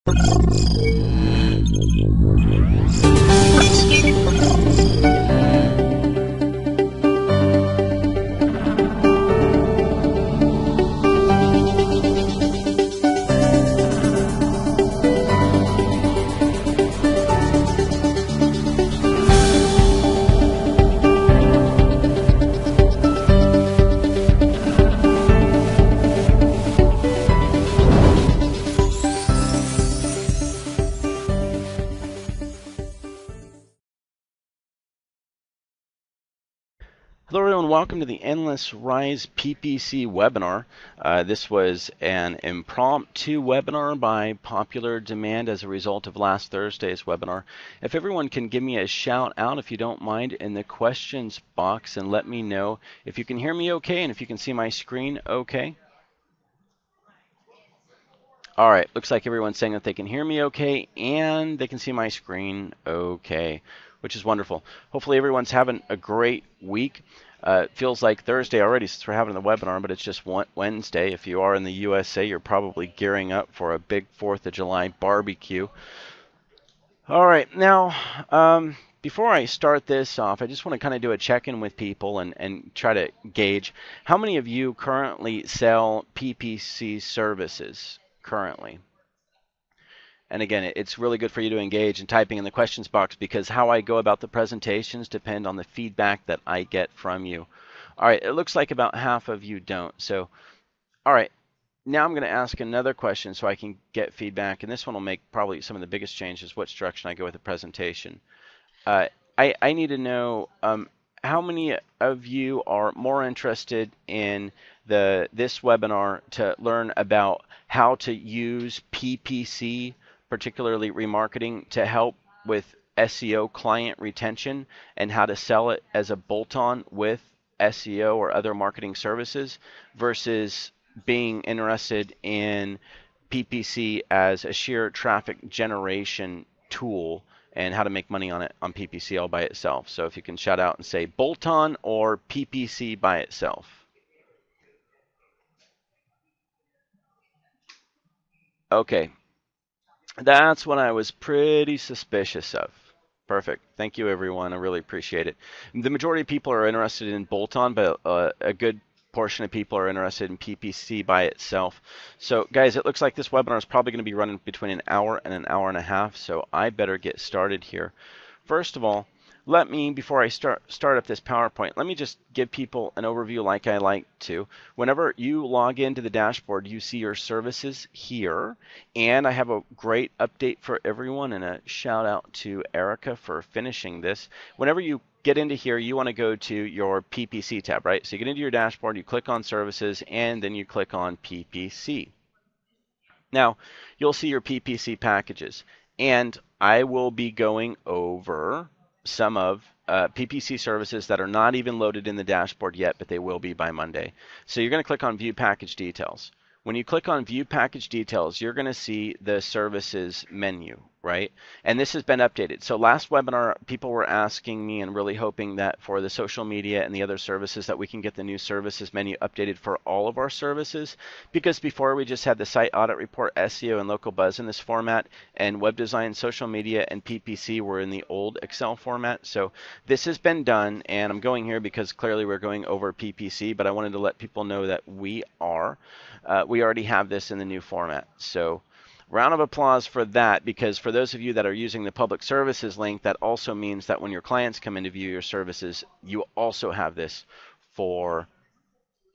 Hello everyone, welcome to the Endless Rise PPC webinar. This was an impromptu webinar by popular demand as a result of last Thursday's webinar. If everyone can give me a shout out, if you don't mind, in the questions box and let me know if you can hear me okay and if you can see my screen okay. All right, looks like everyone's saying that they can hear me okay and they can see my screen okay, which is wonderful. Hopefully everyone's having a great week. It feels like Thursday already since we're having the webinar, but it's just Wednesday. If you are in the USA, you're probably gearing up for a big 4th of July barbecue. All right, now, before I start this off, I just want to kind of do a check-in with people and try to gauge how many of you currently sell PPC services currently. And again, it's really good for you to engage in typing in the questions box because how I go about the presentations depend on the feedback that I get from you. All right, it looks like about half of you don't. So, all right, now I'm going to ask another question so I can get feedback. And this one will make probably some of the biggest changes, which direction I go with the presentation. I need to know how many of you are more interested in this webinar to learn about how to use PPC, particularly remarketing, to help with SEO client retention and how to sell it as a bolt-on with SEO or other marketing services versus being interested in PPC as a sheer traffic generation tool and how to make money on it on PPC all by itself. So if you can shout out and say bolt-on or PPC by itself. Okay, that's what I was pretty suspicious of. Perfect. Thank you, everyone. I really appreciate it. The majority of people are interested in bolt-on, but a good portion of people are interested in PPC by itself. So, guys, it looks like this webinar is probably going to be running between an hour and an hour and a half, so I better get started here. First of all, let me, before I start up this PowerPoint, let me just give people an overview like I like to. Whenever you log into the dashboard, you see your services here, and I have a great update for everyone and a shout out to Erica for finishing this. Whenever you get into here, you want to go to your PPC tab, right? So you get into your dashboard, you click on services, and then you click on PPC. Now, you'll see your PPC packages, and I will be going over some of PPC services that are not even loaded in the dashboard yet, but they will be by Monday. So you're going to click on View Package Details. When you click on View Package Details, you're going to see the services menu, right? And this has been updated. So last webinar, people were asking me and really hoping that for the social media and the other services that we can get the new services menu updated for all of our services, because before we just had the site audit report, SEO, and local buzz in this format, and web design, social media, and PPC were in the old Excel format. So this has been done, and I'm going here because clearly we're going over PPC, but I wanted to let people know that we already have this in the new format. So round of applause for that, because for those of you that are using the public services link, that also means that when your clients come in to view your services, you also have this for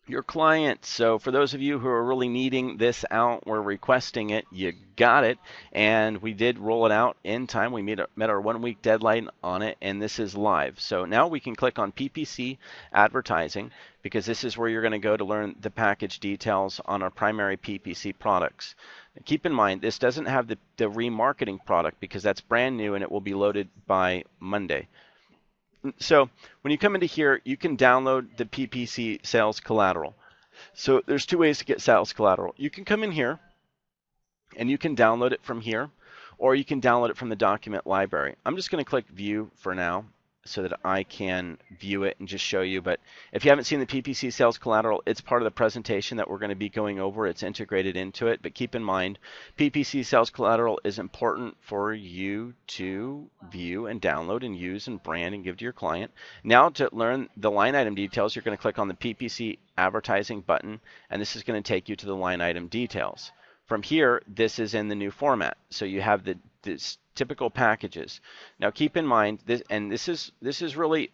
your clients. So for those of you who are really needing this out, we're requesting it, you got it, and we did roll it out in time. We met our 1 week deadline on it, and this is live. So now we can click on PPC advertising, because this is where you're going to go to learn the package details on our primary PPC products. Now, keep in mind, this doesn't have the remarketing product because that's brand new and it will be loaded by Monday. So when you come into here, you can download the PPC sales collateral. So there's two ways to get sales collateral. You can come in here and you can download it from here, or you can download it from the document library. I'm just going to click view for now. so that I can view it and just show you. But if you haven't seen the PPC sales collateral, it's part of the presentation that we're going to be going over. It's integrated into it. But keep in mind, PPC sales collateral is important for you to view and download and use and brand and give to your client. Now to learn the line item details, you're going to click on the PPC advertising button, and this is going to take you to the line item details. From here, this is in the new format. So you have this typical packages. Now keep in mind this, and this is really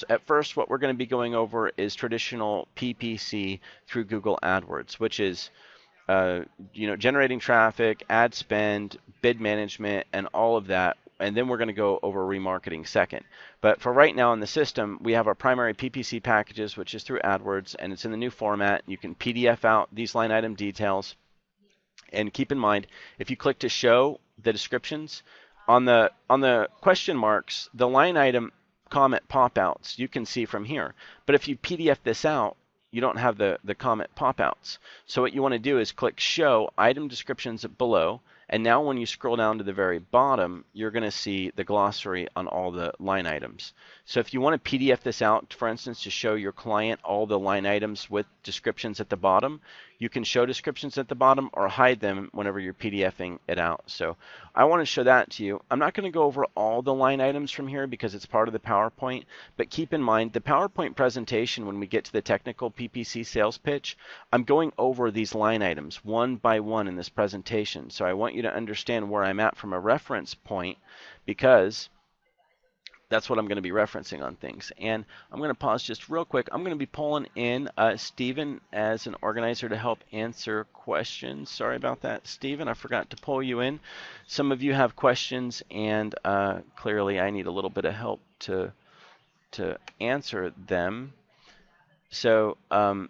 at first what we're going to be going over is traditional PPC through Google AdWords, which is generating traffic, ad spend, bid management, and all of that. And then we're going to go over remarketing second. But for right now in the system, we have our primary PPC packages, which is through AdWords, and it's in the new format. You can PDF out these line item details. And keep in mind, if you click to show the descriptions, on the question marks, the line item comment pop-outs you can see from here. But if you PDF this out, you don't have the comment pop-outs. So what you want to do is click show item descriptions below, and now when you scroll down to the very bottom, you're going to see the glossary on all the line items. So if you want to PDF this out, for instance, to show your client all the line items with descriptions at the bottom, you can show descriptions at the bottom or hide them whenever you're PDFing it out. So I want to show that to you. I'm not going to go over all the line items from here because it's part of the PowerPoint, but keep in mind the PowerPoint presentation, when we get to the technical PPC sales pitch, I'm going over these line items one by one in this presentation. So I want you to understand where I'm at from a reference point, because that's what I'm going to be referencing on things. And I'm going to pause just real quick. I'm going to be pulling in Stephen as an organizer to help answer questions. Sorry about that, Stephen. I forgot to pull you in. Some of you have questions, and clearly I need a little bit of help to answer them. So,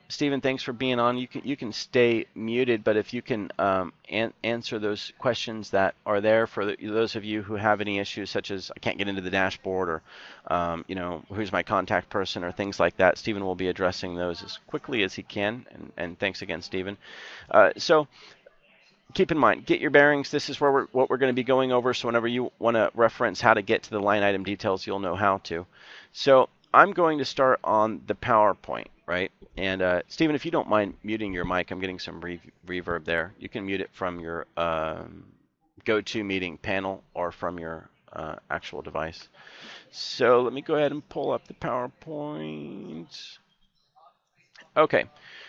Stephen, thanks for being on. You can stay muted, but if you can answer those questions that are there for those of you who have any issues, such as I can't get into the dashboard, or who's my contact person, or things like that, Stephen will be addressing those as quickly as he can. And thanks again, Stephen. So keep in mind, get your bearings. This is what we're going to be going over. So whenever you want to reference how to get to the line item details, you'll know how to. So I'm going to start on the PowerPoint, right? And Stephen, if you don't mind muting your mic, I'm getting some reverb there. You can mute it from your GoToMeeting panel or from your actual device. So let me go ahead and pull up the PowerPoint. Okay,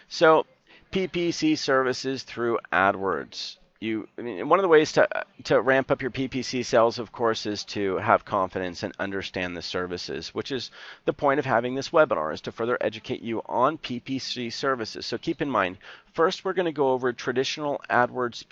so PPC services through AdWords. One of the ways to ramp up your PPC sales, of course, is to have confidence and understand the services, which is the point of having this webinar, is to further educate you on PPC services. So keep in mind, first we're going to go over traditional AdWords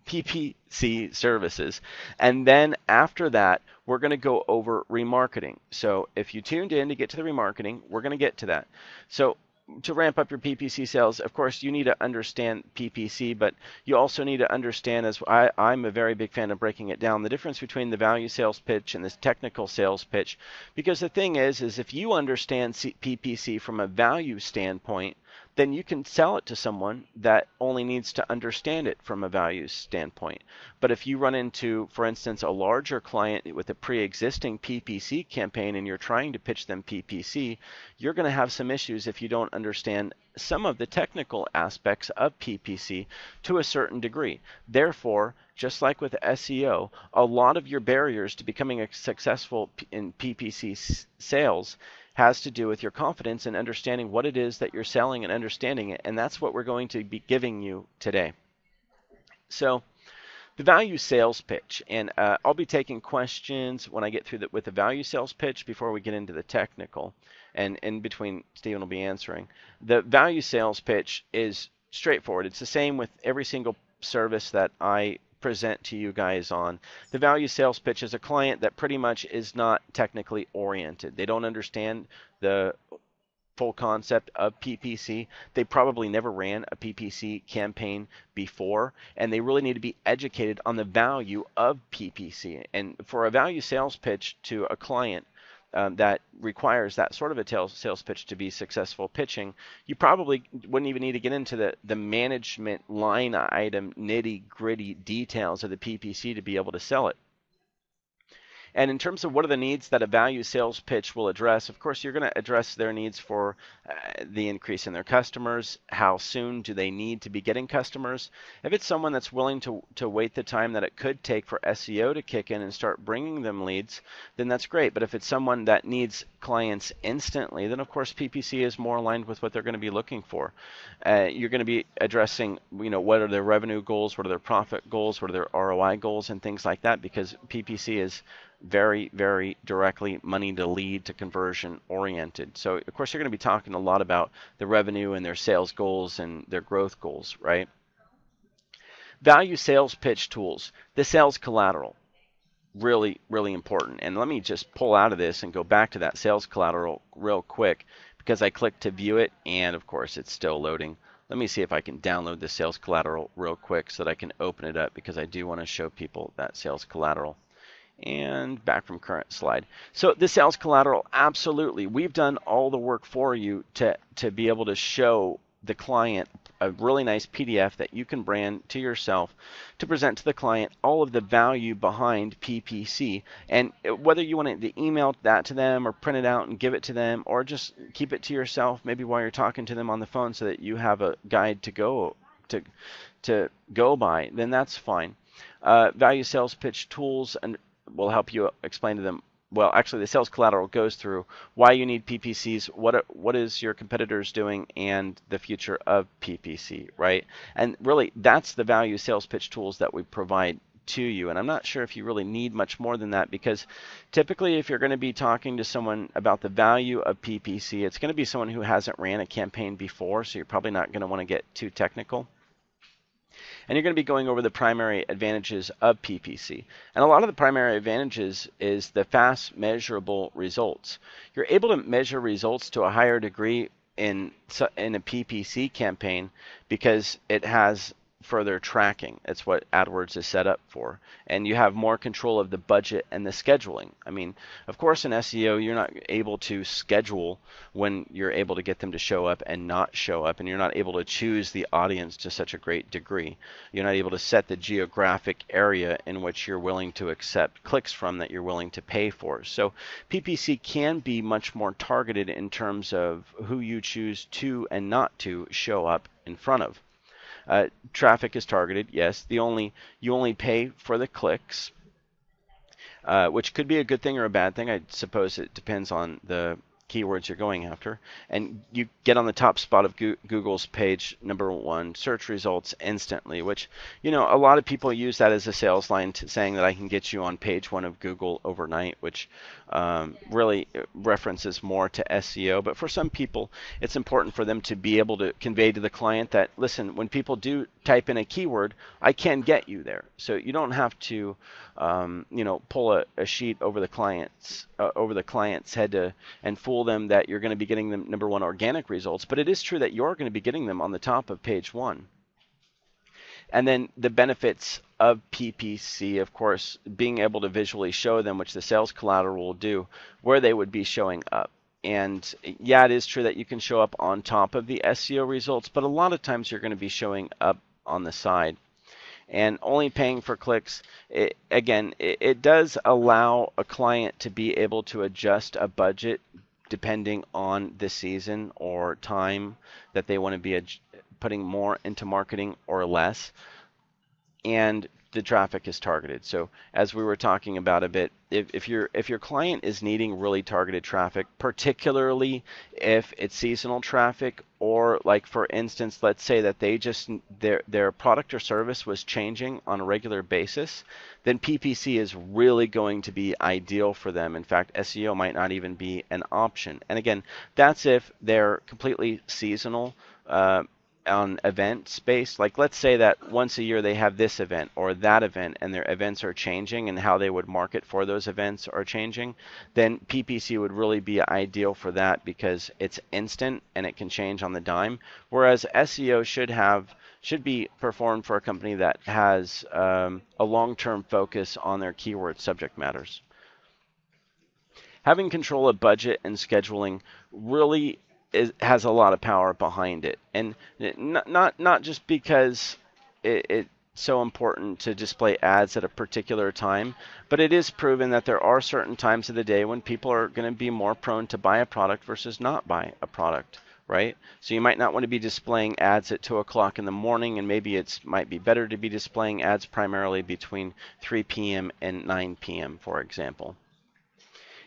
PPC services, and then after that we're going to go over remarketing. So if you tuned in to get to the remarketing, we're going to get to that. So to ramp up your PPC sales, of course, you need to understand PPC, but you also need to understand, as I'm a very big fan of breaking it down, the difference between the value sales pitch and this technical sales pitch. Because the thing is if you understand PPC from a value standpoint, then you can sell it to someone that only needs to understand it from a value standpoint. But if you run into, for instance, a larger client with a pre-existing PPC campaign and you're trying to pitch them PPC, you're going to have some issues if you don't understand some of the technical aspects of PPC to a certain degree. Therefore, just like with SEO, a lot of your barriers to becoming successful in PPC sales has to do with your confidence in understanding what it is that you're selling and understanding it, and that's what we're going to be giving you today. So the value sales pitch, and I'll be taking questions when I get through with the value sales pitch before we get into the technical, and in between Stephen will be answering. The value sales pitch is straightforward. It's the same with every single service that I present to you guys on. The value sales pitch is a client that pretty much is not technically oriented. They don't understand the full concept of PPC. They probably never ran a PPC campaign before, and they really need to be educated on the value of PPC. And for a value sales pitch to a client that requires that sort of a sales pitch to be successful pitching, you probably wouldn't even need to get into the management line item nitty-gritty details of the PPC to be able to sell it. And in terms of what are the needs that a value sales pitch will address, of course, you're going to address their needs for the increase in their customers. How soon do they need to be getting customers? If it's someone that's willing to wait the time that it could take for SEO to kick in and start bringing them leads, then that's great. But if it's someone that needs clients instantly, then of course PPC is more aligned with what they're going to be looking for. You're going to be addressing, what are their revenue goals, what are their profit goals, what are their ROI goals, and things like that, because PPC is very, very directly money to lead to conversion oriented. So of course you're going to be talking a lot about the revenue and their sales goals and their growth goals, right? Value sales pitch tools, the sales collateral, really, really important. And let me just pull out of this and go back to that sales collateral real quick, because I clicked to view it and of course it's still loading. Let me see if I can download the sales collateral real quick so that I can open it up, because I do want to show people that sales collateral. And back from current slide. So the sales collateral, absolutely. We've done all the work for you to be able to show the client a really nice PDF that you can brand to yourself to present to the client all of the value behind PPC. And whether you want to email that to them or print it out and give it to them, or just keep it to yourself maybe while you're talking to them on the phone so that you have a guide to go by, then that's fine. Value sales pitch tools and will help you explain to them. Well, actually, the sales collateral goes through why you need PPCs, what is your competitors doing, and the future of PPC, right? And really, that's the value sales pitch tools that we provide to you. And I'm not sure if you really need much more than that, because typically if you're going to be talking to someone about the value of PPC, it's going to be someone who hasn't ran a campaign before, so you're probably not going to want to get too technical. And you're going to be going over the primary advantages of PPC. And a lot of the primary advantages is the fast measurable results. You're able to measure results to a higher degree in a PPC campaign because it has further tracking. It's what AdWords is set up for. And you have more control of the budget and the scheduling. I mean, of course in SEO you're not able to schedule when you're able to get them to show up and not show up, and you're not able to choose the audience to such a great degree. You're not able to set the geographic area in which you're willing to accept clicks from, that you're willing to pay for. So PPC can be much more targeted in terms of who you choose to and not to show up in front of. Traffic is targeted, yes. You only pay for the clicks, which could be a good thing or a bad thing. I suppose it depends on the keywords you're going after. And you get on the top spot of Google's page #1 search results instantly, which, a lot of people use that as a sales line, saying that I can get you on page 1 of Google overnight, which really references more to SEO. But for some people, it's important for them to be able to convey to the client that, listen, when people do type in a keyword, I can get you there. So you don't have to pull a sheet over the client's head and fool them that you're going to be getting them #1 organic results. But it is true that you're going to be getting them on the top of page 1. And then the benefits of PPC, of course, being able to visually show them, which the sales collateral will do, where they would be showing up. And yeah, it is true that you can show up on top of the SEO results, but a lot of times you're going to be showing up on the side. And only paying for clicks, it does allow a client to be able to adjust a budget depending on the season or time that they want to be putting more into marketing or less. And the traffic is targeted. So as we were talking about a bit, if your client is needing really targeted traffic, particularly if it's seasonal traffic, or like for instance, let's say that their product or service was changing on a regular basis, then PPC is really going to be ideal for them. In fact, SEO might not even be an option. And again, that's if they're completely seasonal, on event based. Like let's say that once a year they have this event or that event, and their events are changing and how they would market for those events are changing, then PPC would really be ideal for that because it's instant and it can change on the dime. Whereas SEO should be performed for a company that has a long-term focus on their keyword subject matters. Having control of budget and scheduling really has a lot of power behind it, and not just because it so important to display ads at a particular time, but it is proven that there are certain times of the day when people are going to be more prone to buy a product versus not buy a product, right? So you might not want to be displaying ads at 2 o'clock in the morning, and maybe it might be better to be displaying ads primarily between 3 p.m. and 9 p.m., for example.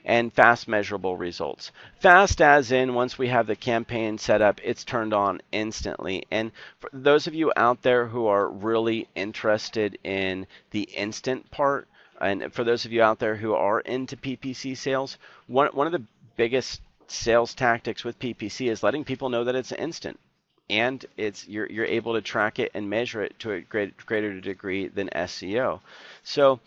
And fast measurable results. Fast as in once we have the campaign set up, it's turned on instantly. And for those of you out there who are really interested in the instant part, and for those of you out there who are into PPC sales, one of the biggest sales tactics with PPC is letting people know that it's instant. And you're able to track it and measure it to a greater degree than SEO. So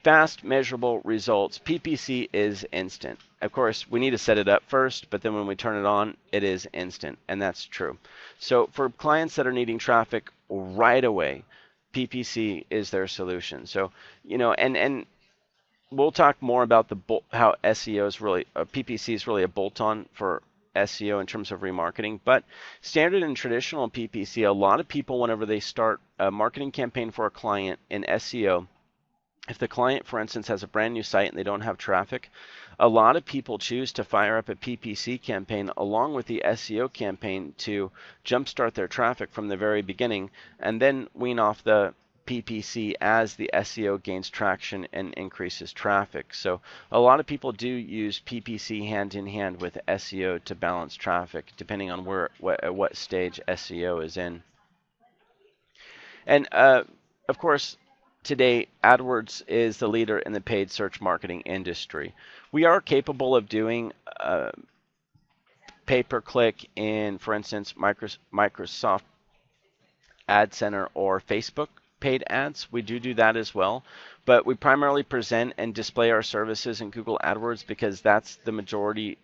fast, measurable results. PPC is instant. Of course, we need to set it up first, but then when we turn it on, it is instant, and that's true. So for clients that are needing traffic right away, PPC is their solution. So, and we'll talk more about how SEO is really, PPC is really a bolt-on for SEO in terms of remarketing. But standard and traditional PPC, a lot of people, whenever they start a marketing campaign for a client in SEO, if the client, for instance, has a brand new site and they don't have traffic, a lot of people choose to fire up a PPC campaign along with the SEO campaign to jumpstart their traffic from the very beginning, and then wean off the PPC as the SEO gains traction and increases traffic. So a lot of people do use PPC hand in hand with SEO to balance traffic, depending on what stage SEO is in. And of course, today, AdWords is the leader in the paid search marketing industry. We are capable of doing pay-per-click in, for instance, Microsoft Ad Center or Facebook paid ads. We do that as well, but we primarily present and display our services in Google AdWords because that's the majority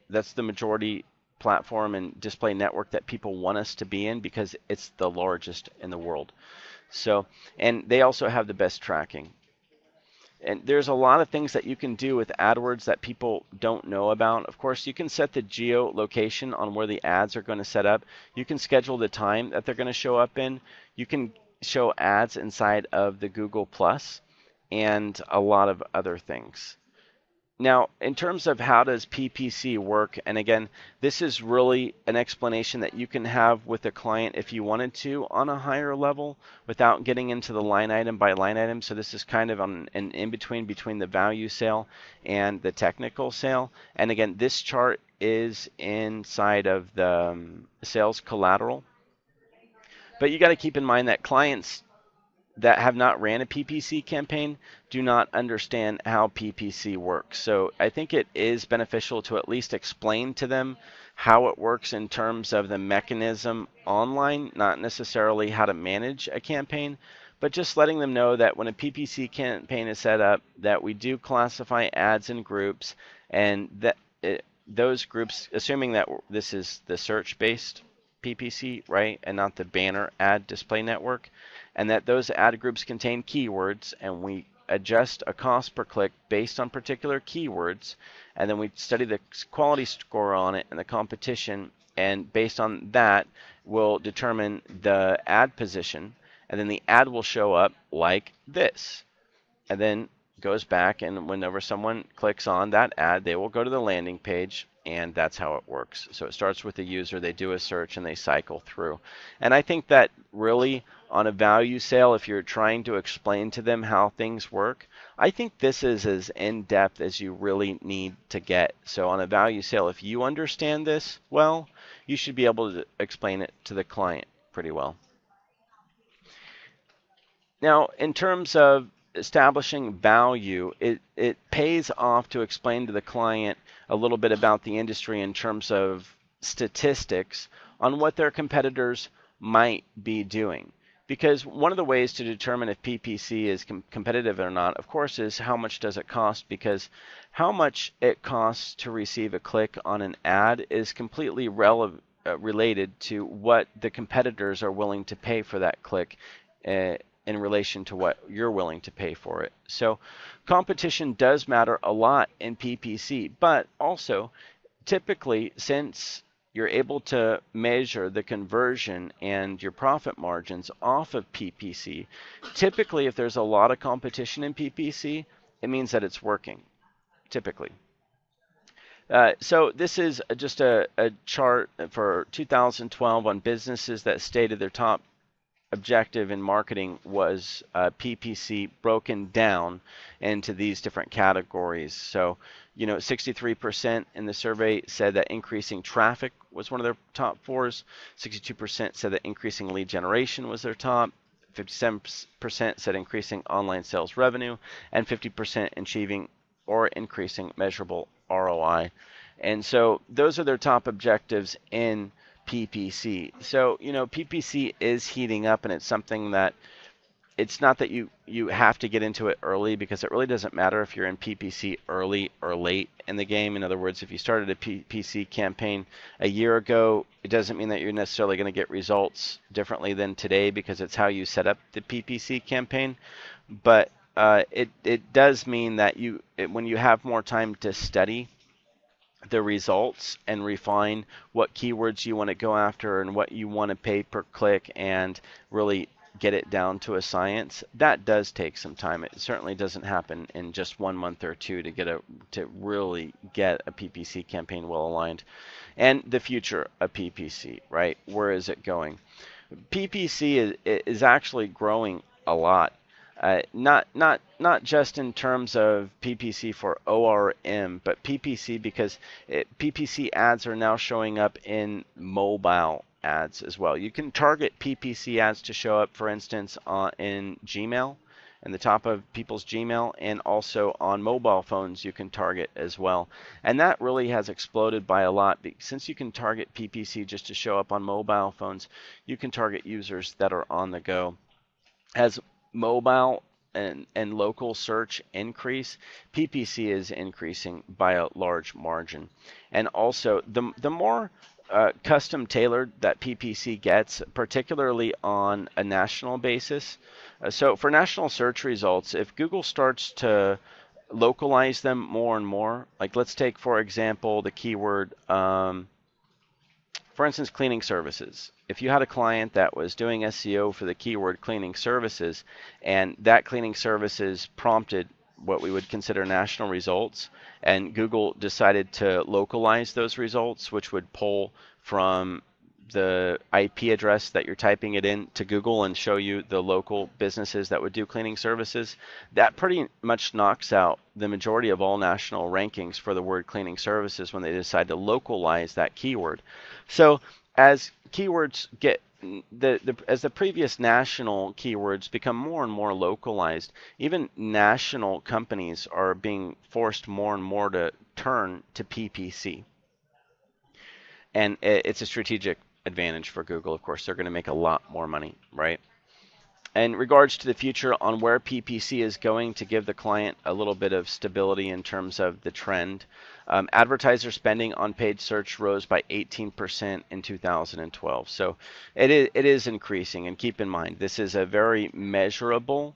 platform and display network that people want us to be in because it's the largest in the world. So, and they also have the best tracking. And there's a lot of things that you can do with AdWords that people don't know about. Of course, you can set the geolocation on where the ads are going to set up. You can schedule the time that they're going to show up in. You can show ads inside of the Google Plus and a lot of other things. Now, in terms of how does PPC work, and again, this is really an explanation that you can have with a client if you wanted to on a higher level without getting into the line item by line item. So this is kind of an in-between between the value sale and the technical sale. And again, this chart is inside of the sales collateral. But you got to keep in mind that clients that have not ran a PPC campaign do not understand how PPC works. So I think it is beneficial to at least explain to them how it works in terms of the mechanism online, not necessarily how to manage a campaign, but just letting them know that when a PPC campaign is set up, that we do classify ads in groups, and that those groups, assuming that this is the search-based PPC, right, and not the banner ad display network, and that those ad groups contain keywords, and we adjust a cost per click based on particular keywords, and then we study the quality score on it and the competition, and based on that, we'll determine the ad position, and then the ad will show up like this, and then goes back, and whenever someone clicks on that ad, they will go to the landing page, and that's how it works. So it starts with the user, they do a search, and they cycle through. And I think that really on a value sale, if you're trying to explain to them how things work, I think this is as in-depth as you really need to get. So on a value sale, if you understand this well, you should be able to explain it to the client pretty well. Now, in terms of establishing value, it pays off to explain to the client a little bit about the industry in terms of statistics on what their competitors might be doing. Because one of the ways to determine if PPC is competitive or not, of course, is how much does it cost, because how much it costs to receive a click on an ad is completely related to what the competitors are willing to pay for that click in relation to what you're willing to pay for it. So competition does matter a lot in PPC, but also typically, since you're able to measure the conversion and your profit margins off of PPC. Typically, if there's a lot of competition in PPC, it means that it's working, typically. So this is just a chart for 2012 on businesses that stated their top objective in marketing was PPC broken down into these different categories. So, 63% in the survey said that increasing traffic was one of their top fours. 62% said that increasing lead generation was their top. 57% said increasing online sales revenue, and 50% achieving or increasing measurable ROI. And so those are their top objectives in PPC. So, PPC is heating up, and it's something that it's not that you have to get into it early, because it really doesn't matter if you're in PPC early or late in the game. In other words, if you started a PPC campaign a year ago, it doesn't mean that you're necessarily going to get results differently than today, because it's how you set up the PPC campaign. But it does mean that when you have more time to study the results and refine what keywords you want to go after and what you want to pay per click and really get it down to a science, that does take some time. It certainly doesn't happen in just 1 month or two to really get a PPC campaign well aligned. And the future of PPC, right? Where is it going? PPC is actually growing a lot. Not just in terms of PPC for ORM, but PPC because PPC ads are now showing up in mobile ads as well. You can target PPC ads to show up, for instance, in Gmail, in the top of people's Gmail, and also on mobile phones you can target as well. And that really has exploded by a lot. Since you can target PPC just to show up on mobile phones, you can target users that are on the go. As mobile and local search increase, PPC is increasing by a large margin. And also, the more custom tailored that PPC gets, particularly on a national basis. So for national search results, if Google starts to localize them more and more, like let's take, for example, the keyword, for instance, cleaning services. If you had a client that was doing SEO for the keyword cleaning services, and that cleaning services prompted what we would consider national results, and Google decided to localize those results, which would pull from the IP address that you're typing it in to Google and show you the local businesses that would do cleaning services, that pretty much knocks out the majority of all national rankings for the word cleaning services when they decide to localize that keyword. So as keywords get as the previous national keywords become more and more localized, even national companies are being forced more and more to turn to PPC. And it's a strategic advantage for Google. Of course, they're going to make a lot more money, right? In regards to the future on where PPC is going to give the client a little bit of stability in terms of the trend, advertiser spending on paid search rose by 18% in 2012. So it is increasing. And keep in mind, this is a very measurable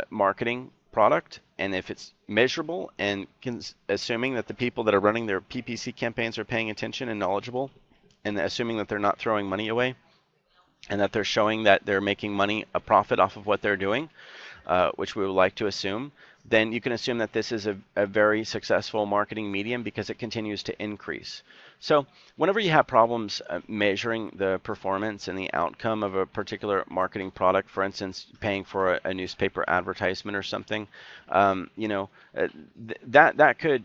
marketing product. And if it's measurable and assuming that the people that are running their PPC campaigns are paying attention and knowledgeable, and assuming that they're not throwing money away, and that they're showing that they're making money, a profit off of what they're doing, which we would like to assume, then you can assume that this is a very successful marketing medium because it continues to increase. So whenever you have problems measuring the performance and the outcome of a particular marketing product, for instance, paying for a newspaper advertisement or something, that could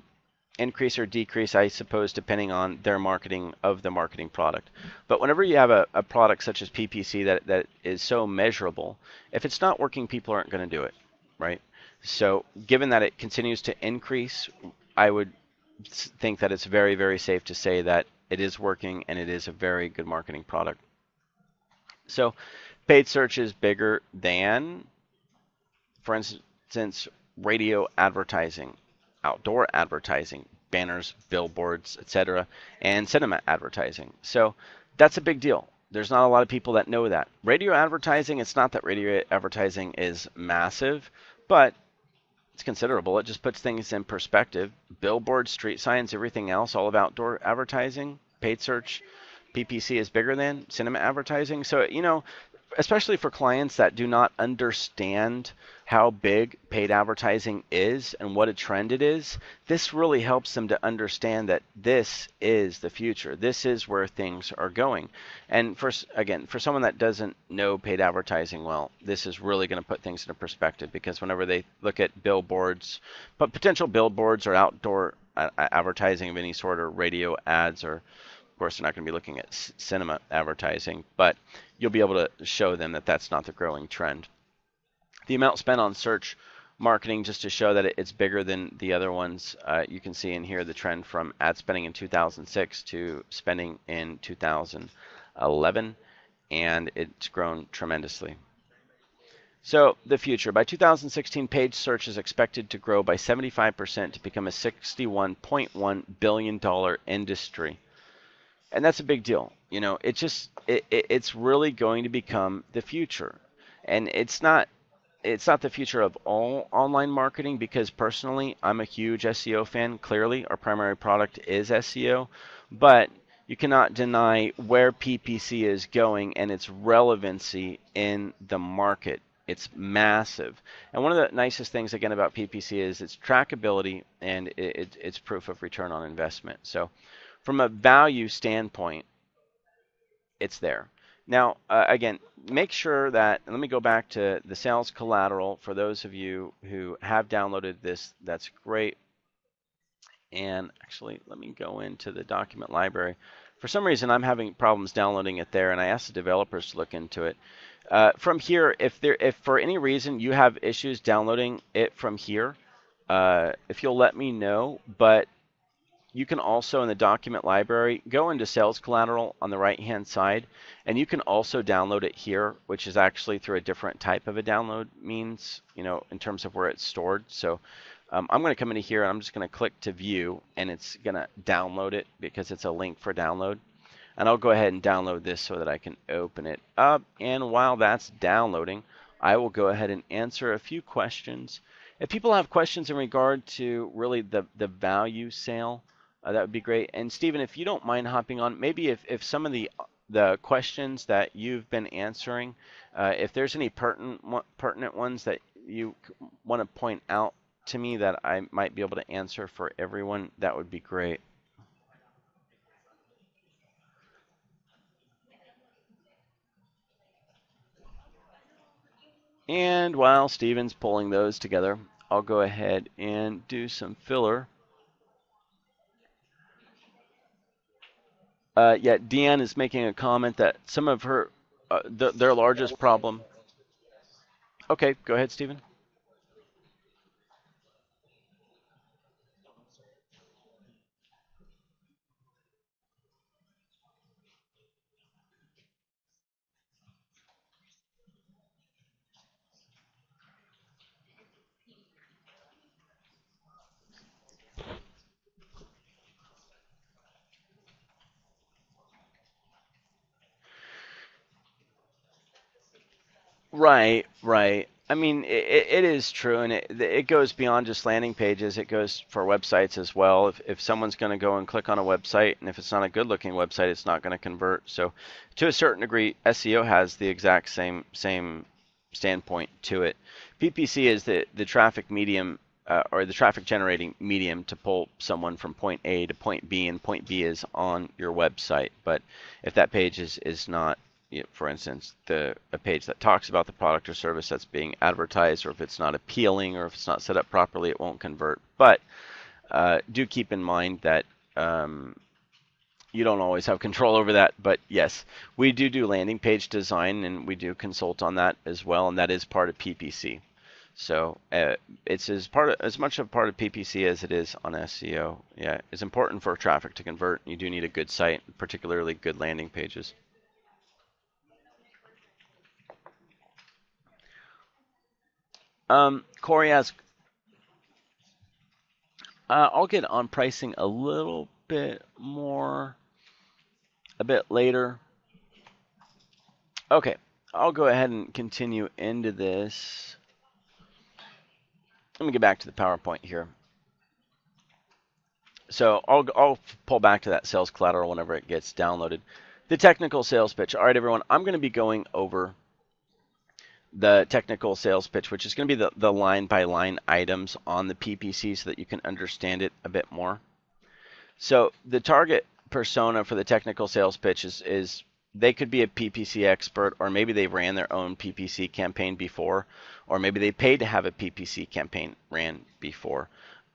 increase or decrease, I suppose, depending on their marketing of the marketing product. But whenever you have a product such as PPC that is so measurable, if it's not working, people aren't going to do it, right? So given that it continues to increase, I would think that it's very, very safe to say that it is working and it is a very good marketing product. So paid search is bigger than, for instance, radio advertising, outdoor advertising, banners, billboards, etc., and cinema advertising. So that's a big deal. There's not a lot of people that know that. Radio advertising, it's not that radio advertising is massive, but it's considerable. It just puts things in perspective. Billboards, street signs, everything else, all of outdoor advertising, paid search PPC is bigger than cinema advertising. So, you know, especially for clients that do not understand how big paid advertising is and what a trend it is, this really helps them to understand that this is the future. This is where things are going. And again, for someone that doesn't know paid advertising well, this is really going to put things into perspective, because whenever they look at billboards, but potential billboards or outdoor advertising of any sort, or radio ads, or of course, they're not going to be looking at cinema advertising, but you'll be able to show them that that's not the growing trend. The amount spent on search marketing, just to show that it's bigger than the other ones, you can see in here the trend from ad spending in 2006 to spending in 2011, and it's grown tremendously. So the future. By 2016, paid search is expected to grow by 75% to become a $61.1 billion industry. And that's a big deal. You know, it's really going to become the future. And it's not the future of all online marketing, because personally, I'm a huge SEO fan. Clearly, our primary product is SEO, but you cannot deny where PPC is going and its relevancy in the market. It's massive. And one of the nicest things, again, about PPC is its trackability and its proof of return on investment. So from a value standpoint, it's there. Now, again, make sure that, and let me go back to the sales collateral for those of you who have downloaded this. That's great. And actually, let me go into the document library. For some reason, I'm having problems downloading it there, and I asked the developers to look into it. From here, if for any reason you have issues downloading it from here, if you'll let me know. But you can also, in the document library, go into sales collateral on the right hand side, and you can also download it here, which is actually through a different type of a download means, you know, in terms of where it's stored. So I'm going to come into here and I'm just going to click to view, and it's going to download it because it's a link for download. And I'll go ahead and download this so that I can open it up. And while that's downloading, I will go ahead and answer a few questions. If people have questions in regard to really the value sale, that would be great. And Stephen, if you don't mind hopping on, maybe if some of the questions that you've been answering, if there's any pertinent ones that you want to point out to me that I might be able to answer for everyone, that would be great. And while Stephen's pulling those together, I'll go ahead and do some filler. Yeah, Deanne is making a comment that some of her, their largest problem. Okay, go ahead, Stephen. Right, right. I mean, it is true, and it goes beyond just landing pages. It goes for websites as well. If someone's going to go and click on a website, and if it's not a good-looking website, it's not going to convert. So, to a certain degree, SEO has the exact same standpoint to it. PPC is the traffic medium, or the traffic generating medium to pull someone from point A to point B, and point B is on your website. But if that page is not, for instance, a page that talks about the product or service that's being advertised, or if it's not appealing, or if it's not set up properly, it won't convert. But do keep in mind that you don't always have control over that. But yes, we do landing page design, and we do consult on that as well, and that is part of PPC. So it's as much a part of PPC as it is on SEO. Yeah, it's important for traffic to convert. You do need a good site, particularly good landing pages. Corey asks, I'll get on pricing a little bit more a bit later. Okay, I'll go ahead and continue into this. Let me get back to the PowerPoint here. So I'll pull back to that sales collateral whenever it gets downloaded. The technical sales pitch. All right, everyone, I'm going to be going over the technical sales pitch, which is going to be the line by line items on the PPC so that you can understand it a bit more. So the target persona for the technical sales pitch is they could be a PPC expert, or maybe they ran their own PPC campaign before, or maybe they paid to have a PPC campaign ran before,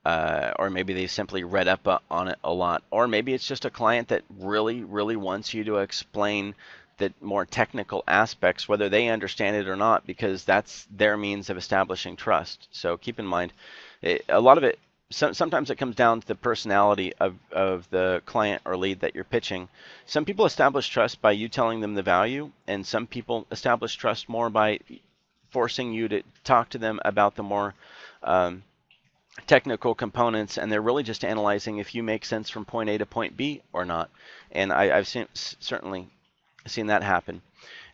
or maybe they simply read up on it a lot, or maybe it's just a client that really, really wants you to explain the more technical aspects, whether they understand it or not, because that's their means of establishing trust. So keep in mind, a lot of it, sometimes it comes down to the personality of the client or lead that you're pitching. Some people establish trust by you telling them the value, and some people establish trust more by forcing you to talk to them about the more technical components, and they're really just analyzing if you make sense from point A to point B or not. And I've certainly seen that happen.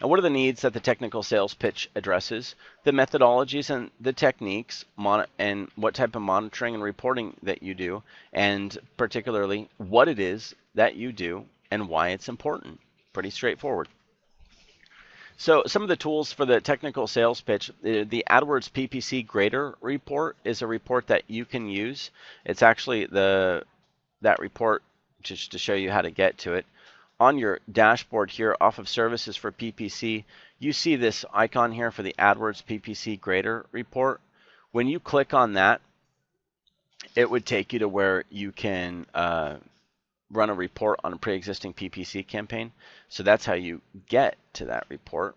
And what are the needs that the technical sales pitch addresses? The methodologies and the techniques, and what type of monitoring and reporting that you do, and particularly what it is that you do and why it's important. Pretty straightforward. So some of the tools for the technical sales pitch, the AdWords PPC Grader report is a report that you can use. It's actually that report, just to show you how to get to it. On your dashboard here, off of services for PPC, you see this icon here for the AdWords PPC Grader report. When you click on that, it would take you to where you can run a report on a pre-existing PPC campaign. So that's how you get to that report.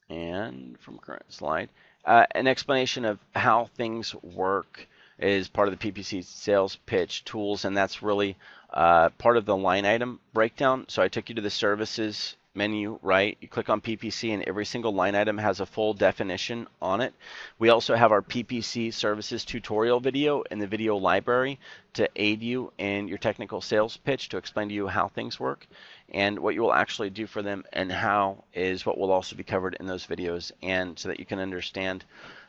And from current slide, an explanation of how things work is part of the PPC sales pitch tools, and that's really part of the line item breakdown. So I took you to the services menu, right? You click on PPC, and every single line item has a full definition on it. We also have our PPC services tutorial video in the video library to aid you in your technical sales pitch, to explain to you how things work and what you will actually do for them, and how is what will also be covered in those videos. And so that you can understand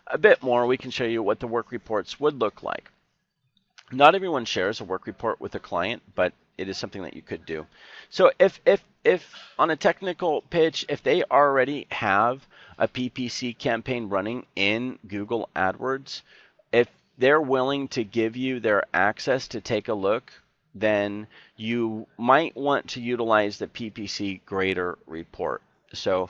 a bit more, we can show you what the work reports would look like. Not everyone shares a work report with a client, but it is something that you could do. So if on a technical pitch, if they already have a PPC campaign running in Google AdWords, if they're willing to give you their access to take a look, then you might want to utilize the PPC Grader report. So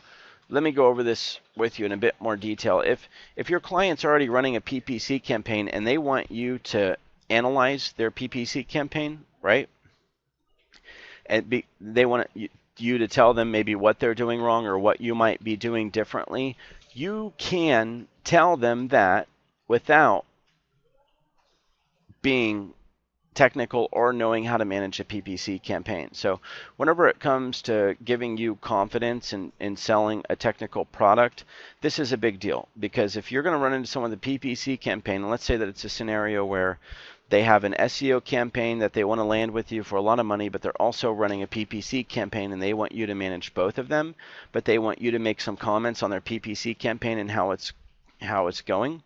let me go over this with you in a bit more detail. If your client's already running a PPC campaign and they want you to analyze their PPC campaign, right? And they want you to tell them maybe what they're doing wrong or what you might be doing differently. You can tell them that without being technical or knowing how to manage a PPC campaign. So whenever it comes to giving you confidence in selling a technical product, this is a big deal, because if you're going to run into someone with a PPC campaign, and let's say that it's a scenario where they have an SEO campaign that they want to land with you for a lot of money, but they're also running a PPC campaign and they want you to manage both of them, but they want you to make some comments on their PPC campaign and how it's going.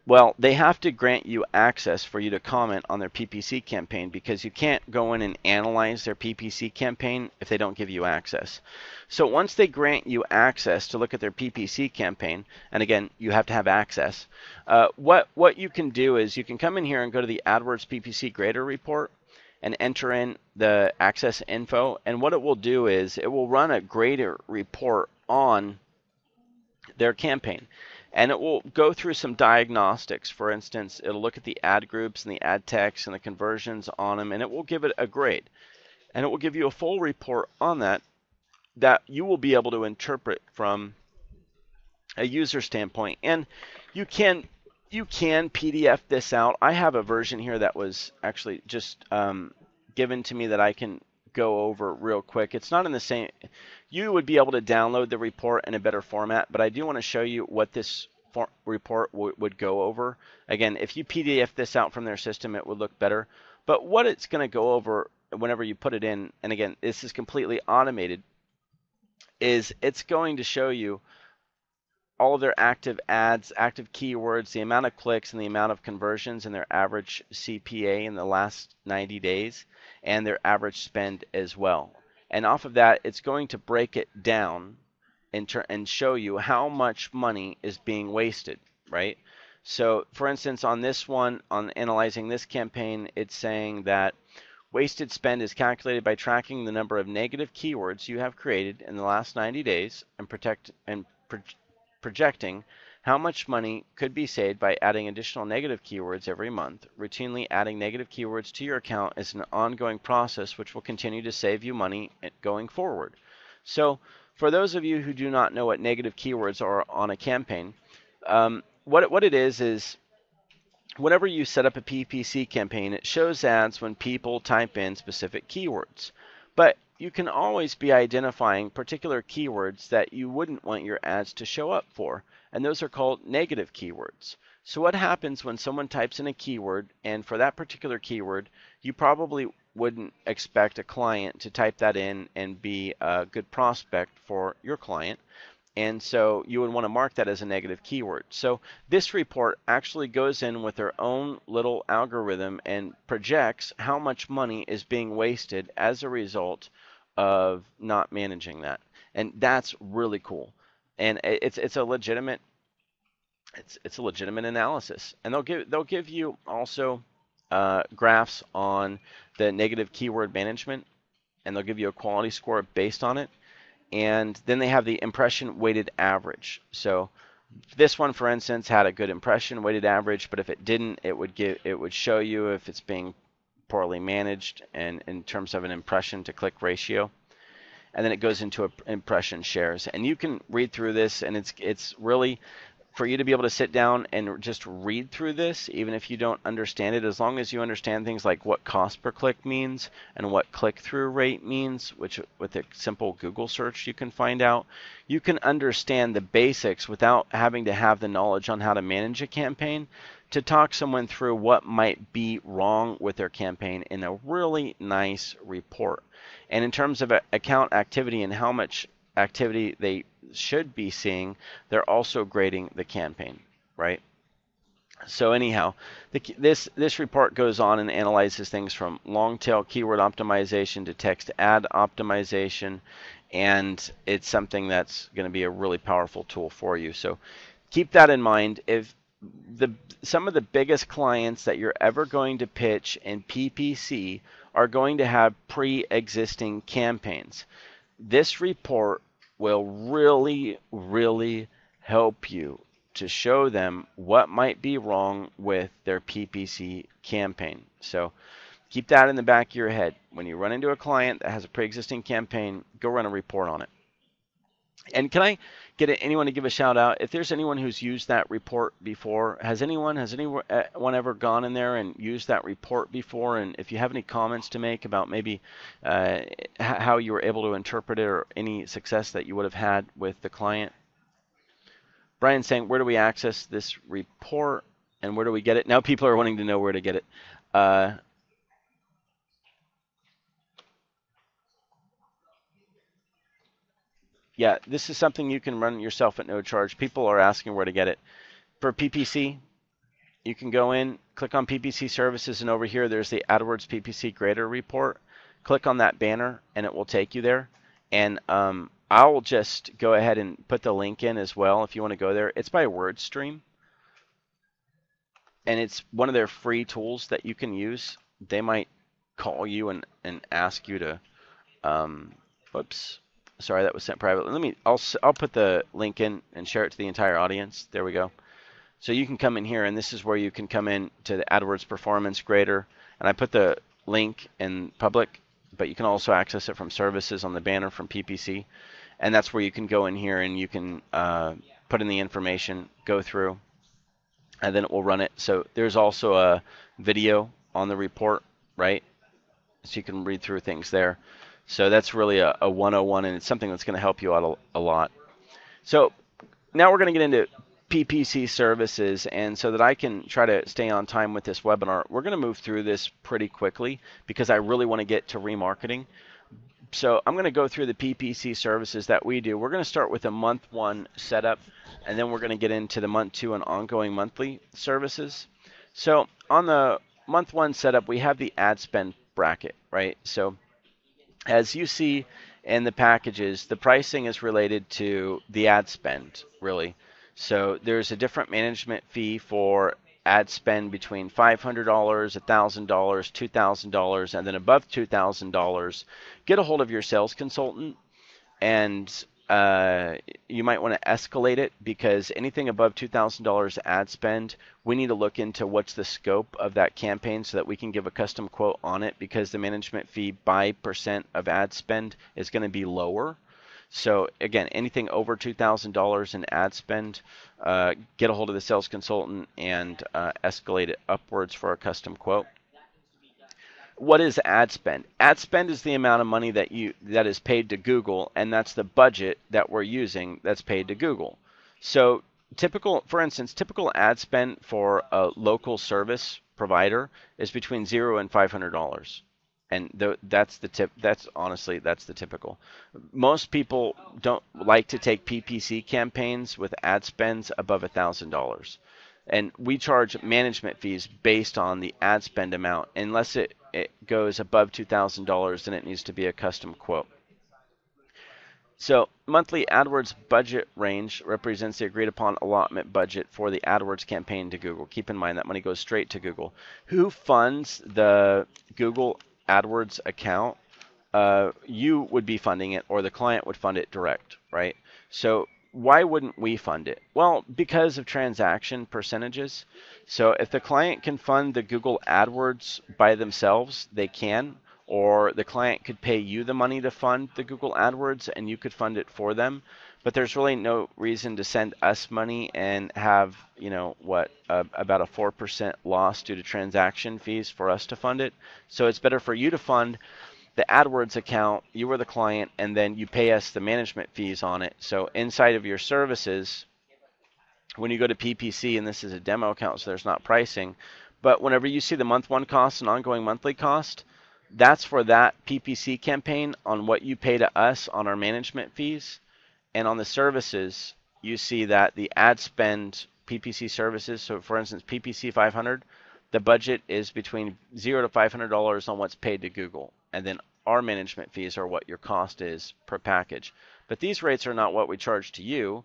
Well, they have to grant you access for you to comment on their PPC campaign, because you can't go in and analyze their PPC campaign if they don't give you access. So once they grant you access to look at their PPC campaign, and again, you have to have access, what you can do is you can come in here and go to the AdWords PPC Grader report and enter in the access info. And what it will do is it will run a grader report on their campaign. And it will go through some diagnostics. For instance, it'll look at the ad groups and the ad text and the conversions on them, and it will give it a grade. And it will give you a full report on that you will be able to interpret from a user standpoint. And you can PDF this out. I have a version here that was actually just given to me that I can go over real quick. It's not in the same. You would be able to download the report in a better format, but I do want to show you what this report would go over. Again, if you PDF this out from their system, it would look better. But what it's going to go over whenever you put it in, and again, this is completely automated, is it's going to show you all of their active ads, active keywords, the amount of clicks, and the amount of conversions, and their average CPA in the last 90 days, and their average spend as well. And off of that, it's going to break it down and show you how much money is being wasted, right? So, for instance, on this one, on analyzing this campaign, it's saying that wasted spend is calculated by tracking the number of negative keywords you have created in the last 90 days and projecting how much money could be saved by adding additional negative keywords every month. Routinely adding negative keywords to your account is an ongoing process which will continue to save you money going forward. So, for those of you who do not know what negative keywords are on a campaign, what it is whenever you set up a PPC campaign, it shows ads when people type in specific keywords. But you can always be identifying particular keywords that you wouldn't want your ads to show up for, and those are called negative keywords. So what happens when someone types in a keyword, and for that particular keyword, you probably wouldn't expect a client to type that in and be a good prospect for your client. And so you would want to mark that as a negative keyword. So this report actually goes in with their own little algorithm and projects how much money is being wasted as a result of not managing that. And that's really cool. And it's a legitimate analysis. And they'll give you also graphs on the negative keyword management, and they'll give you a quality score based on it. And then they have the impression weighted average. So this one, for instance, had a good impression weighted average, but if it didn't, it would show you if it's being poorly managed and in terms of an impression to click ratio. And then it goes into impression shares. And you can read through this, and it's really for you to be able to sit down and just read through this, even if you don't understand it, as long as you understand things like what cost per click means and what click-through rate means, which with a simple Google search you can find out, you can understand the basics without having to have the knowledge on how to manage a campaign to talk someone through what might be wrong with their campaign in a really nice report. And in terms of account activity and how much activity they should be seeing, they're also grading the campaign, right? So anyhow, this report goes on and analyzes things from long tail keyword optimization to text ad optimization, and it's something that's going to be a really powerful tool for you. So keep that in mind. If some of the biggest clients that you're ever going to pitch in PPC are going to have pre-existing campaigns, this report will really help you to show them what might be wrong with their PPC campaign. So keep that in the back of your head. When you run into a client that has a pre-existing campaign, go run a report on it. And can I get anyone to give a shout out? If there's anyone who's used that report before, has anyone ever gone in there and used that report before? And if you have any comments to make about maybe how you were able to interpret it or any success that you would have had with the client? Brian's saying, where do we access this report and where do we get it? Now people are wanting to know where to get it. Yeah, this is something you can run yourself at no charge. People are asking where to get it. For PPC, you can go in, click on PPC services, and over here there's the AdWords PPC Grader report. Click on that banner, and it will take you there. And I'll just go ahead and put the link in as well if you want to go there. It's by WordStream, and it's one of their free tools that you can use. They might call you and ask you to, whoops. Sorry, that was sent privately. I'll put the link in and share it to the entire audience. There we go. So you can come in here, and this is where you can come in to the AdWords Performance Grader. And I put the link in public, but you can also access it from services on the banner from PPC. And that's where you can go in here and you can put in the information, go through, and then it will run it. So there's also a video on the report, right? So you can read through things there. So that's really a 101, and it's something that's going to help you out a lot. So now we're going to get into PPC services, and so that I can try to stay on time with this webinar, we're going to move through this pretty quickly because I really want to get to remarketing. So I'm going to go through the PPC services that we do. We're going to start with a month one setup, and then we're going to get into the month two and ongoing monthly services. So on the month one setup, we have the ad spend bracket, right? So as you see in the packages, the pricing is related to the ad spend, really. So there's a different management fee for ad spend between $500, $1,000, $2,000, and then above $2,000. Get a hold of your sales consultant, and you might want to escalate it, because anything above $2,000 ad spend, we need to look into what's the scope of that campaign so that we can give a custom quote on it, because the management fee by percent of ad spend is going to be lower. So again, anything over $2,000 in ad spend, get a hold of the sales consultant and escalate it upwards for a custom quote. What is ad spend? Ad spend is the amount of money that is paid to Google, and that's the budget that we're using that's paid to Google. So for instance, typical ad spend for a local service provider is between $0 and $500. And that's the tip. That's honestly, that's the typical. Most people don't like to take PPC campaigns with ad spends above $1,000. And we charge management fees based on the ad spend amount. Unless it goes above $2,000, then it needs to be a custom quote. So monthly AdWords budget range represents the agreed upon allotment budget for the AdWords campaign to Google. Keep in mind that money goes straight to Google. Who funds the Google AdWords account? You would be funding it, or the client would fund it direct, right? So why wouldn't we fund it? Well, because of transaction percentages. So if the client can fund the Google AdWords by themselves, they can, or the client could pay you the money to fund the Google AdWords and you could fund it for them. But there's really no reason to send us money and have, about a 4% loss due to transaction fees for us to fund it. So it's better for you to fund the AdWords account, you are the client, and then you pay us the management fees on it. So inside of your services, when you go to PPC, and this is a demo account, so there's not pricing, but whenever you see the month one cost and ongoing monthly cost, that's for that PPC campaign on what you pay to us on our management fees. And on the services, you see that the ad spend PPC services, so for instance, PPC 500, the budget is between $0 to $500 on what's paid to Google. And then our management fees are what your cost is per package. But these rates are not what we charge to you.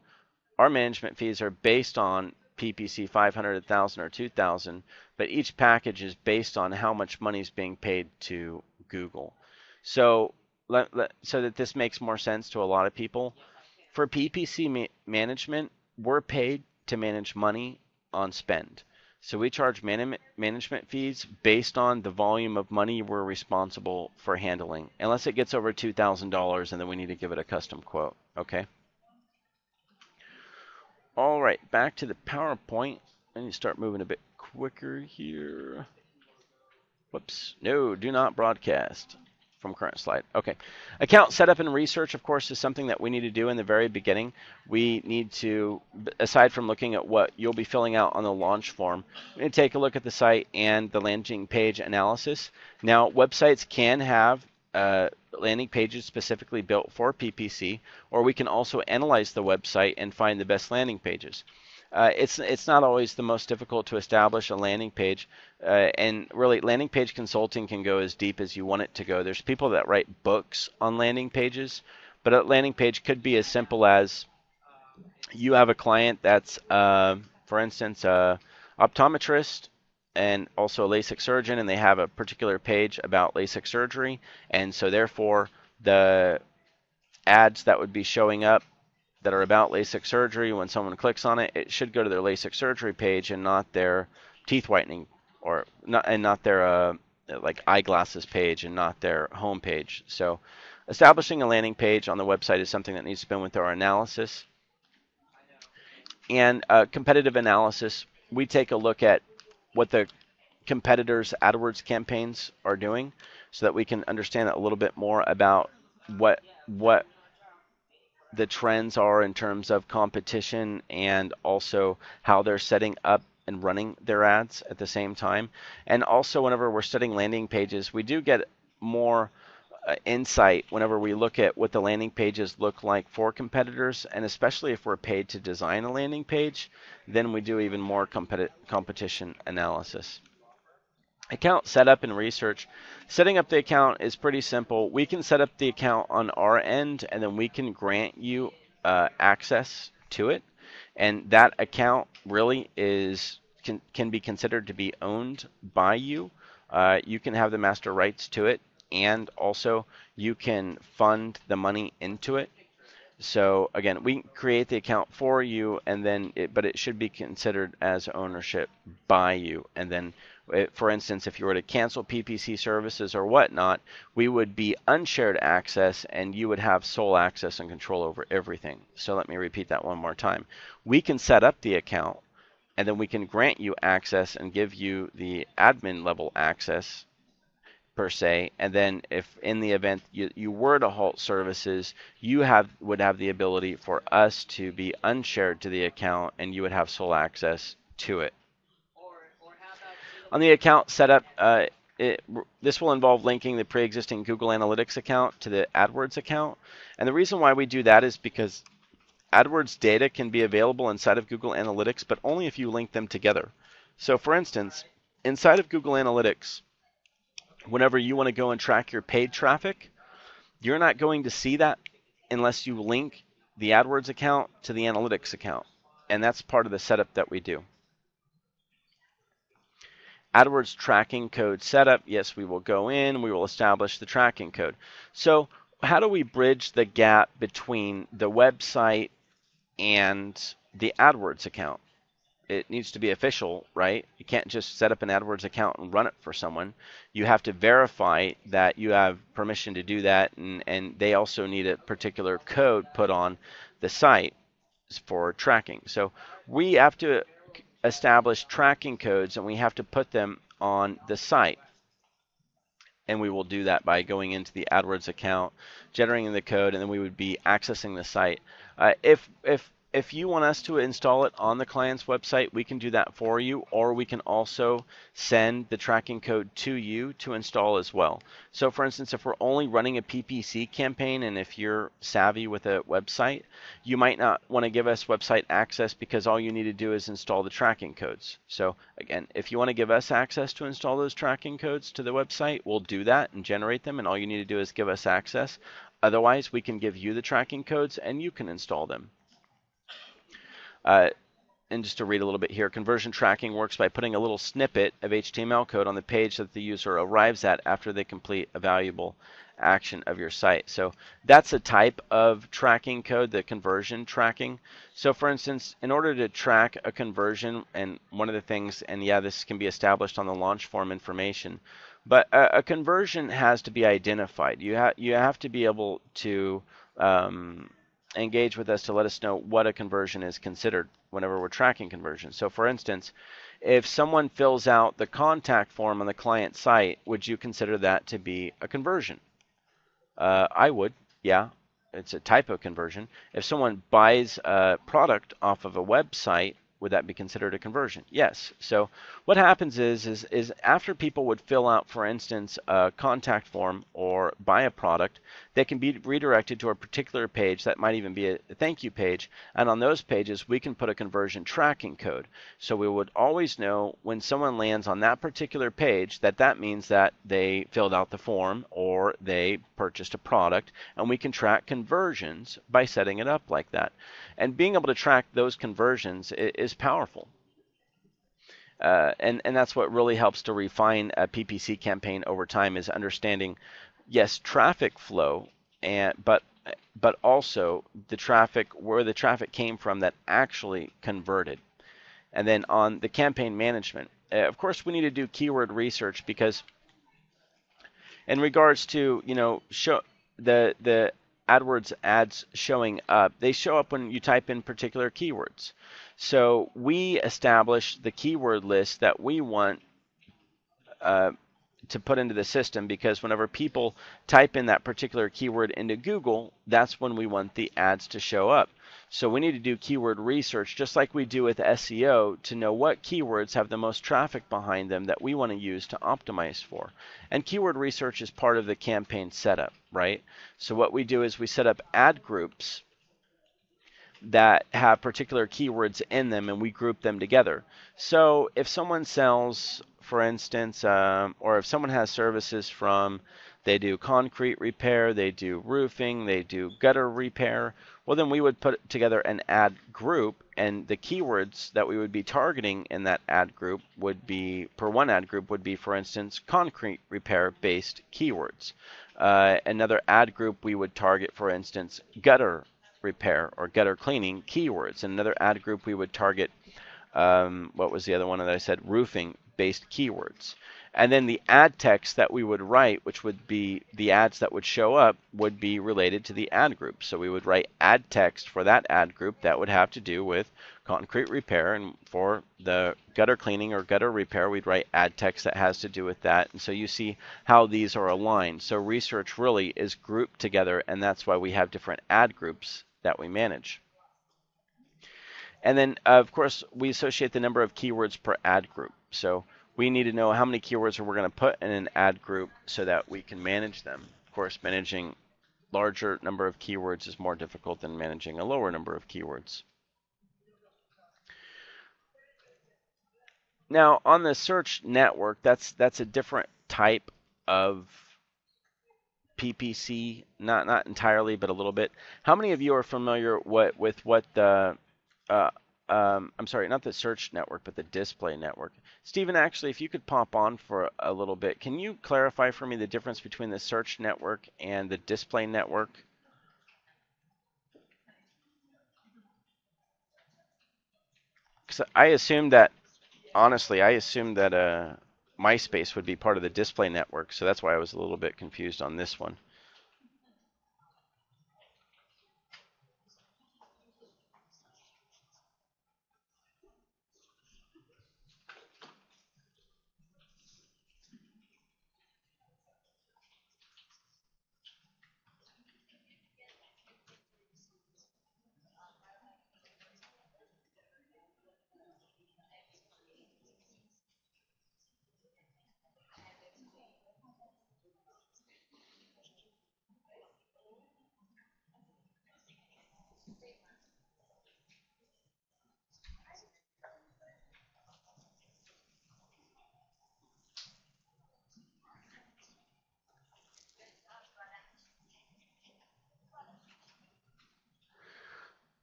Our management fees are based on PPC 500, 1,000, or 2,000, but each package is based on how much money is being paid to Google. So that this makes more sense to a lot of people, for PPC management, we're paid to manage money on spend. So we charge management fees based on the volume of money we're responsible for handling, unless it gets over $2,000, and then we need to give it a custom quote. Okay. All right, back to the PowerPoint. I need to start moving a bit quicker here. Whoops. No, do not broadcast from current slide. Okay. Account setup and research, of course, is something that we need to do in the very beginning. We need to, aside from looking at what you'll be filling out on the launch form, we need to take a look at the site and the landing page analysis. Now, websites can have landing pages specifically built for PPC, or we can also analyze the website and find the best landing pages. It's not always the most difficult to establish a landing page, and really landing page consulting can go as deep as you want it to go. There's people that write books on landing pages, but a landing page could be as simple as you have a client that's, for instance, a optometrist and also a LASIK surgeon, and they have a particular page about LASIK surgery, and so therefore the ads that would be showing up that are about LASIK surgery, when someone clicks on it, it should go to their LASIK surgery page and not their teeth whitening, or not their like eyeglasses page, and not their home page. So establishing a landing page on the website is something that needs to be with our analysis. And competitive analysis, we take a look at what the competitors' AdWords campaigns are doing, so that we can understand a little bit more about what the trends are in terms of competition, and also how they're setting up and running their ads at the same time. And also, whenever we're studying landing pages, we do get more insight whenever we look at what the landing pages look like for competitors, and especially if we're paid to design a landing page, then we do even more competition analysis. Account setup and research. Setting up the account is pretty simple. We can set up the account on our end, and then we can grant you access to it. And that account really can be considered to be owned by you. You can have the master rights to it, and also you can fund the money into it. So again, we create the account for you, and then but it should be considered as ownership by you. And then, for instance, if you were to cancel PPC services or whatnot, we would be unshared access, and you would have sole access and control over everything. So let me repeat that one more time. We can set up the account, and then we can grant you access and give you the admin level access per se, and then if in the event you were to halt services, you would have the ability for us to be unshared to the account, and you would have sole access to it. On the account setup, this will involve linking the pre-existing Google Analytics account to the AdWords account, and the reason why we do that is because AdWords data can be available inside of Google Analytics, but only if you link them together. So for instance, inside of Google Analytics, whenever you want to go and track your paid traffic, you're not going to see that unless you link the AdWords account to the Analytics account. And that's part of the setup that we do. AdWords tracking code setup. Yes, we will go in, we will establish the tracking code. So how do we bridge the gap between the website and the AdWords account? It needs to be official, right? You can't just set up an AdWords account and run it for someone. You have to verify that you have permission to do that, and they also need a particular code put on the site for tracking. So we have to establish tracking codes, and we have to put them on the site. And we will do that by going into the AdWords account, generating the code, and then we would be accessing the site. If you want us to install it on the client's website, we can do that for you, or we can also send the tracking code to you to install as well. So for instance, if we're only running a PPC campaign, and if you're savvy with a website, you might not want to give us website access because all you need to do is install the tracking codes. So again, if you want to give us access to install those tracking codes to the website, we'll do that and generate them, and all you need to do is give us access. Otherwise, we can give you the tracking codes and you can install them. And just to read a little bit here, conversion tracking works by putting a little snippet of HTML code on the page that the user arrives at after they complete a valuable action of your site. So that's a type of tracking code, the conversion tracking. So for instance, in order to track a conversion, and one of the things, and yeah, this can be established on the launch form information, but a conversion has to be identified. You have to be able to engage with us to let us know what a conversion is considered whenever we're tracking conversions. So for instance, if someone fills out the contact form on the client site, would you consider that to be a conversion? I would, yeah. It's a type of conversion. If someone buys a product off of a website, would that be considered a conversion? Yes. So what happens is after people would fill out, for instance, a contact form or buy a product, they can be redirected to a particular page that might even be a thank you page. And on those pages, we can put a conversion tracking code. So we would always know when someone lands on that particular page that that means that they filled out the form or they purchased a product, and we can track conversions by setting it up like that. And being able to track those conversions is powerful. And that's what really helps to refine a PPC campaign over time, is understanding, yes, traffic flow, but also the traffic, where the traffic came from that actually converted. And then on the campaign management, of course, we need to do keyword research, because in regards to, show the AdWords ads showing up, they show up when you type in particular keywords. So we establish the keyword list that we want to put into the system, because whenever people type in that particular keyword into Google, that's when we want the ads to show up. So we need to do keyword research just like we do with SEO to know what keywords have the most traffic behind them that we want to use to optimize for. And keyword research is part of the campaign setup, right? So what we do is we set up ad groups that have particular keywords in them and we group them together. So if someone sells, for instance, or if someone has services from, they do concrete repair, they do roofing, they do gutter repair, well then we would put together an ad group, and the keywords that we would be targeting in that ad group would be, per one ad group would be, for instance, concrete repair based keywords. Another ad group we would target, for instance, gutter repair or gutter cleaning keywords. And another ad group we would target, what was the other one that I said? Roofing based keywords. And then the ad text that we would write, which would be the ads that would show up, would be related to the ad group. So we would write ad text for that ad group that would have to do with concrete repair, and for the gutter cleaning or gutter repair, we'd write ad text that has to do with that. And so you see how these are aligned. So research really is grouped together, and that's why we have different ad groups that we manage. And then, of course, we associate the number of keywords per ad group. So we need to know how many keywords we're going to put in an ad group so that we can manage them. Of course, managing larger number of keywords is more difficult than managing a lower number of keywords. Now, on the search network, that's a different type of PPC, not entirely, but a little bit. How many of you are familiar with what the I'm sorry, not the search network, but the display network? Stephen, actually, if you could pop on for a little bit, can you clarify for me the difference between the search network and the display network? Because I assumed that, honestly, I assumed that MySpace would be part of the display network, so that's why I was a little bit confused on this one.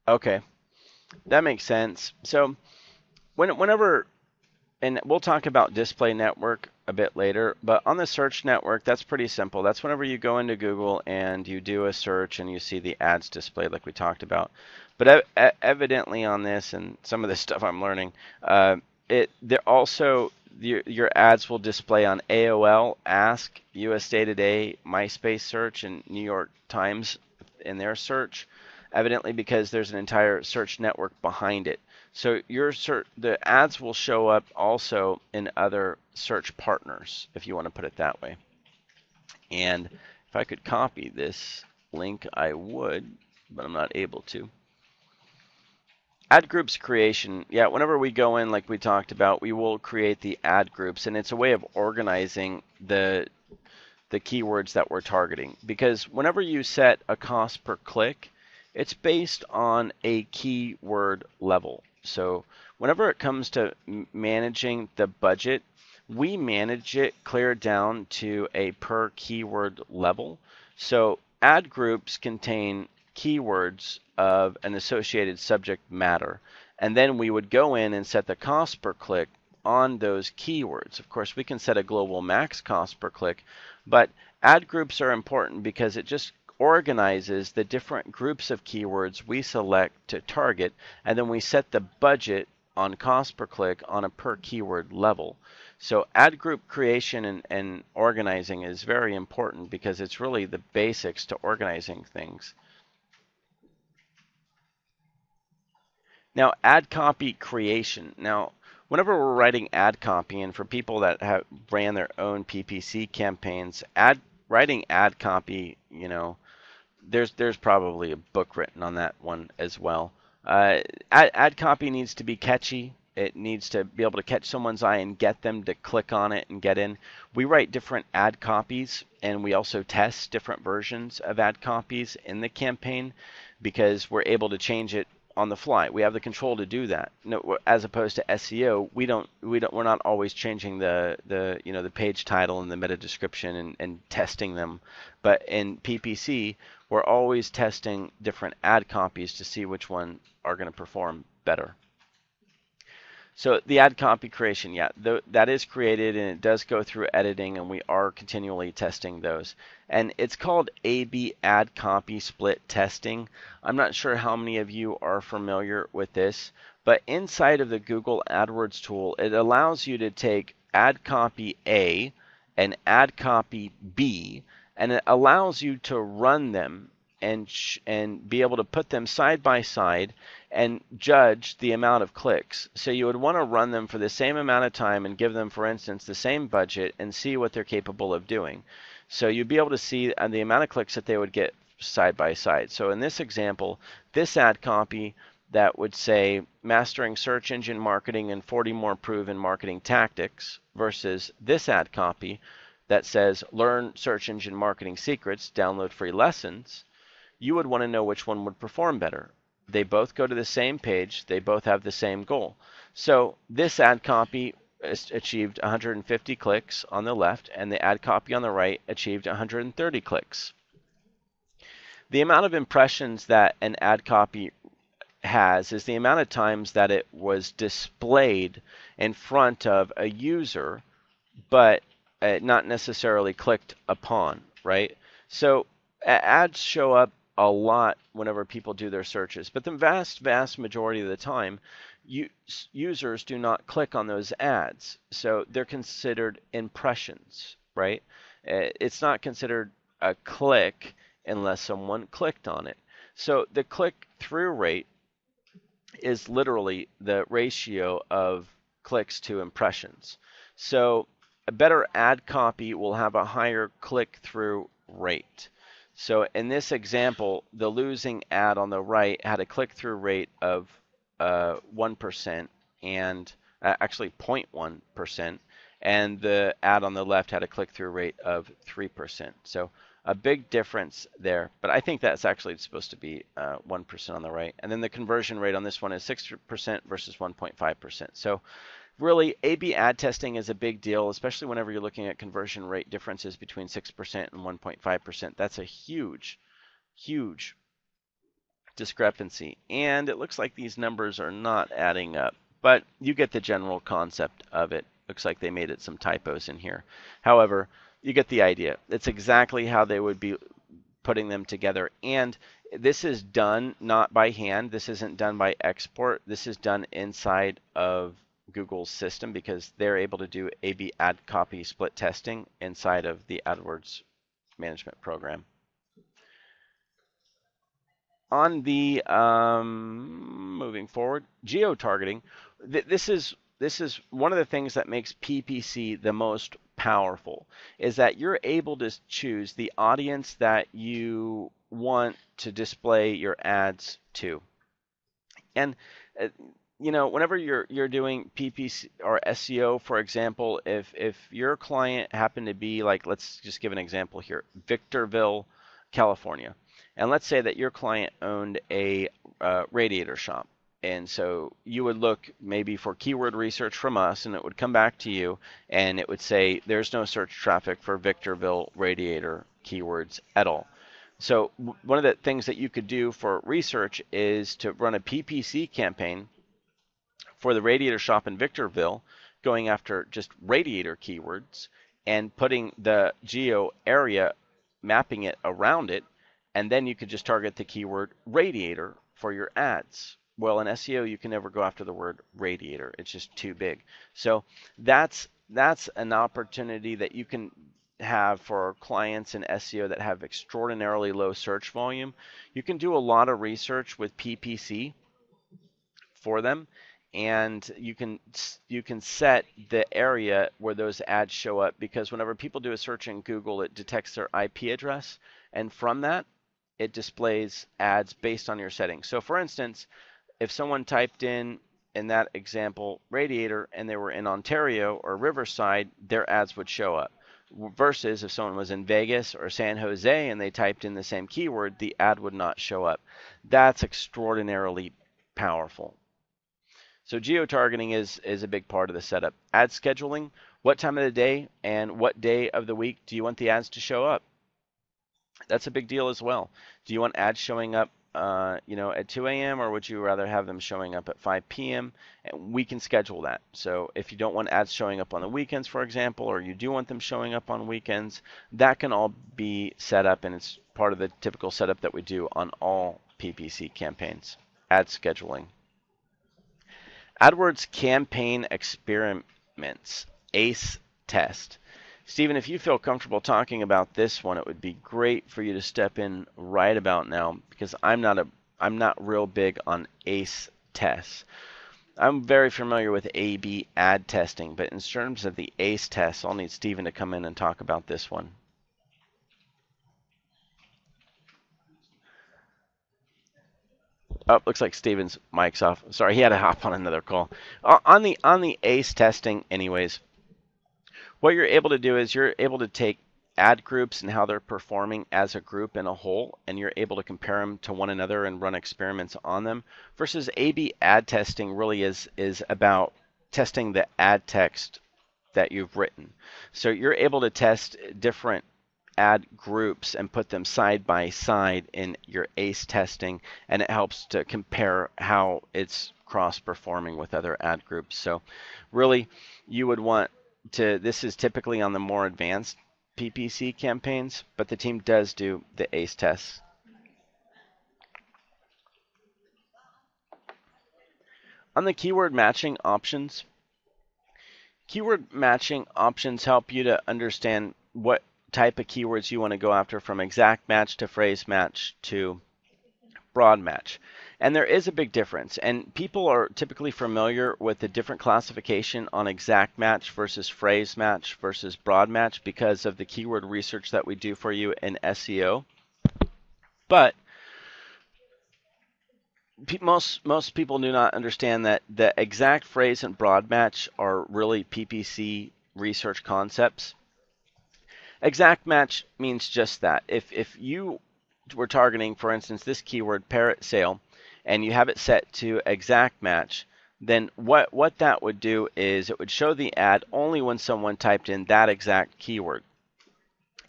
Okay, that makes sense. So whenever, and we'll talk about display network a bit later, but on the search network, that's pretty simple. That's whenever you go into Google and you do a search and you see the ads displayed like we talked about. But evidently on this and some of this stuff I'm learning, there also your ads will display on AOL, Ask, USA Today, MySpace search, and New York Times in their search, evidently because there's an entire search network behind it. So the ads will show up also in other search partners, if you want to put it that way. And if I could copy this link, I would, but I'm not able to. Ad groups creation. Yeah, whenever we go in, like we talked about, we will create the ad groups, and it's a way of organizing the keywords that we're targeting. Because whenever you set a cost per click, it's based on a keyword level. So whenever it comes to managing the budget, we manage it clear down to a per keyword level. So ad groups contain keywords of an associated subject matter. And then we would go in and set the cost per click on those keywords. Of course, we can set a global max cost per click, but ad groups are important because it just organizes the different groups of keywords we select to target, and then we set the budget on cost per click on a per keyword level. So ad group creation and organizing is very important because it's really the basics to organizing things. Now, ad copy creation. Now, whenever we're writing ad copy, and for people that have ran their own PPC campaigns, writing ad copy, there's probably a book written on that one as well. Ad copy needs to be catchy. It needs to be able to catch someone's eye and get them to click on it and get in. We write different ad copies, and we also test different versions of ad copies in the campaign because we're able to change it on the fly. We have the control to do that. No, as opposed to SEO, we're not always changing the page title and the meta description and testing them. But in PPC, we're always testing different ad copies to see which one are going to perform better. So the ad copy creation, yeah, that is created and it does go through editing, and we are continually testing those. And it's called A/B ad copy split testing. I'm not sure how many of you are familiar with this, but inside of the Google AdWords tool, it allows you to take ad copy A and ad copy B, and it allows you to run them and be able to put them side by side and judge the amount of clicks. So you would want to run them for the same amount of time and give them, for instance, the same budget and see what they're capable of doing. So you'd be able to see the amount of clicks that they would get side by side. So in this example, this ad copy that would say mastering search engine marketing and 40 more proven marketing tactics versus this ad copy that says learn search engine marketing secrets, download free lessons, you would want to know which one would perform better. They both go to the same page. They both have the same goal. So this ad copy achieved 150 clicks on the left, and the ad copy on the right achieved 130 clicks. The amount of impressions that an ad copy has is the amount of times that it was displayed in front of a user, but not necessarily clicked upon, right? So ads show up a lot whenever people do their searches, but the vast majority of the time, users do not click on those ads, so they're considered impressions, right? It's not considered a click unless someone clicked on it. So the click-through rate is literally the ratio of clicks to impressions. So a better ad copy will have a higher click-through rate. So in this example, the losing ad on the right had a click-through rate of 1% and actually 0.1%, and the ad on the left had a click-through rate of 3%. So a big difference there, but I think that's actually supposed to be 1% on the right. And then the conversion rate on this one is 6% versus 1.5%. So really, A/B ad testing is a big deal, especially whenever you're looking at conversion rate differences between 6% and 1.5%. That's a huge, huge discrepancy. And it looks like these numbers are not adding up, but you get the general concept of it. Looks like they made it some typos in here. However, you get the idea. It's exactly how they would be putting them together. And this is done not by hand. This isn't done by export. This is done inside of Google's system because they're able to do A/B ad copy split testing inside of the AdWords management program. On the moving forward, geo-targeting. This is one of the things that makes PPC the most powerful, is that you're able to choose the audience that you want to display your ads to. And whenever you're doing PPC or SEO, for example, if your client happened to be like, let's just give an example here, Victorville, California, and let's say that your client owned a radiator shop. And so you would look maybe for keyword research from us, and it would come back to you, and it would say there's no search traffic for Victorville radiator keywords at all. So one of the things that you could do for research is to run a PPC campaign for the radiator shop in Victorville, going after just radiator keywords and putting the geo area, mapping it around it, and then you could just target the keyword radiator for your ads. Well, in SEO, you can never go after the word radiator. It's just too big. So that's an opportunity that you can have for clients in SEO that have extraordinarily low search volume. You can do a lot of research with PPC for them, and you can set the area where those ads show up, because whenever people do a search in Google, it detects their IP address, and from that it displays ads based on your settings. So for instance, if someone typed in that example radiator and they were in Ontario or Riverside, their ads would show up. Versus if someone was in Vegas or San Jose and they typed in the same keyword, the ad would not show up. That's extraordinarily powerful. So geo-targeting is a big part of the setup. Ad scheduling, what time of the day and what day of the week do you want the ads to show up? That's a big deal as well. Do you want ads showing up at 2 a.m. or would you rather have them showing up at 5 p.m.? And we can schedule that. So if you don't want ads showing up on the weekends, for example, or you do want them showing up on weekends, that can all be set up, and it's part of the typical setup that we do on all PPC campaigns. Ad scheduling. AdWords campaign experiments, ACE test. Stephen, if you feel comfortable talking about this one, it would be great for you to step in right about now, because I'm not real big on ACE tests. I'm very familiar with A/B ad testing, but in terms of the ACE test, I'll need Stephen to come in and talk about this one. Oh, looks like Stephen's mic's off. Sorry, he had to hop on another call. On the ACE testing, anyways, what you're able to do is you're able to take ad groups and how they're performing as a group in a whole, and you're able to compare them to one another and run experiments on them. Versus A/B ad testing really is about testing the ad text that you've written. So you're able to test different ad groups and put them side by side in your ACE testing, and it helps to compare how it's cross-performing with other ad groups. So really, you would want to, this is typically on the more advanced PPC campaigns, but the team does do the ACE tests. On the keyword matching options help you to understand what type of keywords you want to go after, from exact match to phrase match to broad match. And there is a big difference, and people are typically familiar with the different classification on exact match versus phrase match versus broad match because of the keyword research that we do for you in SEO. But most people do not understand that the exact phrase and broad match are really PPC research concepts. Exact match means just that. If you were targeting, for instance, this keyword parrot sale, and you have it set to exact match, then what that would do is it would show the ad only when someone typed in that exact keyword.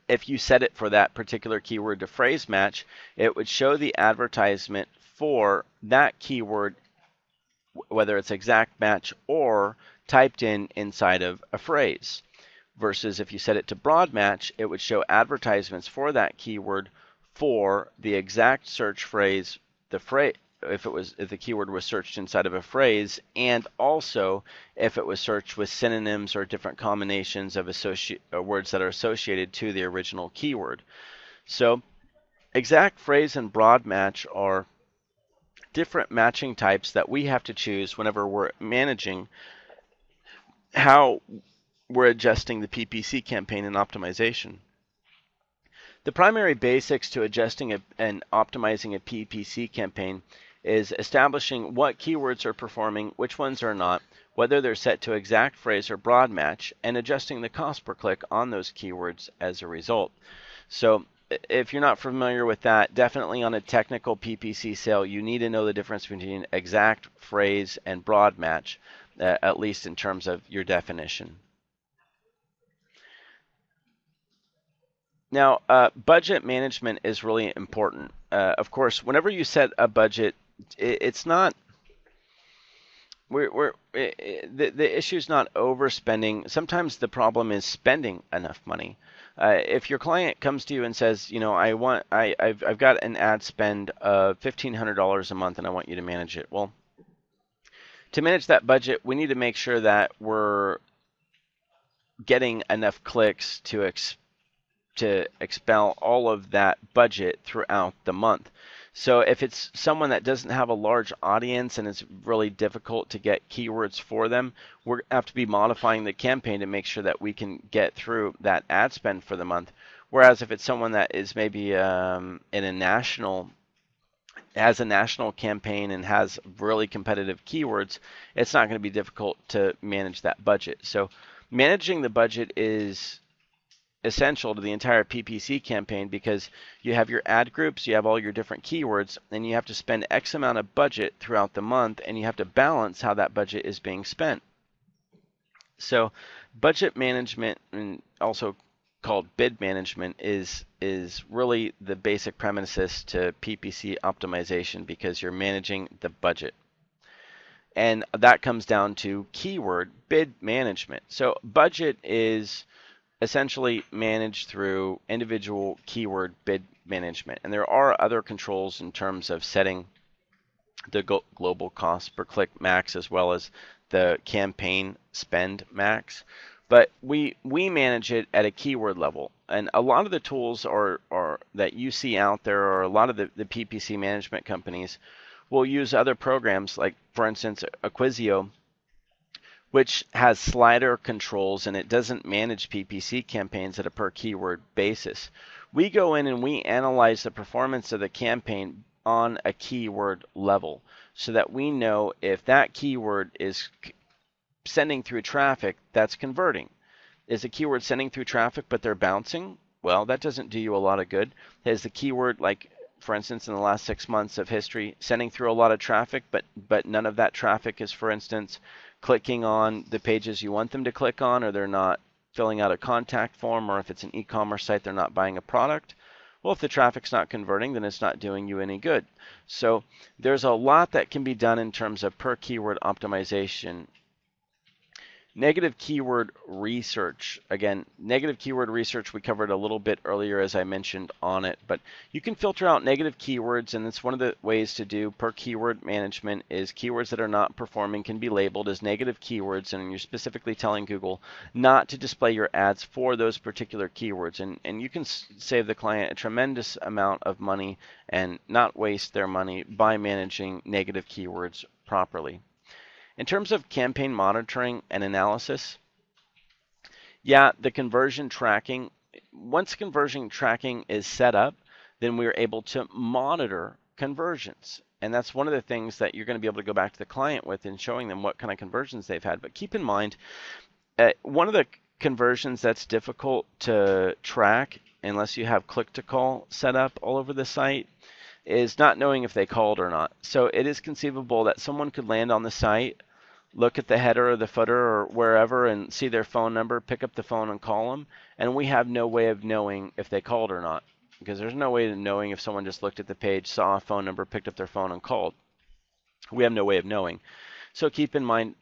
If you set it for that particular keyword to phrase match, it would show the advertisement for that keyword, whether it's exact match or typed in inside of a phrase. Versus if you set it to broad match, it would show advertisements for that keyword for the exact search phrase, if the keyword was searched inside of a phrase, and also if it was searched with synonyms or different combinations of words that are associated to the original keyword. So exact phrase and broad match are different matching types that we have to choose whenever we're managing how we're adjusting the PPC campaign and optimization. The primary basics to adjusting and optimizing a PPC campaign is establishing what keywords are performing, which ones are not, whether they're set to exact phrase or broad match, and adjusting the cost per click on those keywords as a result. So if you're not familiar with that, definitely on a technical PPC sale, you need to know the difference between exact phrase and broad match, at least in terms of your definition. Now, budget management is really important. Of course, whenever you set a budget, it's not. The issue is not overspending. Sometimes the problem is spending enough money. If your client comes to you and says, you know, I've got an ad spend of $1,500 a month and I want you to manage it. Well, to manage that budget, we need to make sure that we're getting enough clicks to expel all of that budget throughout the month. So if it's someone that doesn't have a large audience and it's really difficult to get keywords for them, we have to be modifying the campaign to make sure that we can get through that ad spend for the month. Whereas if it's someone that is maybe in a national has a national campaign and has really competitive keywords, it's not going to be difficult to manage that budget. So managing the budget is essential to the entire PPC campaign because you have your ad groups, you have all your different keywords, and you have to spend X amount of budget throughout the month, and you have to balance how that budget is being spent. So budget management, and also called bid management, is really the basic premises to PPC optimization because you're managing the budget. And that comes down to keyword bid management. So budget is essentially managed through individual keyword bid management. And there are other controls in terms of setting the global cost per click max as well as the campaign spend max. But we manage it at a keyword level. And a lot of the tools are that you see out there, or a lot of the PPC management companies will use other programs like, for instance, Acquisio, which has slider controls and it doesn't manage PPC campaigns at a per keyword basis. We go in and we analyze the performance of the campaign on a keyword level so that we know if that keyword is sending through traffic that's converting. Is the keyword sending through traffic but they're bouncing? Well, that doesn't do you a lot of good. Is the keyword, like for instance in the last 6 months of history, sending through a lot of traffic but none of that traffic is, for instance, clicking on the pages you want them to click on, or they're not filling out a contact form, or if it's an e-commerce site they're not buying a product? Well, if the traffic's not converting, then it's not doing you any good. So there's a lot that can be done in terms of per keyword optimization. Negative keyword research. Again, negative keyword research, we covered a little bit earlier as I mentioned on it, but you can filter out negative keywords, and it's one of the ways to do per keyword management is keywords that are not performing can be labeled as negative keywords, and you're specifically telling Google not to display your ads for those particular keywords, and you can save the client a tremendous amount of money and not waste their money by managing negative keywords properly. In terms of campaign monitoring and analysis, yeah, the conversion tracking, once conversion tracking is set up, then we're able to monitor conversions. And that's one of the things that you're going to be able to go back to the client with in showing them what kind of conversions they've had. But keep in mind, one of the conversions that's difficult to track unless you have click-to-call set up all over the site is not knowing if they called or not. So it is conceivable that someone could land on the site, look at the header or the footer or wherever and see their phone number, pick up the phone and call them, and we have no way of knowing if they called or not, because there's no way of knowing if someone just looked at the page, saw a phone number, picked up their phone and called. We have no way of knowing. So keep in mind,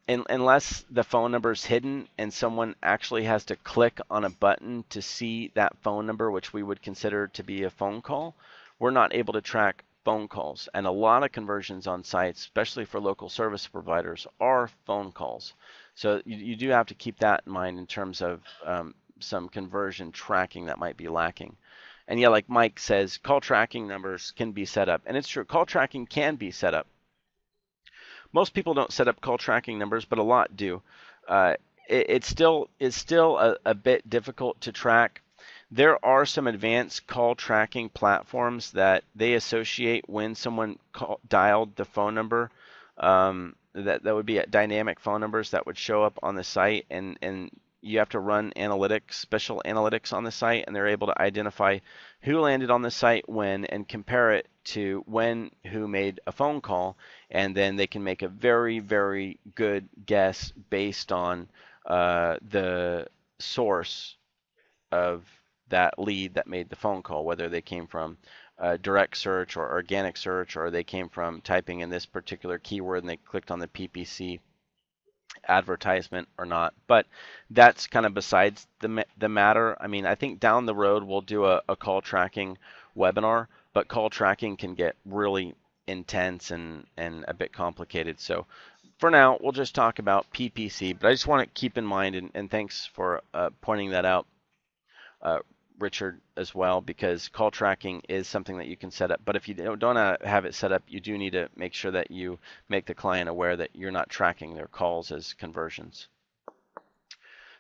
unless the phone number is hidden and someone actually has to click on a button to see that phone number, which we would consider to be a phone call, we're not able to track phone calls. And a lot of conversions on sites, especially for local service providers, are phone calls. So you do have to keep that in mind in terms of some conversion tracking that might be lacking. And yeah, like Mike says, call tracking numbers can be set up. And it's true, call tracking can be set up. Most people don't set up call tracking numbers, but a lot do. It still is a bit difficult to track. There are some advanced call tracking platforms that they associate when someone dialed the phone number. That would be dynamic phone numbers that would show up on the site, and you have to run analytics, special analytics on the site, and they're able to identify who landed on the site when and compare it to who made a phone call, and then they can make a very, very good guess based on the source of that lead that made the phone call, whether they came from direct search or organic search, or they came from typing in this particular keyword and they clicked on the PPC advertisement or not. But that's kind of besides the matter. I mean, I think down the road we'll do a call tracking webinar, but call tracking can get really intense and a bit complicated. So for now, we'll just talk about PPC, but I just want to keep in mind, and thanks for pointing that out, Richard, as well, because call tracking is something that you can set up. But if you don't have it set up, you do need to make sure that you make the client aware that you're not tracking their calls as conversions.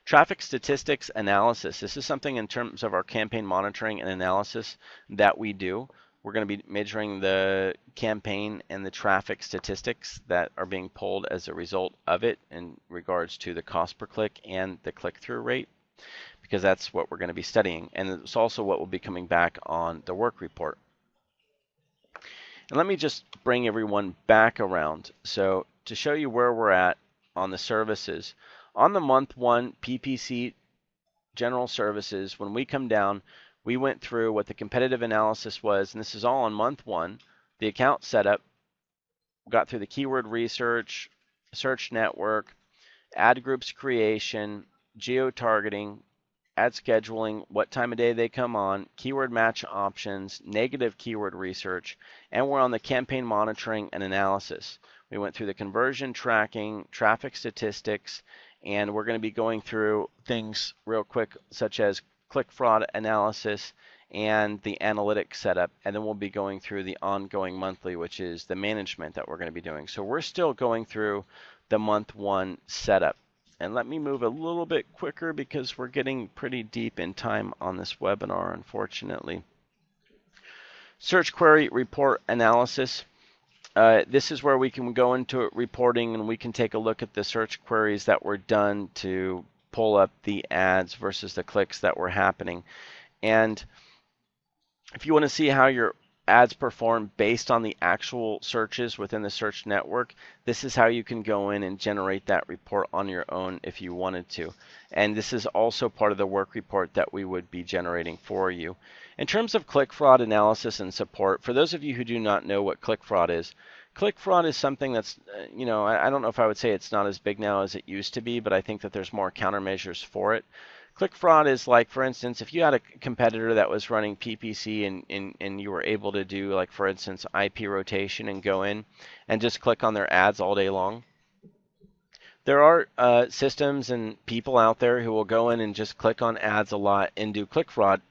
Traffic statistics analysis. This is something in terms of our campaign monitoring and analysis that we do. We're going to be measuring the campaign and the traffic statistics that are being pulled as a result of it in regards to the cost per click and the click-through rate, because that's what we're going to be studying. And it's also what will be coming back on the work report. And let me just bring everyone back around. So to show you where we're at on the services, on the month one PPC general services, when we come down, we went through what the competitive analysis was, and this is all on month one, the account setup, got through the keyword research, search network, ad groups creation, geo-targeting, ad scheduling, what time of day they come on, keyword match options, negative keyword research, and we're on the campaign monitoring and analysis. We went through the conversion tracking, traffic statistics, and we're going to be going through things real quick such as click fraud analysis and the analytics setup, and then we'll be going through the ongoing monthly, which is the management that we're going to be doing. So we're still going through the month one setup. And let me move a little bit quicker because we're getting pretty deep in time on this webinar, unfortunately. Search query report analysis. This is where we can go into reporting and we can take a look at the search queries that were done to pull up the ads versus the clicks that were happening. And if you want to see how your ads perform based on the actual searches within the search network, this is how you can go in and generate that report on your own if you wanted to. And this is also part of the work report that we would be generating for you. In terms of click fraud analysis and support, for those of you who do not know what click fraud is something that's, I don't know if I would say it's not as big now as it used to be, but I think that there's more countermeasures for it. Click fraud is like, for instance, if you had a competitor that was running PPC and you were able to do, like, for instance, IP rotation and go in and just click on their ads all day long. There are systems and people out there who will go in and just click on ads a lot and do click fraud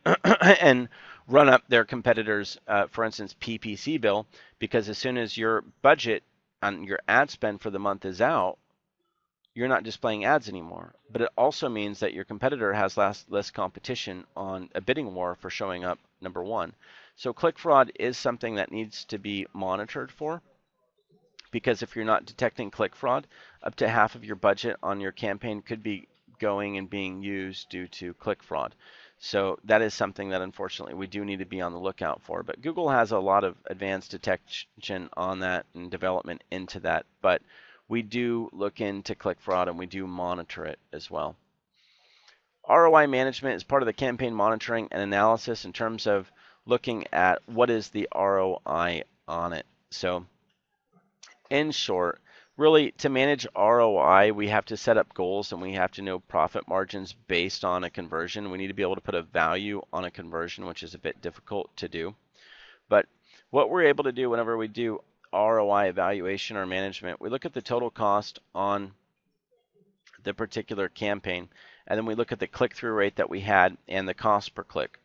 and run up their competitors', for instance, PPC bill, because as soon as your budget on your ad spend for the month is out, you're not displaying ads anymore. But it also means that your competitor has less competition on a bidding war for showing up number one. So click fraud is something that needs to be monitored for, because if you're not detecting click fraud, up to half of your budget on your campaign could be going and being used due to click fraud. So that is something that unfortunately we do need to be on the lookout for. But Google has a lot of advanced detection on that and development into that. But we do look into click fraud and we do monitor it as well. ROI management is part of the campaign monitoring and analysis in terms of looking at what is the ROI on it. So in short, really, to manage ROI, we have to set up goals and we have to know profit margins based on a conversion. We need to be able to put a value on a conversion, which is a bit difficult to do. But what we're able to do whenever we do ROI evaluation or management, we look at the total cost on the particular campaign, and then we look at the click-through rate that we had and the cost per click,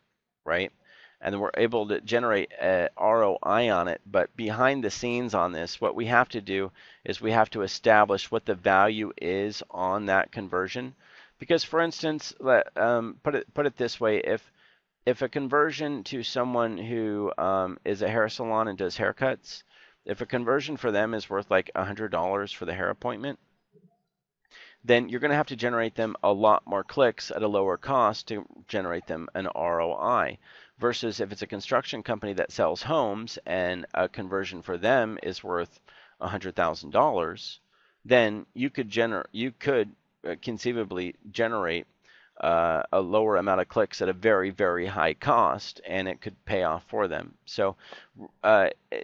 right? And then we're able to generate a ROI on it. But behind the scenes on this, what we have to do is we have to establish what the value is on that conversion. Because, for instance, put it this way: if a conversion to someone who is a hair salon and does haircuts, if a conversion for them is worth like $100 for the hair appointment, then you're going to have to generate them a lot more clicks at a lower cost to generate them an ROI. Versus if it's a construction company that sells homes and a conversion for them is worth $100,000, then you could conceivably generate a lower amount of clicks at a very, very high cost, and it could pay off for them. So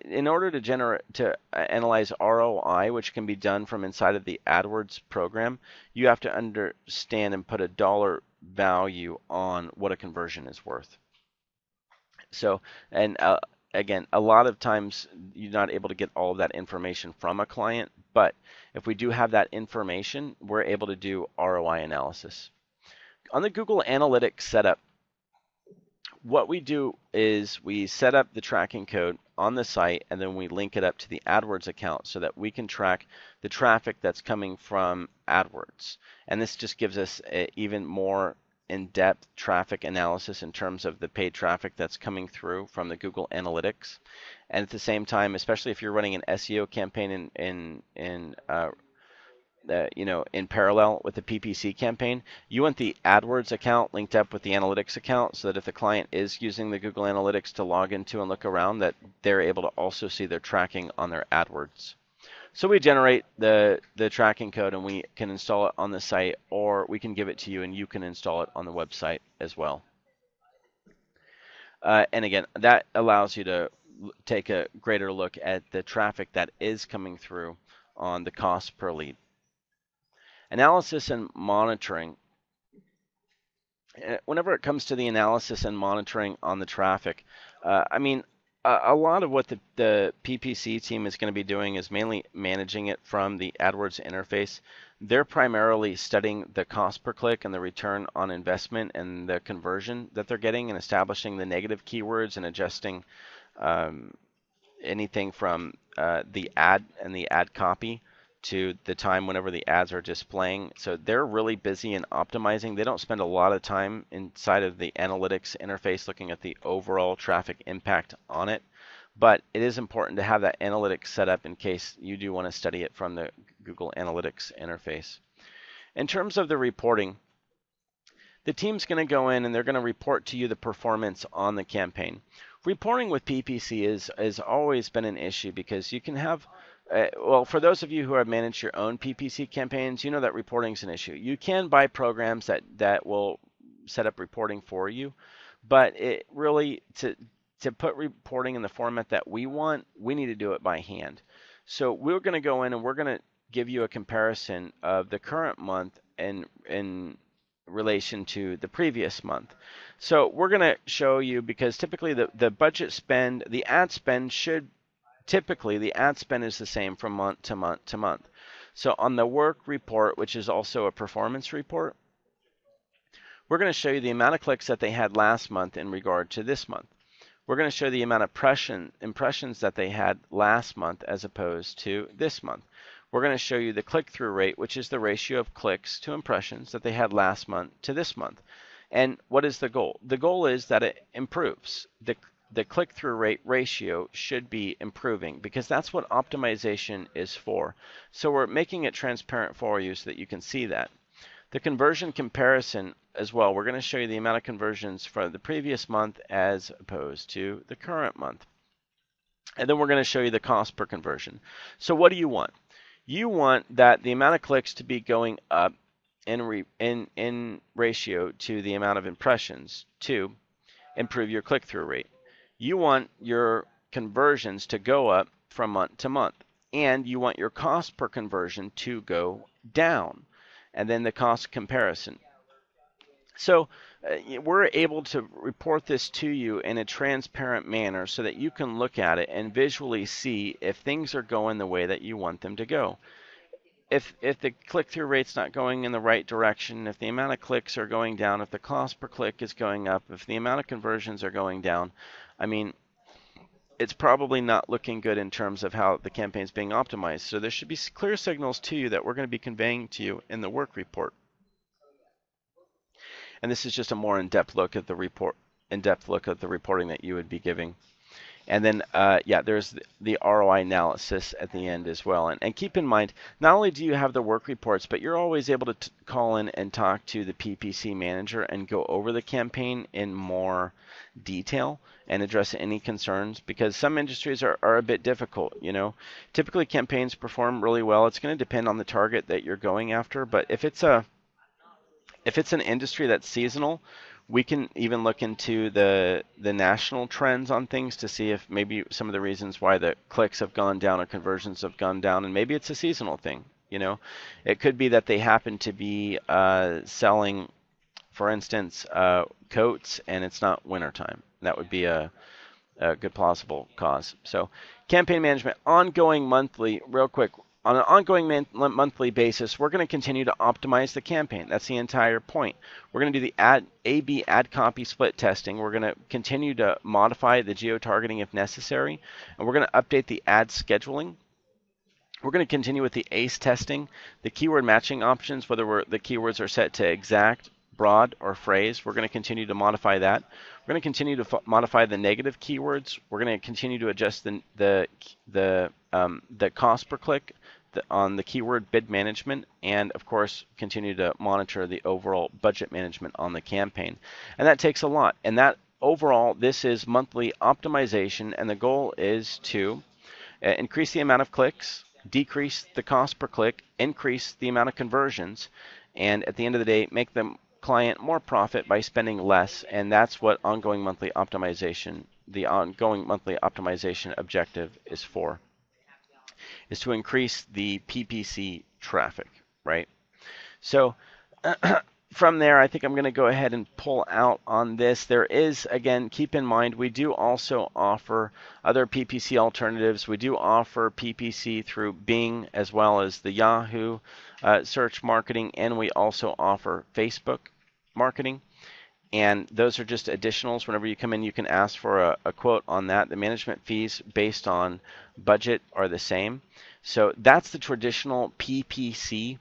in order to analyze ROI, which can be done from inside of the AdWords program, you have to understand and put a dollar value on what a conversion is worth. So, and again, a lot of times you're not able to get all of that information from a client, but if we do have that information, we're able to do ROI analysis. On the Google Analytics setup, what we do is we set up the tracking code on the site and then we link it up to the AdWords account so that we can track the traffic that's coming from AdWords. And this just gives us even more in-depth traffic analysis in terms of the paid traffic that's coming through from the Google Analytics. And at the same time, especially if you're running an SEO campaign in parallel with the PPC campaign, you want the AdWords account linked up with the analytics account so that if the client is using the Google Analytics to log into and look around, that they're able to also see their tracking on their AdWords. So we generate the tracking code and we can install it on the site, or we can give it to you and you can install it on the website as well. And again, that allows you to take a greater look at the traffic that is coming through on the cost per lead. Analysis and monitoring. Whenever it comes to the analysis and monitoring on the traffic, a lot of what the PPC team is going to be doing is mainly managing it from the AdWords interface. They're primarily studying the cost per click and the return on investment and the conversion that they're getting, and establishing the negative keywords and adjusting anything from the ad and the ad copy to the time whenever the ads are displaying. So they're really busy in optimizing. They don't spend a lot of time inside of the analytics interface looking at the overall traffic impact on it. But it is important to have that analytics set up in case you do want to study it from the Google Analytics interface. In terms of the reporting, the team's going to go in and they're going to report to you the performance on the campaign. Reporting with PPC has always been an issue because you can have well, for those of you who have managed your own PPC campaigns, you know that reporting is an issue. You can buy programs that will set up reporting for you, but it really, to put reporting in the format that we want, we need to do it by hand. So we're going to go in and we're going to give you a comparison of the current month in relation to the previous month. So we're going to show you, because typically the budget spend, the ad spend should typically, the ad spend is the same from month to month to month. So on the work report, which is also a performance report, we're going to show you the amount of clicks that they had last month in regard to this month. We're going to show the amount of impressions that they had last month as opposed to this month. We're going to show you the click-through rate, which is the ratio of clicks to impressions that they had last month to this month. And what is the goal? The goal is that it improves. The click-through rate ratio should be improving, because that's what optimization is for. So we're making it transparent for you so that you can see that. The conversion comparison as well, we're going to show you the amount of conversions for the previous month as opposed to the current month. And then we're going to show you the cost per conversion. So what do you want? You want that the amount of clicks to be going up in ratio to the amount of impressions to improve your click-through rate. You want your conversions to go up from month to month, and you want your cost per conversion to go down, and then the cost comparison. So we're able to report this to you in a transparent manner so that you can look at it and visually see if things are going the way that you want them to go. If the click-through rate's not going in the right direction, if the amount of clicks are going down, if the cost per click is going up, if the amount of conversions are going down, I mean, it's probably not looking good in terms of how the campaign is being optimized. So there should be clear signals to you that we're going to be conveying to you in the work report. And this is just a more in-depth look at the reporting that you would be giving. And then, there's the ROI analysis at the end as well. And keep in mind, not only do you have the work reports, but you're always able to call in and talk to the PPC manager and go over the campaign in more detail and address any concerns, because some industries are a bit difficult. Typically campaigns perform really well. It's going to depend on the target that you're going after, but if it's an industry that's seasonal, we can even look into the national trends on things to see if maybe some of the reasons why the clicks have gone down or conversions have gone down, and maybe it's a seasonal thing. It could be that they happen to be selling, for instance, coats, and it's not wintertime. That would be a good plausible cause. So campaign management, ongoing monthly, real quick. On an ongoing monthly basis, we're going to continue to optimize the campaign. That's the entire point. We're going to do the A/B ad copy split testing. We're going to continue to modify the geo-targeting if necessary, and we're going to update the ad scheduling. We're going to continue with the ACE testing, the keyword matching options, whether the keywords are set to exact broad or phrase, we're going to continue to modify that. We're going to continue to modify the negative keywords. We're going to continue to adjust the cost per click on the keyword bid management, and of course continue to monitor the overall budget management on the campaign. And that takes a lot. And that overall, this is monthly optimization, and the goal is to increase the amount of clicks, decrease the cost per click, increase the amount of conversions, and at the end of the day, make the client more profit by spending less. And that's what the ongoing monthly optimization objective is for, is to increase the PPC traffic, right? So from there, I think I'm going to go ahead and pull out on this. There is, again, keep in mind, we do also offer other PPC alternatives. We do offer PPC through Bing as well as the Yahoo search marketing, and we also offer Facebook marketing. And those are just additionals. Whenever you come in, you can ask for a quote on that. The management fees based on budget are the same. So that's the traditional PPC.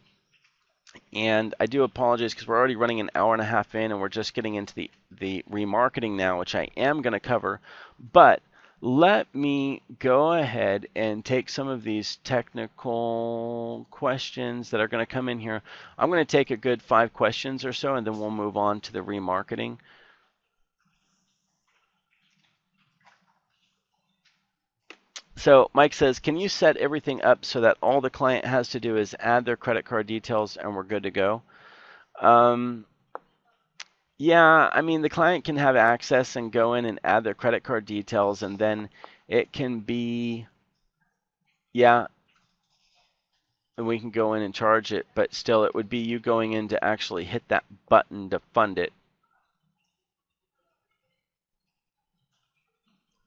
And I do apologize because we're already running an hour and a half in, and we're just getting into the remarketing now, which I am going to cover. But let me go ahead and take some of these technical questions that are going to come in here. I'm going to take a good 5 questions or so, and then we'll move on to the remarketing. So Mike says, can you set everything up so that all the client has to do is add their credit card details and we're good to go? Yeah, I mean, the client can have access and go in and add their credit card details, and then it can be, yeah, and we can go in and charge it, but still it would be you going in to actually hit that button to fund it.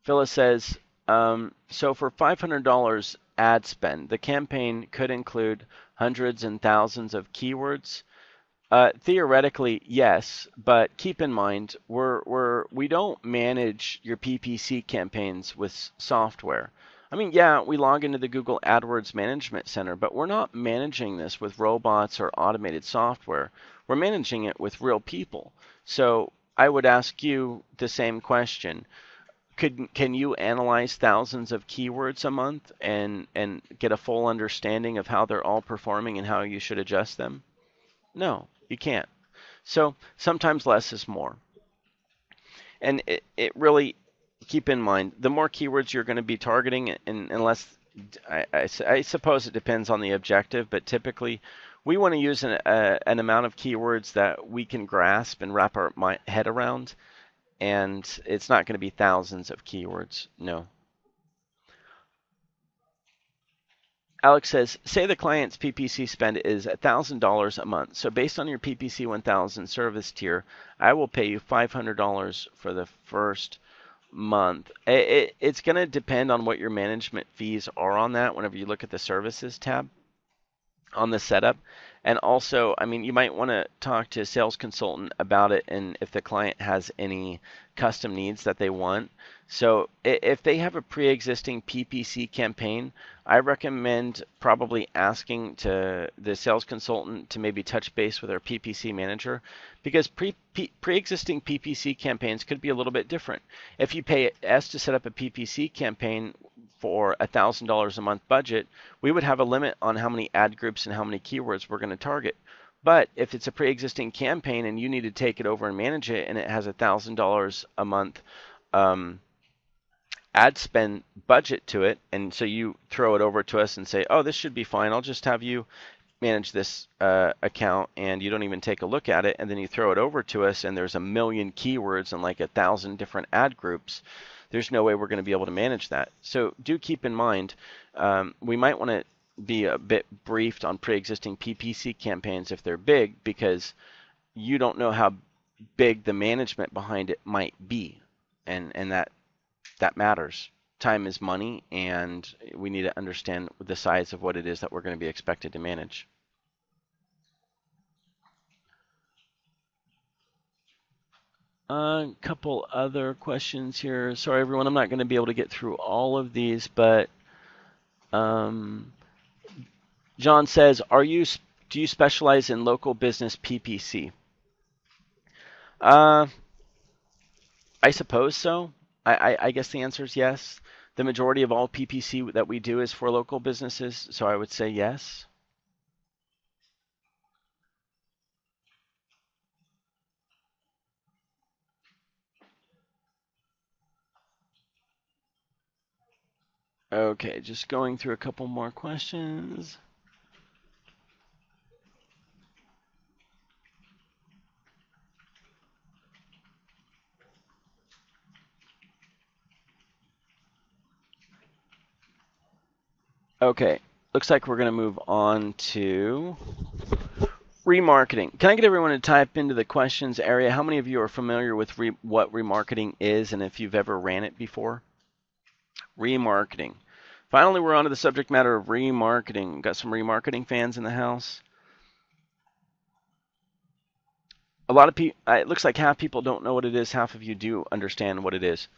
Phyllis says, so for $500 ad spend, the campaign could include hundreds and thousands of keywords. Theoretically, yes, but keep in mind we don't manage your PPC campaigns with software. I mean, yeah, we log into the Google AdWords Management Center, but we're not managing this with robots or automated software. We're managing it with real people. So I would ask you the same question. Can you analyze thousands of keywords a month and get a full understanding of how they're all performing and how you should adjust them? No, you can't. So sometimes less is more. And it really, keep in mind, the more keywords you're going to be targeting, and unless, I suppose it depends on the objective, but typically we want to use an amount of keywords that we can grasp and wrap our head around. And it's not going to be thousands of keywords, no. Alex says, say the client's PPC spend is $1,000 a month. So based on your PPC 1000 service tier, I will pay you $500 for the first month. It's going to depend on what your management fees are on that whenever you look at the services tab on the setup. And also, I mean, you might want to talk to a sales consultant about it, and if the client has any custom needs that they want. So if they have a pre-existing PPC campaign, I recommend probably asking to the sales consultant to maybe touch base with our PPC manager, because pre-existing PPC campaigns could be a little bit different. If you pay us to set up a PPC campaign for $1,000 a month budget, we would have a limit on how many ad groups and how many keywords we're going to target. But if it's a pre-existing campaign and you need to take it over and manage it, and it has $1,000 a month ad spend budget to it, and so you throw it over to us and say, oh, this should be fine, I'll just have you manage this account, and you don't even take a look at it, and then you throw it over to us and there's a million keywords and like 1,000 different ad groups, there's no way we're going to be able to manage that. So do keep in mind, we might want to be a bit briefed on pre-existing PPC campaigns if they're big, because you don't know how big the management behind it might be, and that matters. Time is money, and we need to understand the size of what it is that we're going to be expected to manage. A couple other questions here. Sorry, everyone, I'm not going to be able to get through all of these, but John says, do you specialize in local business PPC? Uh, I suppose so. I guess the answer is yes. The majority of all PPC that we do is for local businesses, so I would say yes. Okay, just going through a couple more questions. Okay, looks like we're going to move on to remarketing. Can I get everyone to type into the questions area how many of you are familiar with what remarketing is and if you've ever ran it before? Remarketing. Finally, we're on to the subject matter of remarketing. Got some remarketing fans in the house? A lot of people, it looks like half people don't know what it is, half of you do understand what it is.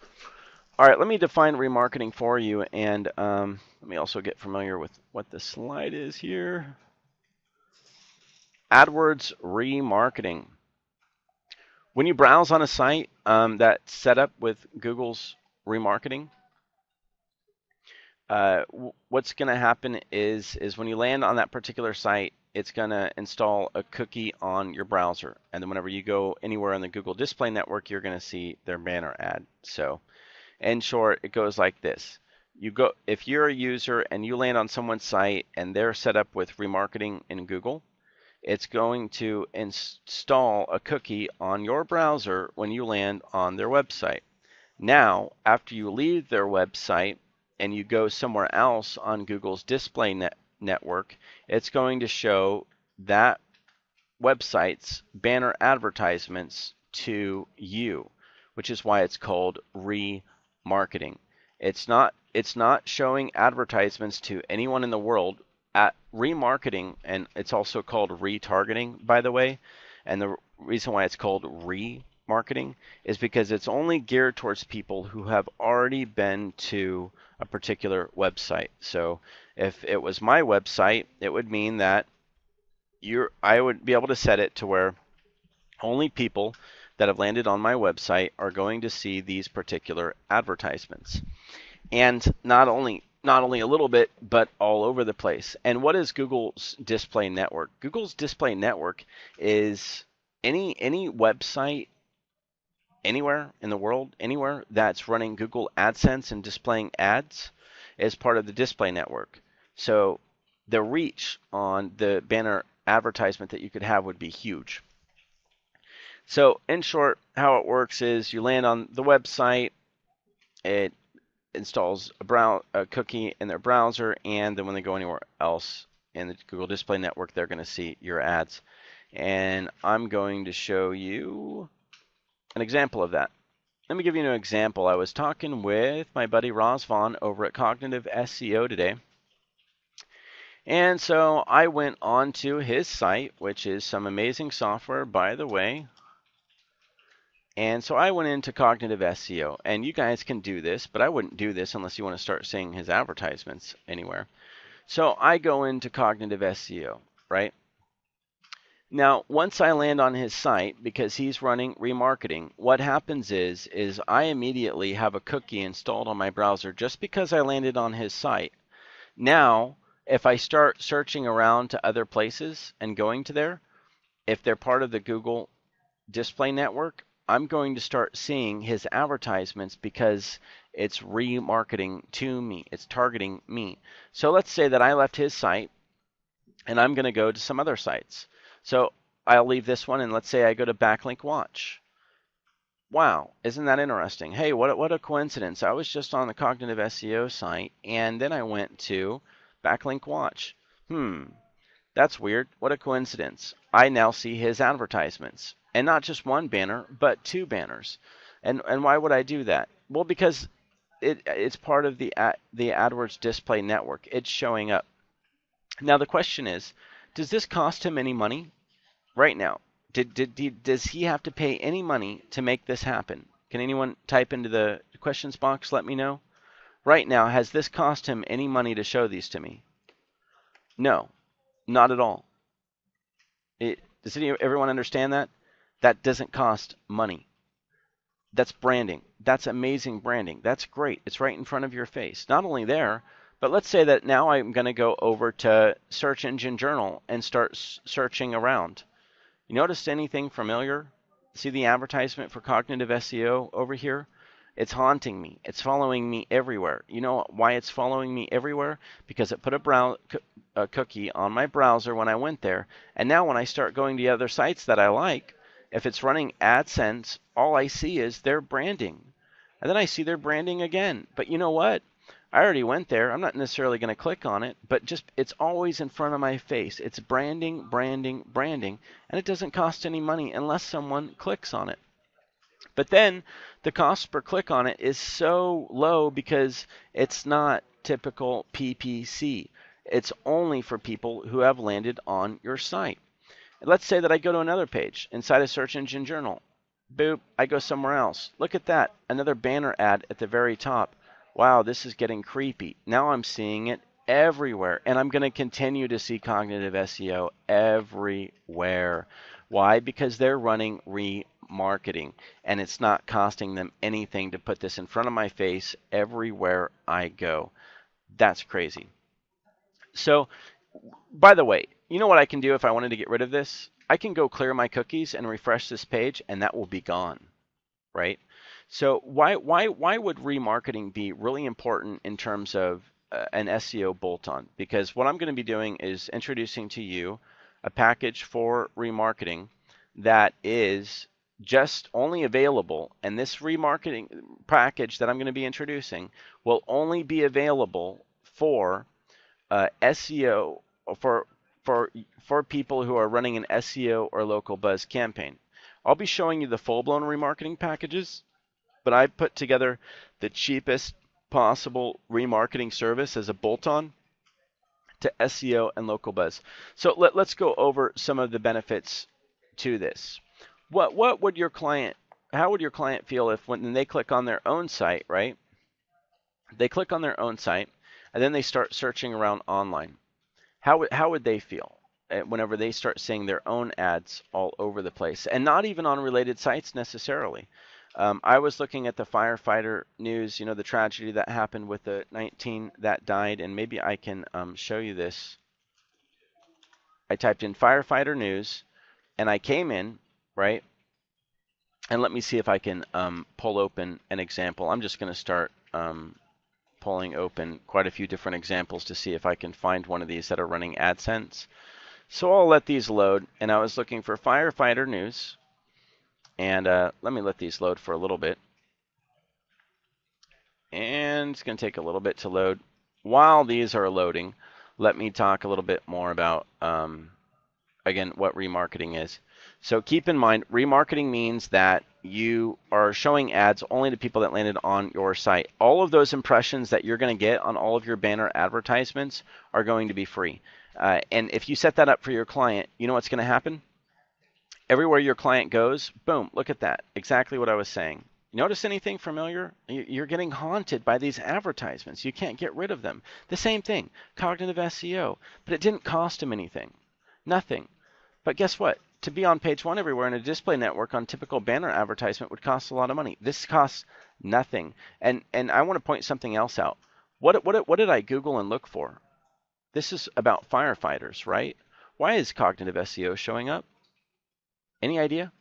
All right, let me define remarketing for you, and let me also get familiar with what the slide is here. AdWords remarketing. When you browse on a site that's set up with Google's remarketing, what's going to happen is when you land on that particular site, it's going to install a cookie on your browser, and then whenever you go anywhere on the Google Display Network, you're going to see their banner ad. So, in short, it goes like this. You go if you're a user and you land on someone's site and they're set up with remarketing in Google, it's going to install a cookie on your browser when you land on their website. Now, after you leave their website and you go somewhere else on Google's display network, it's going to show that website's banner advertisements to you, which is why it's called remarketing. It's not showing advertisements to anyone in the world. At remarketing, and it's also called retargeting, by the way, and the reason why it's called remarketing is because it's only geared towards people who have already been to a particular website. So if it was my website, it would mean that I would be able to set it to where only people that have landed on my website are going to see these particular advertisements. And not only a little bit, but all over the place. And what is Google's display network? Google's display network is any website anywhere in the world, anywhere that's running Google AdSense and displaying ads is part of the display network. So the reach on the banner advertisement that you could have would be huge. So in short, how it works is you land on the website, it installs a cookie in their browser, and then when they go anywhere else in the Google Display Network, they're going to see your ads. And I'm going to show you an example of that. Let me give you an example. I was talking with my buddy Roz Vaughn over at Cognitive SEO today. And so I went onto his site, which is some amazing software, by the way. And so I went into Cognitive SEO, and you guys can do this, but I wouldn't do this unless you want to start seeing his advertisements anywhere. So I go into Cognitive SEO, right? Now, once I land on his site, because he's running remarketing, what happens is I immediately have a cookie installed on my browser just because I landed on his site. Now, if I start searching around to other places and going to there, if they're part of the Google Display Network, I'm going to start seeing his advertisements because it's remarketing to me. It's targeting me. So let's say that I left his site and I'm going to go to some other sites. So I'll leave this one and let's say I go to Backlink Watch. Wow, isn't that interesting? Hey, what a coincidence. I was just on the Cognitive SEO site and then I went to Backlink Watch. That's weird. What a coincidence. I now see his advertisements. And not just one banner, but two banners. And why would I do that? Well, because it's part of the AdWords display network. It's showing up. Now the question is, does this cost him any money? Right now, does he have to pay any money to make this happen? Can anyone type into the questions box? Let me know. Right now, has this cost him any money to show these to me? No, not at all. Does everyone understand that? That doesn't cost money. That's branding. That's amazing branding. That's great. It's right in front of your face. Not only there, but let's say that now I'm going to go over to Search Engine Journal and start searching around. You notice anything familiar? See the advertisement for cognitive SEO over here? It's haunting me. It's following me everywhere. You know why it's following me everywhere? Because it put a cookie on my browser when I went there. And now when I start going to other sites that I like, if it's running AdSense, all I see is their branding. And then I see their branding again. But you know what? I already went there. I'm not necessarily going to click on it, but just it's always in front of my face. It's branding, branding, branding, and it doesn't cost any money unless someone clicks on it. But then the cost per click on it is so low because it's not typical PPC. It's only for people who have landed on your site. Let's say that I go to another page inside a search engine journal. Boop, I go somewhere else. Look at that, another banner ad at the very top. Wow, this is getting creepy. Now I'm seeing it everywhere, and I'm going to continue to see cognitive SEO everywhere. Why? Because they're running remarketing, and it's not costing them anything to put this in front of my face everywhere I go. That's crazy. So, by the way, you know what I can do if I wanted to get rid of this? I can go clear my cookies and refresh this page, and that will be gone, right? So why would remarketing be really important in terms of an SEO bolt-on? Because what I'm going to be doing is introducing to you a package for remarketing that is just only available, and this remarketing package that I'm going to be introducing will only be available for SEO for for people who are running an SEO or local buzz campaign. I'll be showing you the full-blown remarketing packages, but I put together the cheapest possible remarketing service as a bolt-on to SEO and local buzz. So let's go over some of the benefits to this. What would your client, how would your client feel if when they click on their own site, right? They click on their own site and then they start searching around online. How would they feel whenever they start seeing their own ads all over the place, and not even on related sites necessarily? I was looking at the firefighter news, you know, the tragedy that happened with the 19 that died, and maybe I can show you this. I typed in firefighter news, and I came in, right? And let me see if I can pull open an example. I'm just going to start pulling open quite a few different examples to see if I can find one of these that are running AdSense. So I'll let these load, and I was looking for firefighter news, and let me let these load for a little bit. And it's going to take a little bit to load. While these are loading, let me talk a little bit more about, again, what remarketing is. So keep in mind, remarketing means that you are showing ads only to people that landed on your site. All of those impressions that you're going to get on all of your banner advertisements are going to be free. And if you set that up for your client, you know what's going to happen? Everywhere your client goes, boom, look at that. Exactly what I was saying. Notice anything familiar? You're getting haunted by these advertisements. You can't get rid of them. The same thing, cognitive SEO, but it didn't cost them anything. Nothing. But guess what? To be on page one everywhere in a display network on typical banner advertisement would cost a lot of money. This costs nothing. And I want to point something else out. What did I Google and look for? This is about firefighters, right? Why is cognitive SEO showing up? Any idea?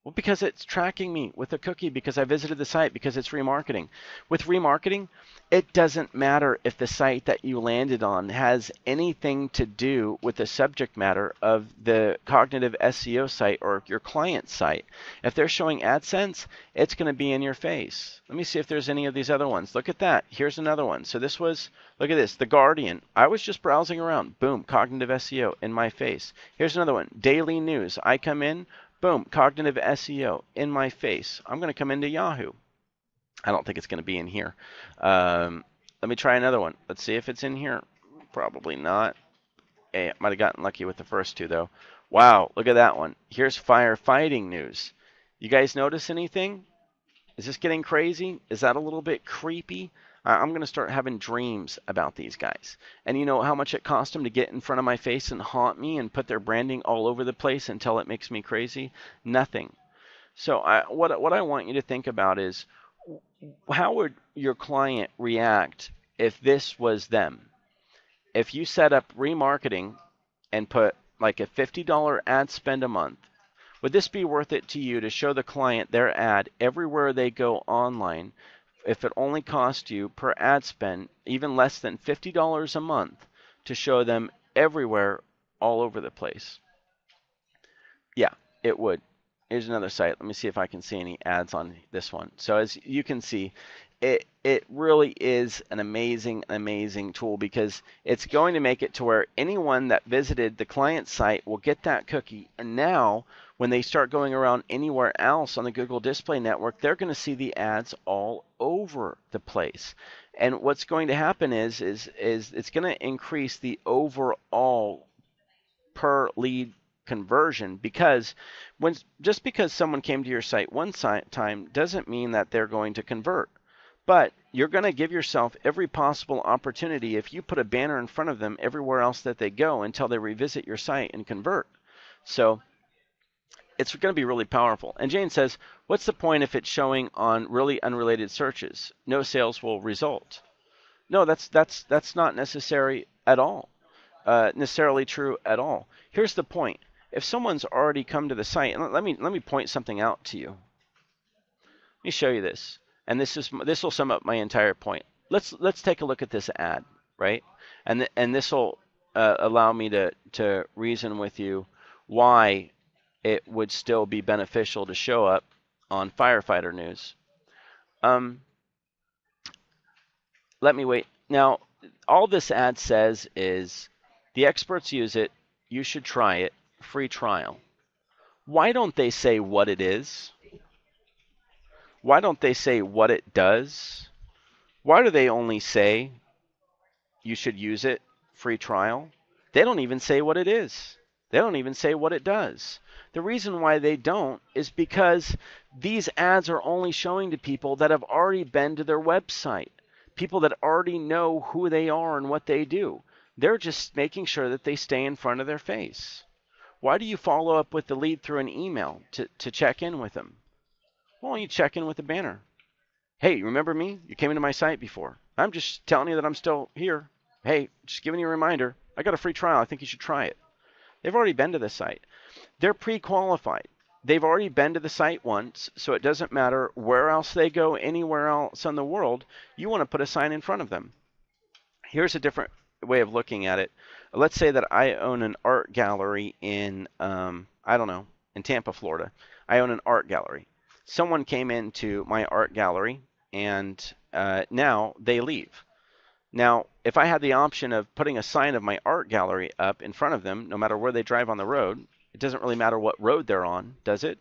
Well, because it's tracking me with a cookie, because I visited the site, because it's remarketing. With remarketing, it doesn't matter if the site that you landed on has anything to do with the subject matter of the cognitive SEO site or your client's site. If they're showing AdSense, it's going to be in your face. Let me see if there's any of these other ones. Look at that. Here's another one. So this was, look at this, The Guardian. I was just browsing around. Boom, cognitive SEO in my face. Here's another one, Daily News. I come in, boom, cognitive SEO in my face. I'm going to come into Yahoo. I don't think it's going to be in here. Let me try another one. Let's see if it's in here. Probably not. Hey, I might have gotten lucky with the first two, though. Wow, look at that one. Here's firefighting news. You guys notice anything? Is this getting crazy? Is that a little bit creepy? I'm going to start having dreams about these guys. And you know how much it cost them to get in front of my face and haunt me and put their branding all over the place until it makes me crazy? Nothing. So what I want you to think about is, how would your client react if this was them? If you set up remarketing and put like a $50 ad spend a month, would this be worth it to you to show the client their ad everywhere they go online if it only cost you per ad spend even less than $50 a month to show them everywhere all over the place? Yeah, it would. Here's another site. Let me see if I can see any ads on this one. So as you can see, it really is an amazing tool, because it's going to make it to where anyone that visited the client site will get that cookie. And now when they start going around anywhere else on the Google Display Network, they're going to see the ads all over the place. And what's going to happen is it's going to increase the overall per lead conversion, because just because someone came to your site one time doesn't mean that they're going to convert. But you're going to give yourself every possible opportunity if you put a banner in front of them everywhere else that they go until they revisit your site and convert. So it's going to be really powerful. And Jane says, what's the point if it's showing on really unrelated searches? No sales will result. No, that's not necessary at all. Necessarily true at all. Here's the point. If someone's already come to the site, and let me point something out to you. Let me show you this. And this will sum up my entire point. Let's take a look at this ad, right? And this will allow me to reason with you why it would still be beneficial to show up on firefighter news. Let me wait. Now, all this ad says is, the experts use it, you should try it, free trial. Why don't they say what it is? Why don't they say what it does? Why do they only say you should use it, free trial? They don't even say what it is. They don't even say what it does. The reason why they don't is because these ads are only showing to people that have already been to their website, people that already know who they are and what they do. They're just making sure that they stay in front of their face. Why do you follow up with the lead through an email to check in with them? Well, you check in with a banner. Hey, you remember me? You came into my site before. I'm just telling you that I'm still here. Hey, just giving you a reminder. I got a free trial. I think you should try it. They've already been to the site. They're pre-qualified. They've already been to the site once, so it doesn't matter where else they go, anywhere else in the world, you want to put a sign in front of them. Here's a different way of looking at it. Let's say that I own an art gallery in, I don't know, in Tampa, Florida. I own an art gallery. Someone came into my art gallery, and now they leave. Now, if I had the option of putting a sign of my art gallery up in front of them, no matter where they drive on the road, it doesn't really matter what road they're on, does it?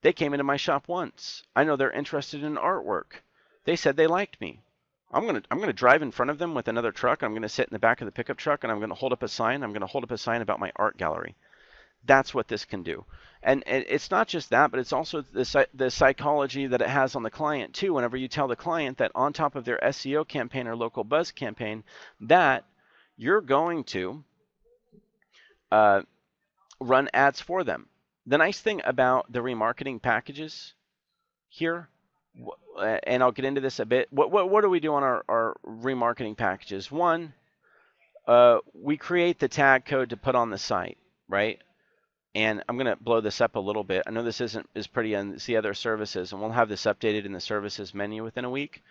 They came into my shop once. I know they're interested in artwork. They said they liked me. I'm gonna drive in front of them with another truck. I'm gonna sit in the back of the pickup truck, and I'm gonna hold up a sign. I'm gonna hold up a sign about my art gallery. That's what this can do. And it's not just that, but it's also the psychology that it has on the client too. Whenever you tell the client that on top of their SEO campaign or local buzz campaign, that you're going to run ads for them. The nice thing about the remarketing packages here, and I'll get into this a bit. What do we do on our remarketing packages? One, we create the tag code to put on the site, right? And I'm going to blow this up a little bit. I know this isn't as pretty as the other services, and we'll have this updated in the services menu within a week.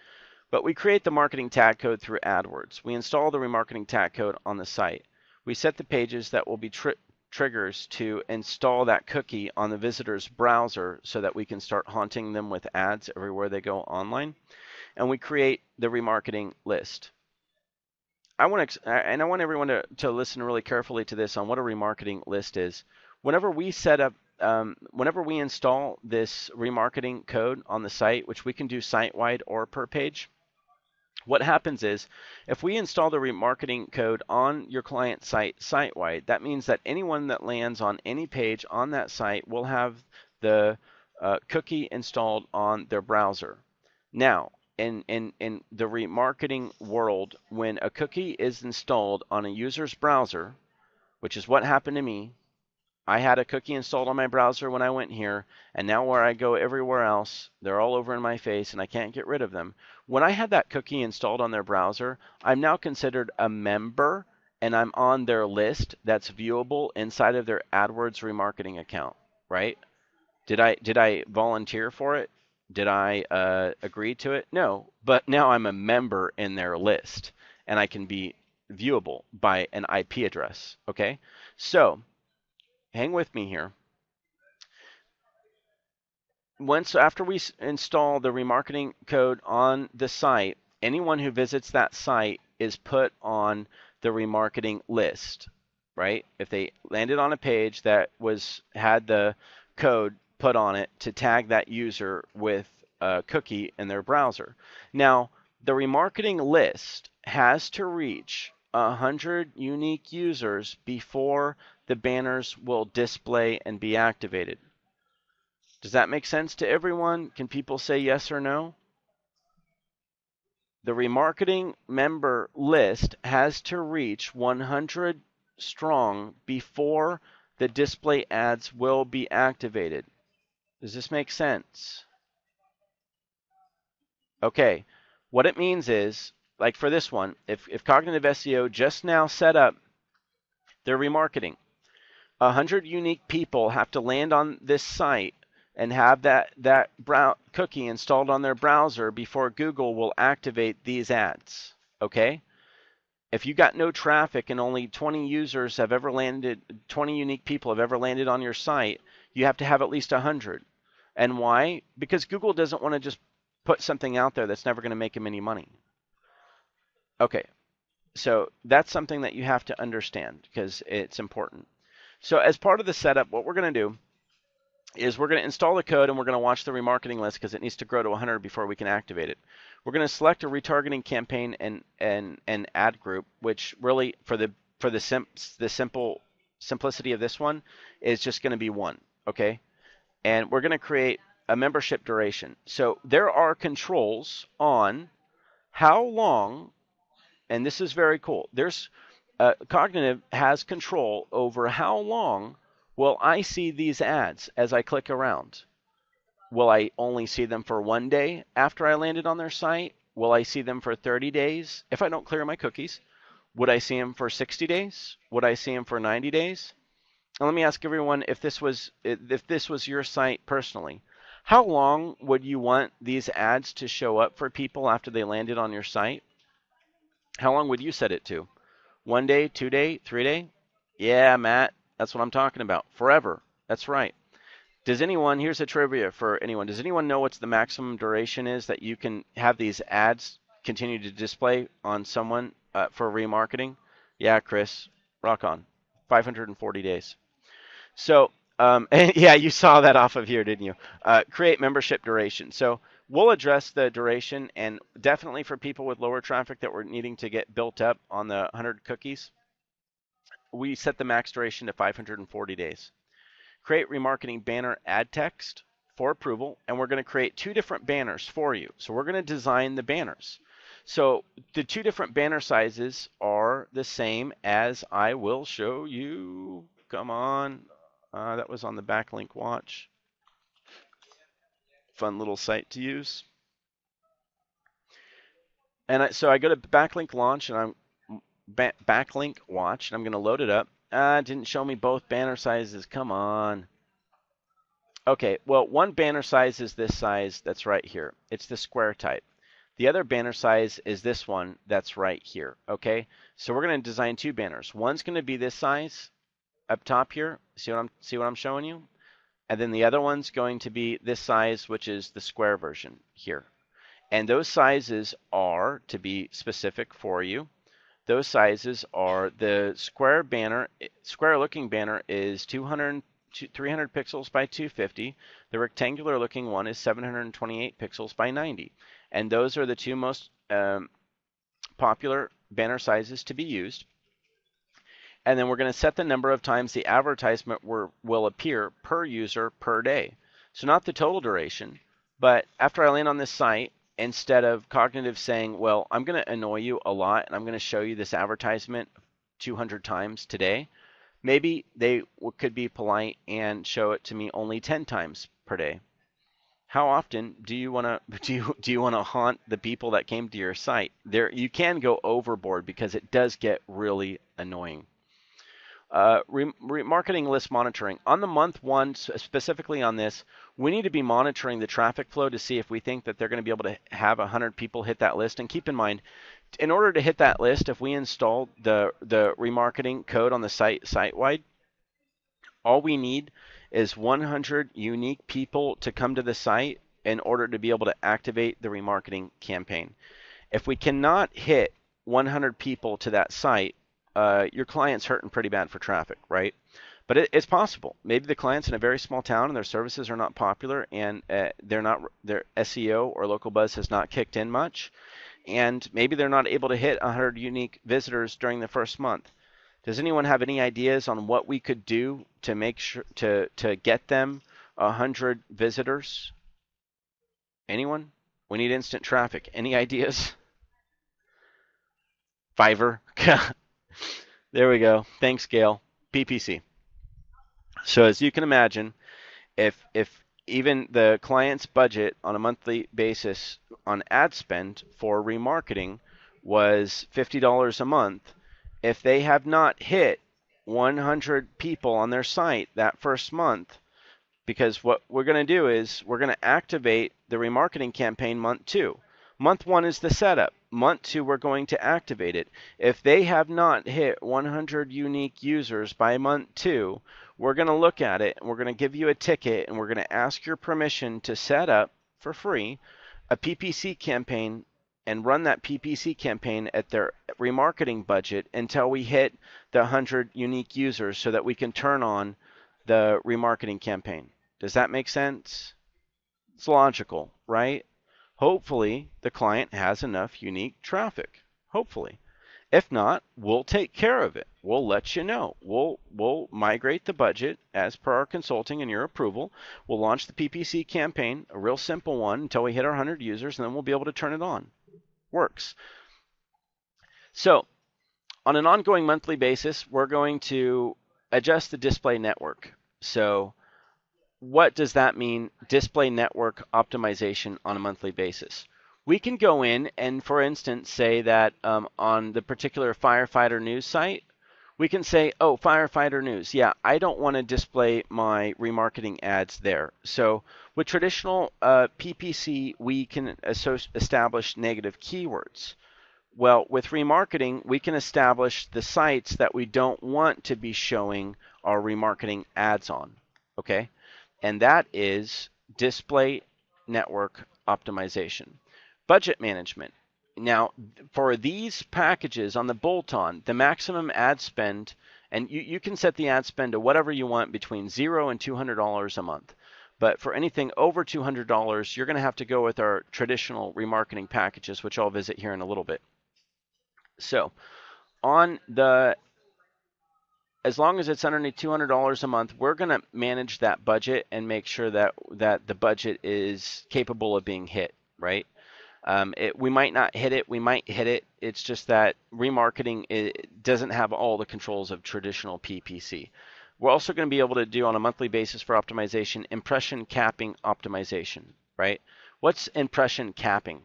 But we create the marketing tag code through AdWords. We install the remarketing tag code on the site. We set the pages that will be triggers to install that cookie on the visitor's browser so that we can start haunting them with ads everywhere they go online. And we create the remarketing list. I want everyone to listen really carefully to this on what a remarketing list is. Whenever we set up, whenever we install this remarketing code on the site, which we can do site-wide or per page, what happens is, if we install the remarketing code on your client site-wide, that means that anyone that lands on any page on that site will have the cookie installed on their browser. Now, in the remarketing world, when a cookie is installed on a user's browser, which is what happened to me. I had a cookie installed on my browser when I went here, and now where I go everywhere else, they're all over in my face and I can't get rid of them. When I had that cookie installed on their browser, I'm now considered a member and I'm on their list that's viewable inside of their AdWords remarketing account, right? Did I volunteer for it? Did I agree to it? No, but now I'm a member in their list and I can be viewable by an IP address, okay? So, hang with me here. After we install the remarketing code on the site, anyone who visits that site is put on the remarketing list, right? If they landed on a page that had the code put on it to tag that user with a cookie in their browser. Now, the remarketing list has to reach 100 unique users before the banners will display and be activated. Does that make sense to everyone? Can people say yes or no? The remarketing member list has to reach 100 strong before the display ads will be activated. Does this make sense? Okay, what it means is, like for this one, if Cognitive SEO just now set up their remarketing, 100 unique people have to land on this site and have that cookie installed on their browser before Google will activate these ads, okay? If you got no traffic and only 20 users have ever landed, 20 unique people have ever landed on your site, you have to have at least 100. And why? Because Google doesn't want to just put something out there that's never going to make them any money. Okay, so that's something that you have to understand because it's important. So as part of the setup, what we're going to do is we're going to install the code and we're going to watch the remarketing list because it needs to grow to 100 before we can activate it. We're going to select a retargeting campaign and ad group, which really for the simplicity of this one is just going to be one, okay? And we're going to create a membership duration. So there are controls on how long, and this is very cool. Cognitive has control over how long will I see these ads as I click around. Will I only see them for 1 day after I landed on their site? Will I see them for 30 days if I don't clear my cookies? Would I see them for 60 days? Would I see them for 90 days? And let me ask everyone, if this was your site personally, how long would you want these ads to show up for people after they landed on your site? How long would you set it to? 1 day, 2 day, 3 day? Yeah, Matt, that's what I'm talking about. Forever. That's right. Here's a trivia for anyone. Does anyone know what's the maximum duration is that you can have these ads continue to display on someone for remarketing? Yeah, Chris, rock on. 540 days. So, yeah, you saw that off of here, didn't you? Create membership duration. So we'll address the duration, and definitely for people with lower traffic that we're needing to get built up on the 100 cookies, we set the max duration to 540 days. Create remarketing banner ad text for approval, and we're going to create 2 different banners for you. So we're going to design the banners. So the 2 different banner sizes are the same as I will show you. Come on. That was on the Backlink Watch. Fun little site to use. And so I go to Backlink Launch, and I'm Backlink Watch, and I'm going to load it up. It didn't show me both banner sizes. Come on. Okay, well, one banner size is this size that's right here. It's the square type. The other banner size is this one that's right here, okay? So we're going to design 2 banners. One's going to be this size up top here. See what I'm showing you? And then the other one's going to be this size, which is the square version here. And those sizes are, to be specific for you, those sizes are the square looking banner is 300 pixels by 250. The rectangular looking one is 728 pixels by 90. And those are the 2 most popular banner sizes to be used. And then we're going to set the number of times the advertisement will appear per user per day. So not the total duration, but after I land on this site, instead of cognitive saying, well, I'm going to annoy you a lot and I'm going to show you this advertisement 200 times today, maybe they could be polite and show it to me only 10 times per day. How often do you want to do you want to haunt the people that came to your site? There, you can go overboard because it does get really annoying. Remarketing list monitoring. On the month one, specifically on this, we need to be monitoring the traffic flow to see if we think that they're going to be able to have 100 people hit that list. And keep in mind, in order to hit that list, if we install the remarketing code on the site-wide, all we need is 100 unique people to come to the site in order to be able to activate the remarketing campaign. If we cannot hit 100 people to that site, your client's hurting pretty bad for traffic, right? But it's possible. Maybe the client's in a very small town and their services are not popular and their SEO or local buzz has not kicked in much, and maybe they're not able to hit 100 unique visitors during the first month. Does anyone have any ideas on what we could do to make sure to get them 100 visitors? Anyone? We need instant traffic. Any ideas? Fiverr. There we go. Thanks, Gail. PPC. So as you can imagine, if even the client's budget on a monthly basis on ad spend for remarketing was $50 a month, if they have not hit 100 people on their site that first month, because what we're going to do is we're going to activate the remarketing campaign month 2. Month 1 is the setup. Month 2, we're going to activate it. If they have not hit 100 unique users by month 2, we're going to look at it and we're going to give you a ticket and we're going to ask your permission to set up for free a PPC campaign and run that PPC campaign at their remarketing budget until we hit the 100 unique users so that we can turn on the remarketing campaign. Does that make sense? It's logical, right? Hopefully, the client has enough unique traffic. Hopefully. If not, we'll take care of it. We'll let you know. We'll migrate the budget as per our consulting and your approval. We'll launch the PPC campaign, a real simple one, until we hit our 100 users, and then we'll be able to turn it on. Works. So, on an ongoing monthly basis, we're going to adjust the display network. So, what does that mean, display network optimization on a monthly basis? We can go in and, for instance, say that on the particular firefighter news site, we can say, oh, firefighter news, yeah, I don't want to display my remarketing ads there. So with traditional PPC, we can establish negative keywords. Well, with remarketing, we can establish the sites that we don't want to be showing our remarketing ads on, okay? And that is display network optimization. Budget management. Now, for these packages on the bolt-on, the maximum ad spend, and you can set the ad spend to whatever you want between $0 and $200 a month. But for anything over $200, you're going to have to go with our traditional remarketing packages, which I'll visit here in a little bit. So, as long as it's underneath $200 a month, we're going to manage that budget and make sure that the budget is capable of being hit, right? We might not hit it, we might hit it. It's just that remarketing doesn't have all the controls of traditional PPC. We're also going to be able to do on a monthly basis for optimization, impression capping optimization, right? What's impression capping?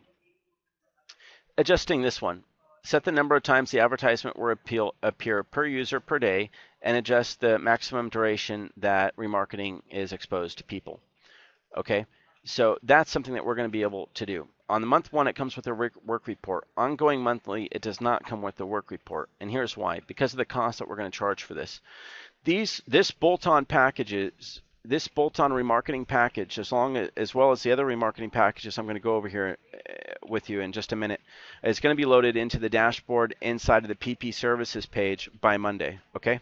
Adjusting this one. Set the number of times the advertisement will appear per user per day and adjust the maximum duration that remarketing is exposed to people. Okay, so that's something that we're going to be able to do. On the month 1, it comes with a work report. Ongoing monthly, it does not come with the work report. And here's why. Because of the cost that we're going to charge for this. This bolt-on packages, this bolt-on remarketing package, as well as the other remarketing packages I'm going to go over here with you in just a minute, is going to be loaded into the dashboard inside of the PP services page by Monday, okay?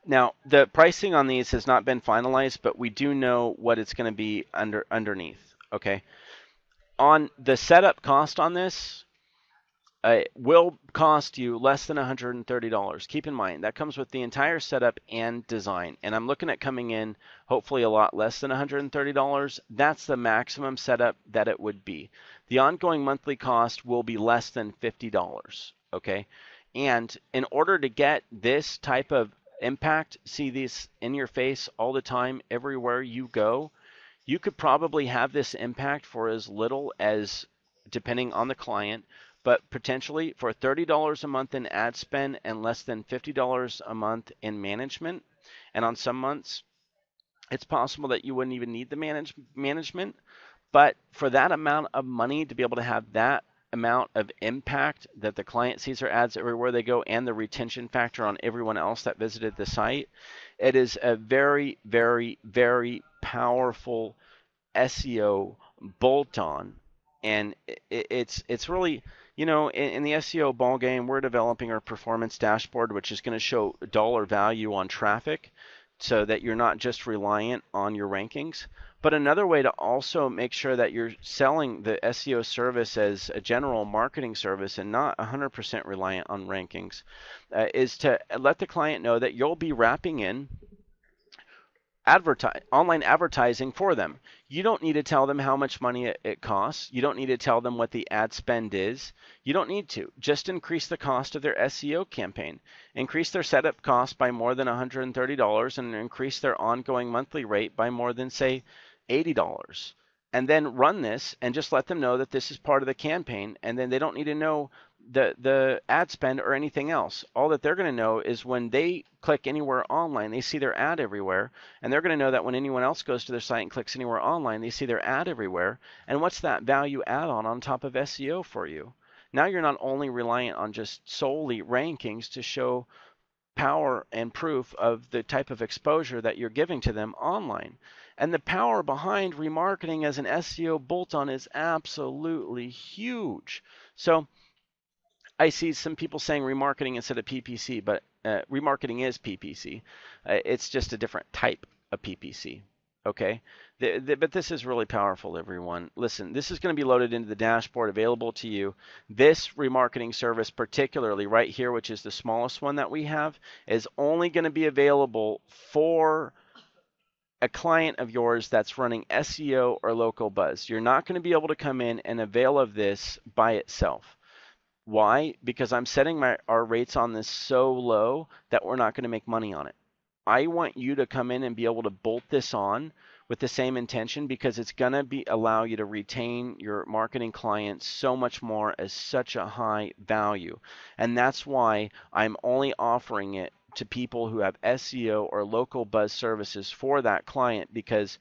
Now, the pricing on these has not been finalized, but we do know what it's going to be underneath, okay? On the setup cost on this, will cost you less than $130. Keep in mind, that comes with the entire setup and design. And I'm looking at coming in hopefully a lot less than $130. That's the maximum setup that it would be. The ongoing monthly cost will be less than $50. Okay. And in order to get this type of impact, see this in your face all the time, everywhere you go, you could probably have this impact for as little as, depending on the client, but potentially for $30 a month in ad spend and less than $50 a month in management. And on some months, it's possible that you wouldn't even need the management. But for that amount of money to be able to have that amount of impact that the client sees their ads everywhere they go and the retention factor on everyone else that visited the site, it is a very, very, very powerful SEO bolt-on, and it's really, in the SEO ball game, we're developing our performance dashboard, which is going to show dollar value on traffic, so that you're not just reliant on your rankings. But another way to also make sure that you're selling the SEO service as a general marketing service and not 100% reliant on rankings, is to let the client know that you'll be wrapping in online advertising for them. You don't need to tell them how much money it costs. You don't need to tell them what the ad spend is. You don't need to. Just increase the cost of their SEO campaign. Increase their setup cost by more than $130 and increase their ongoing monthly rate by more than, say, $80. And then run this and just let them know that this is part of the campaign, and then they don't need to know the ad spend or anything else. All that they're going to know is when they click anywhere online, they see their ad everywhere, and they're going to know that when anyone else goes to their site and clicks anywhere online, they see their ad everywhere. And what's that value add-on on top of SEO for you? Now you're not only reliant on just solely rankings to show power and proof of the type of exposure that you're giving to them online. And the power behind remarketing as an SEO bolt-on is absolutely huge. So I see some people saying remarketing instead of PPC, but remarketing is PPC. It's just a different type of PPC. Okay, but this is really powerful, everyone. Listen, this is going to be loaded into the dashboard, available to you. This remarketing service, particularly right here, which is the smallest one that we have, is only going to be available for a client of yours that's running SEO or local buzz. You're not going to be able to come in and avail of this by itself. Why? Because I'm setting our rates on this so low that we're not going to make money on it. I want you to come in and be able to bolt this on with the same intention, because it's going to allow you to retain your marketing clients so much more as such a high value. And that's why I'm only offering it to people who have SEO or local buzz services for that client, because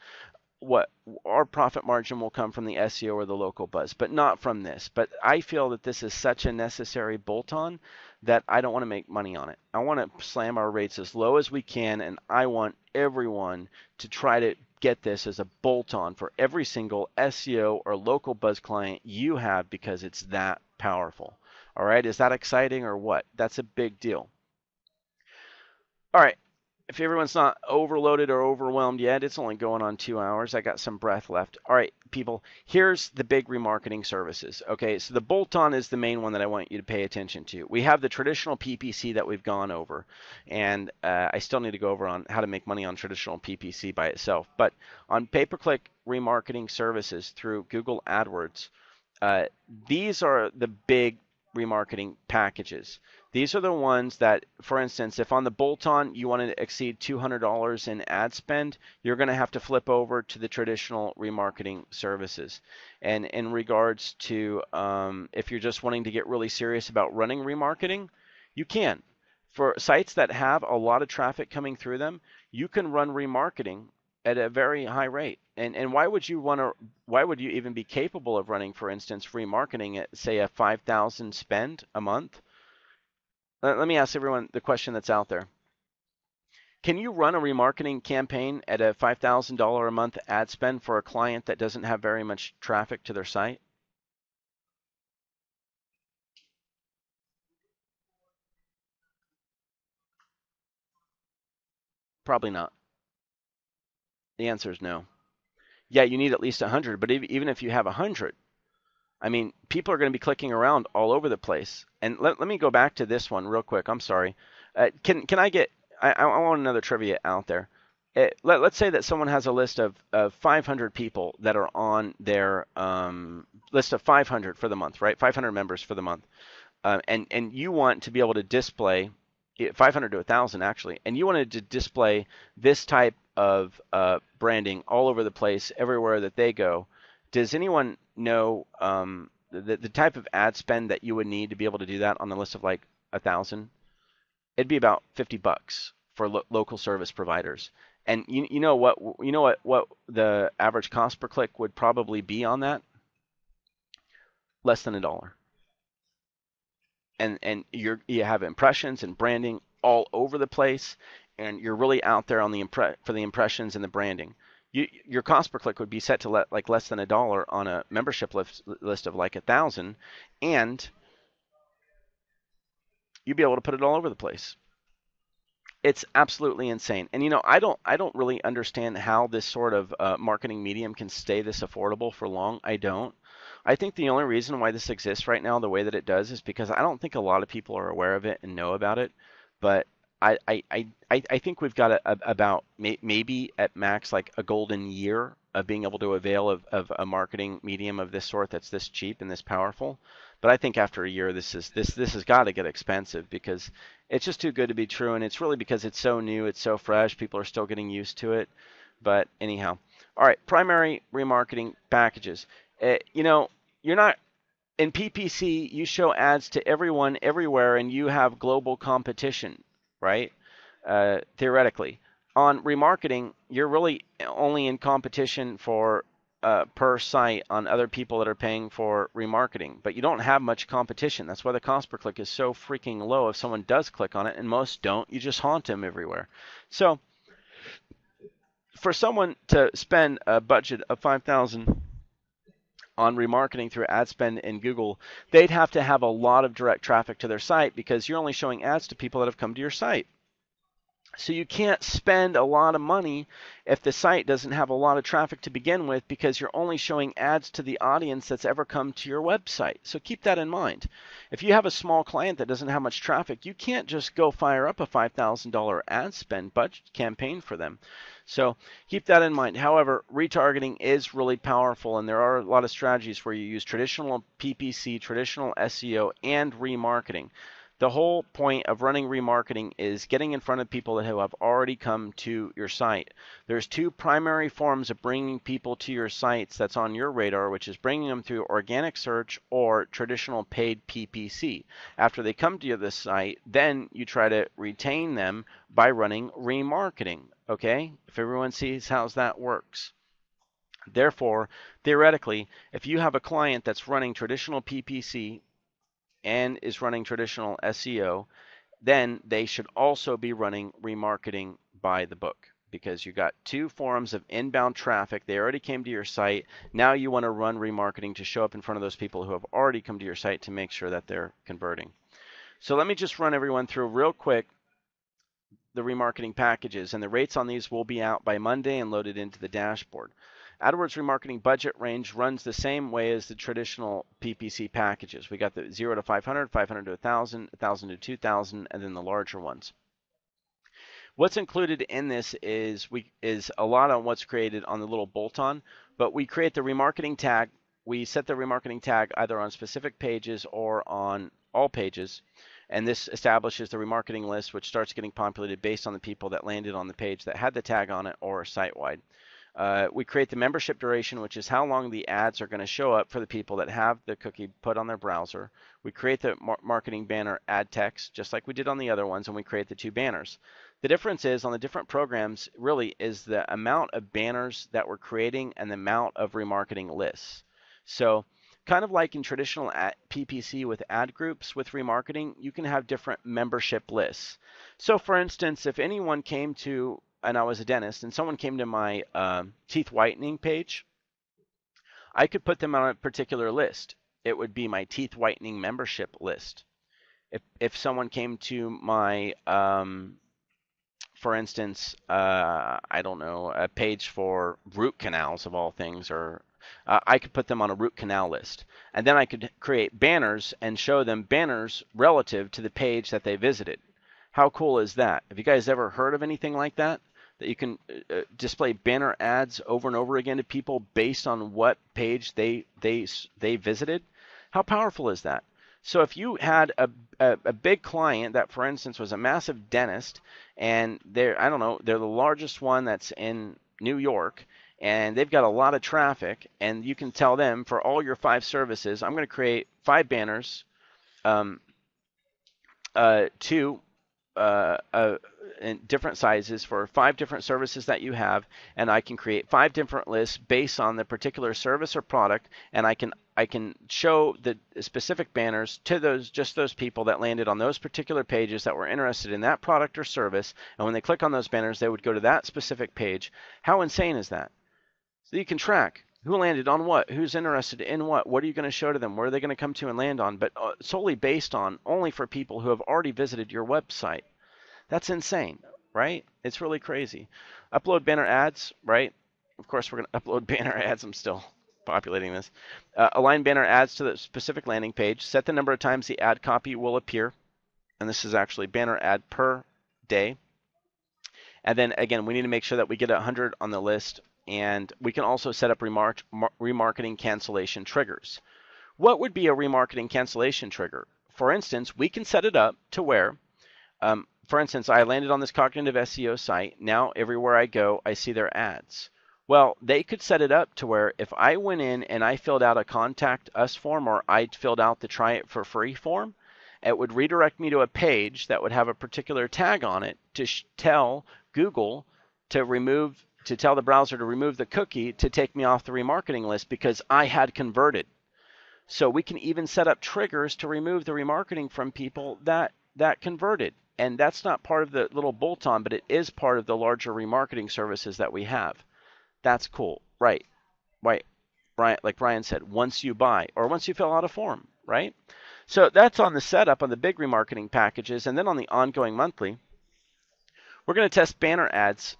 what our profit margin will come from the SEO or the local buzz, but not from this. But I feel that this is such a necessary bolt-on that I don't want to make money on it. I want to slam our rates as low as we can, and I want everyone to try to get this as a bolt-on for every single SEO or local buzz client you have, because it's that powerful. All right, is that exciting or what? That's a big deal. All right. If everyone's not overloaded or overwhelmed yet, it's only going on 2 hours. I got some breath left. All right, people, here's the big remarketing services. Okay, so the bolt-on is the main one that I want you to pay attention to. We have the traditional PPC that we've gone over, and I still need to go over on how to make money on traditional PPC by itself. But on pay-per-click remarketing services through Google AdWords, these are the big remarketing packages. These are the ones that, for instance, if on the bolt-on you want to exceed $200 in ad spend, you're going to have to flip over to the traditional remarketing services. And in regards to if you're just wanting to get really serious about running remarketing, you can. For sites that have a lot of traffic coming through them, you can run remarketing at a very high rate. And why would you even be capable of running, for instance, remarketing at, say, a $5,000 spend a month? Let me ask everyone the question that's out there. Can you run a remarketing campaign at a $5,000 a month ad spend for a client that doesn't have very much traffic to their site? Probably not. The answer is no. Yeah, you need at least 100, but even if you have 100, I mean, people are going to be clicking around all over the place. And let me go back to this one real quick. I'm sorry. Can I get? I want another trivia out there. Let's say that someone has a list of 500 people that are on their list of 500 for the month, right? 500 members for the month, and you want to be able to display 500 to 1,000 actually, and you wanted to display this type of branding all over the place, everywhere that they go. Does anyone know the type of ad spend that you would need to be able to do that on a list of like 1,000? It'd be about $50 for local service providers. And you know what the average cost per click would probably be on that? Less than $1. And you have impressions and branding all over the place, and you're really out there on for the impressions and the branding. Your cost per click would be set to like less than $1 on a membership list of like 1,000, and you'd be able to put it all over the place. It's absolutely insane. And I don't really understand how this sort of marketing medium can stay this affordable for long. I don't. I think the only reason why this exists right now the way that it does is because I don't think a lot of people are aware of it and know about it. But I think we've got about maybe at max like a golden year of being able to avail of a marketing medium of this sort that's this cheap and this powerful. But I think after a year, this has got to get expensive because it's just too good to be true, and it's really because it's so new, it's so fresh, people are still getting used to it. But anyhow, all right, primary remarketing packages. You're not in PPC. You show ads to everyone, everywhere, and you have global competition, right? Theoretically, on remarketing, you're really only in competition for per site on other people that are paying for remarketing, but you don't have much competition. That's why the cost per click is so freaking low if someone does click on it, and most don't. You just haunt them everywhere. So for someone to spend a budget of $5,000 on remarketing through ad spend in Google, they'd have to have a lot of direct traffic to their site because you're only showing ads to people that have come to your site. So you can't spend a lot of money if the site doesn't have a lot of traffic to begin with because you're only showing ads to the audience that's ever come to your website. So keep that in mind. If you have a small client that doesn't have much traffic, you can't just go fire up a $5,000 ad spend budget campaign for them. So keep that in mind. However, retargeting is really powerful, and there are a lot of strategies where you use traditional PPC, traditional SEO, and remarketing. The whole point of running remarketing is getting in front of people who have already come to your site. There's two primary forms of bringing people to your sites that's on your radar, which is bringing them through organic search or traditional paid PPC. After they come to the site, then you try to retain them by running remarketing. Okay? If everyone sees how that works. Therefore, theoretically, if you have a client that's running traditional PPC and is running traditional SEO, then they should also be running remarketing by the book because you got two forms of inbound traffic. They already came to your site. Now you want to run remarketing to show up in front of those people who have already come to your site to make sure that they're converting. So let me just run everyone through real quick the remarketing packages, and the rates on these will be out by Monday and loaded into the dashboard. AdWords remarketing budget range runs the same way as the traditional PPC packages. We got the 0 to 500, 500 to 1,000, 1,000 to 2,000, and then the larger ones. What's included in this is a lot on what's created on the little bolt-on, but we create the remarketing tag. We set the remarketing tag either on specific pages or on all pages, and this establishes the remarketing list, which starts getting populated based on the people that landed on the page that had the tag on it or site-wide. We create the membership duration, which is how long the ads are going to show up for the people that have the cookie put on their browser. We create the marketing banner ad text, just like we did on the other ones, and we create the two banners. The difference is on the different programs really is the amount of banners that we're creating and the amount of remarketing lists. So kind of like in traditional PPC with ad groups, with remarketing, you can have different membership lists. So for instance, if anyone came to and I was a dentist, and someone came to my teeth whitening page, I could put them on a particular list. It would be my teeth whitening membership list. If someone came to my for instance, I don't know, a page for root canals of all things, or I could put them on a root canal list. And then I could create banners and show them banners relative to the page that they visited. How cool is that? Have you guys ever heard of anything like that? That you can display banner ads over and over again to people based on what page they visited? How powerful is that? So if you had a big client that, for instance, was a massive dentist, and I don't know, they're the largest one that's in New York, and they've got a lot of traffic, and you can tell them for all your 5 services, I'm going to create 5 banners to in different sizes for 5 different services that you have, and I can create 5 different lists based on the particular service or product, and I can show the specific banners to those people that landed on those particular pages that were interested in that product or service, and when they click on those banners, they would go to that specific page. How insane is that? So you can track who landed on what, who's interested in what are you going to show to them, where are they going to come to and land on, but solely based on only for people who have already visited your website. That's insane, right? It's really crazy. Upload banner ads, right? Of course, we're going to upload banner ads. I'm still populating this. Align banner ads to the specific landing page. Set the number of times the ad copy will appear. And this is actually banner ad per day. And then, again, we need to make sure that we get 100 on the list. And we can also set up remarketing cancellation triggers. What would be a remarketing cancellation trigger? For instance, we can set it up to where, for instance, I landed on this cognitive SEO site. Now, everywhere I go, I see their ads. Well, they could set it up to where if I went in and I filled out a contact us form, or I filled out the try it for free form, it would redirect me to a page that would have a particular tag on it to tell Google to tell the browser to remove the cookie to take me off the remarketing list because I had converted. So we can even set up triggers to remove the remarketing from people that converted. And that's not part of the little bolt-on, but it is part of the larger remarketing services that we have. That's cool, right? Right, Brian, like Brian said, once you buy or once you fill out a form, right? So that's on the setup on the big remarketing packages. And then on the ongoing monthly, we're going to test banner ads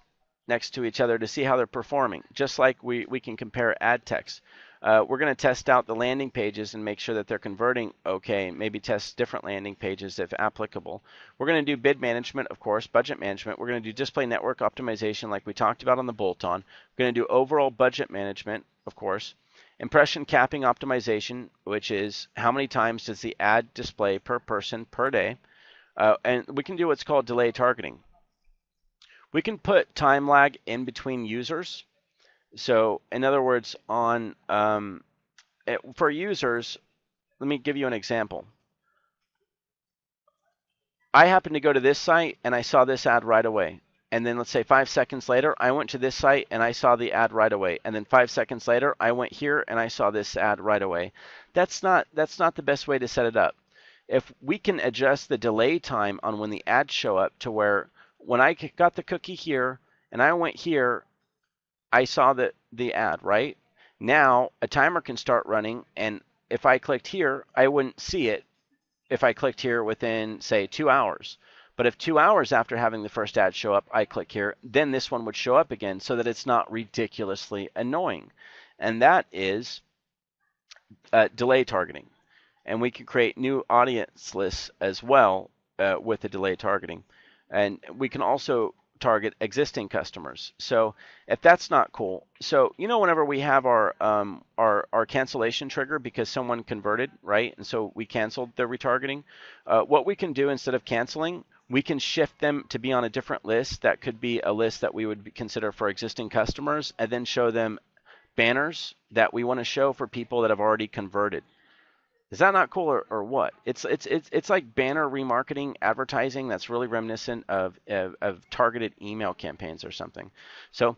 next to each other to see how they're performing, just like we can compare ad text. We're going to test out the landing pages and make sure that they're converting okay, maybe test different landing pages if applicable. We're going to do bid management, of course, budget management. We're going to do display network optimization like we talked about on the bolt-on. We're going to do overall budget management, of course. Impression capping optimization, which is how many times does the ad display per person per day. And we can do what's called delay targeting. We can put time lag in between users. So in other words, for users, let me give you an example. I happened to go to this site and I saw this ad right away. And then let's say 5 seconds later, I went to this site and I saw the ad right away. And then 5 seconds later, I went here and I saw this ad right away. That's not the best way to set it up. If we can adjust the delay time on when the ads show up to where when I got the cookie here and I went here, I saw the ad, right? Now a timer can start running, and if I clicked here, I wouldn't see it if I clicked here within, say, 2 hours. But if 2 hours after having the first ad show up, I click here, then this one would show up again so that it's not ridiculously annoying. And that is delay targeting. And we can create new audience lists as well with the delay targeting. And we can also target existing customers. So if that's not cool, so whenever we have our cancellation trigger because someone converted, right, and so we canceled the retargeting, what we can do instead of canceling, we can shift them to be on a different list. That could be a list that we would consider for existing customers, and then show them banners that we want to show for people that have already converted. Is that not cool or what? It's like banner remarketing advertising that's really reminiscent of targeted email campaigns or something. So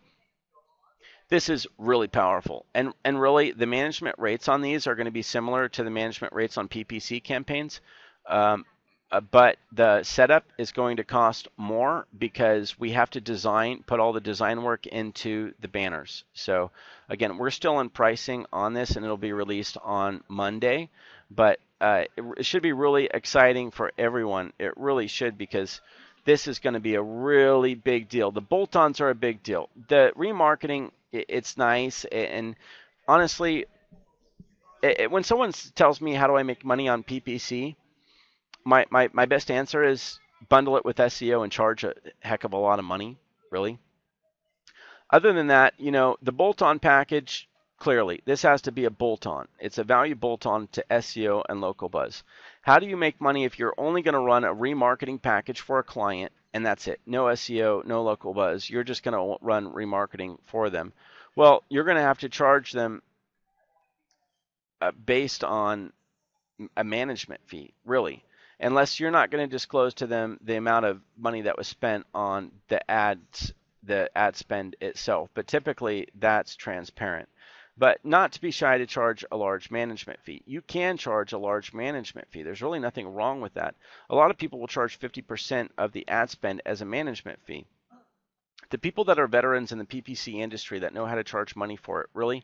this is really powerful. And really the management rates on these are going to be similar to the management rates on PPC campaigns. But the setup is going to cost more because we have to put all the design work into the banners. So again, we're still in pricing on this and it'll be released on Monday. But it should be really exciting for everyone. It really should, because this is going to be a really big deal. The bolt-ons are a big deal. The remarketing, it's nice, and honestly, when someone tells me how do I make money on PPC, my best answer is bundle it with SEO and charge a heck of a lot of money, really. Other than that, the bolt-on package, clearly, this has to be a bolt-on. It's a value bolt-on to SEO and local buzz. How do you make money if you're only going to run a remarketing package for a client and that's it? No SEO, no local buzz. You're just going to run remarketing for them. Well, you're going to have to charge them based on a management fee, really, unless you're not going to disclose to them the amount of money that was spent on the ad spend itself. But typically that's transparent. But not to be shy to charge a large management fee. You can charge a large management fee. There's really nothing wrong with that. A lot of people will charge 50% of the ad spend as a management fee. The people that are veterans in the PPC industry that know how to charge money for it, really,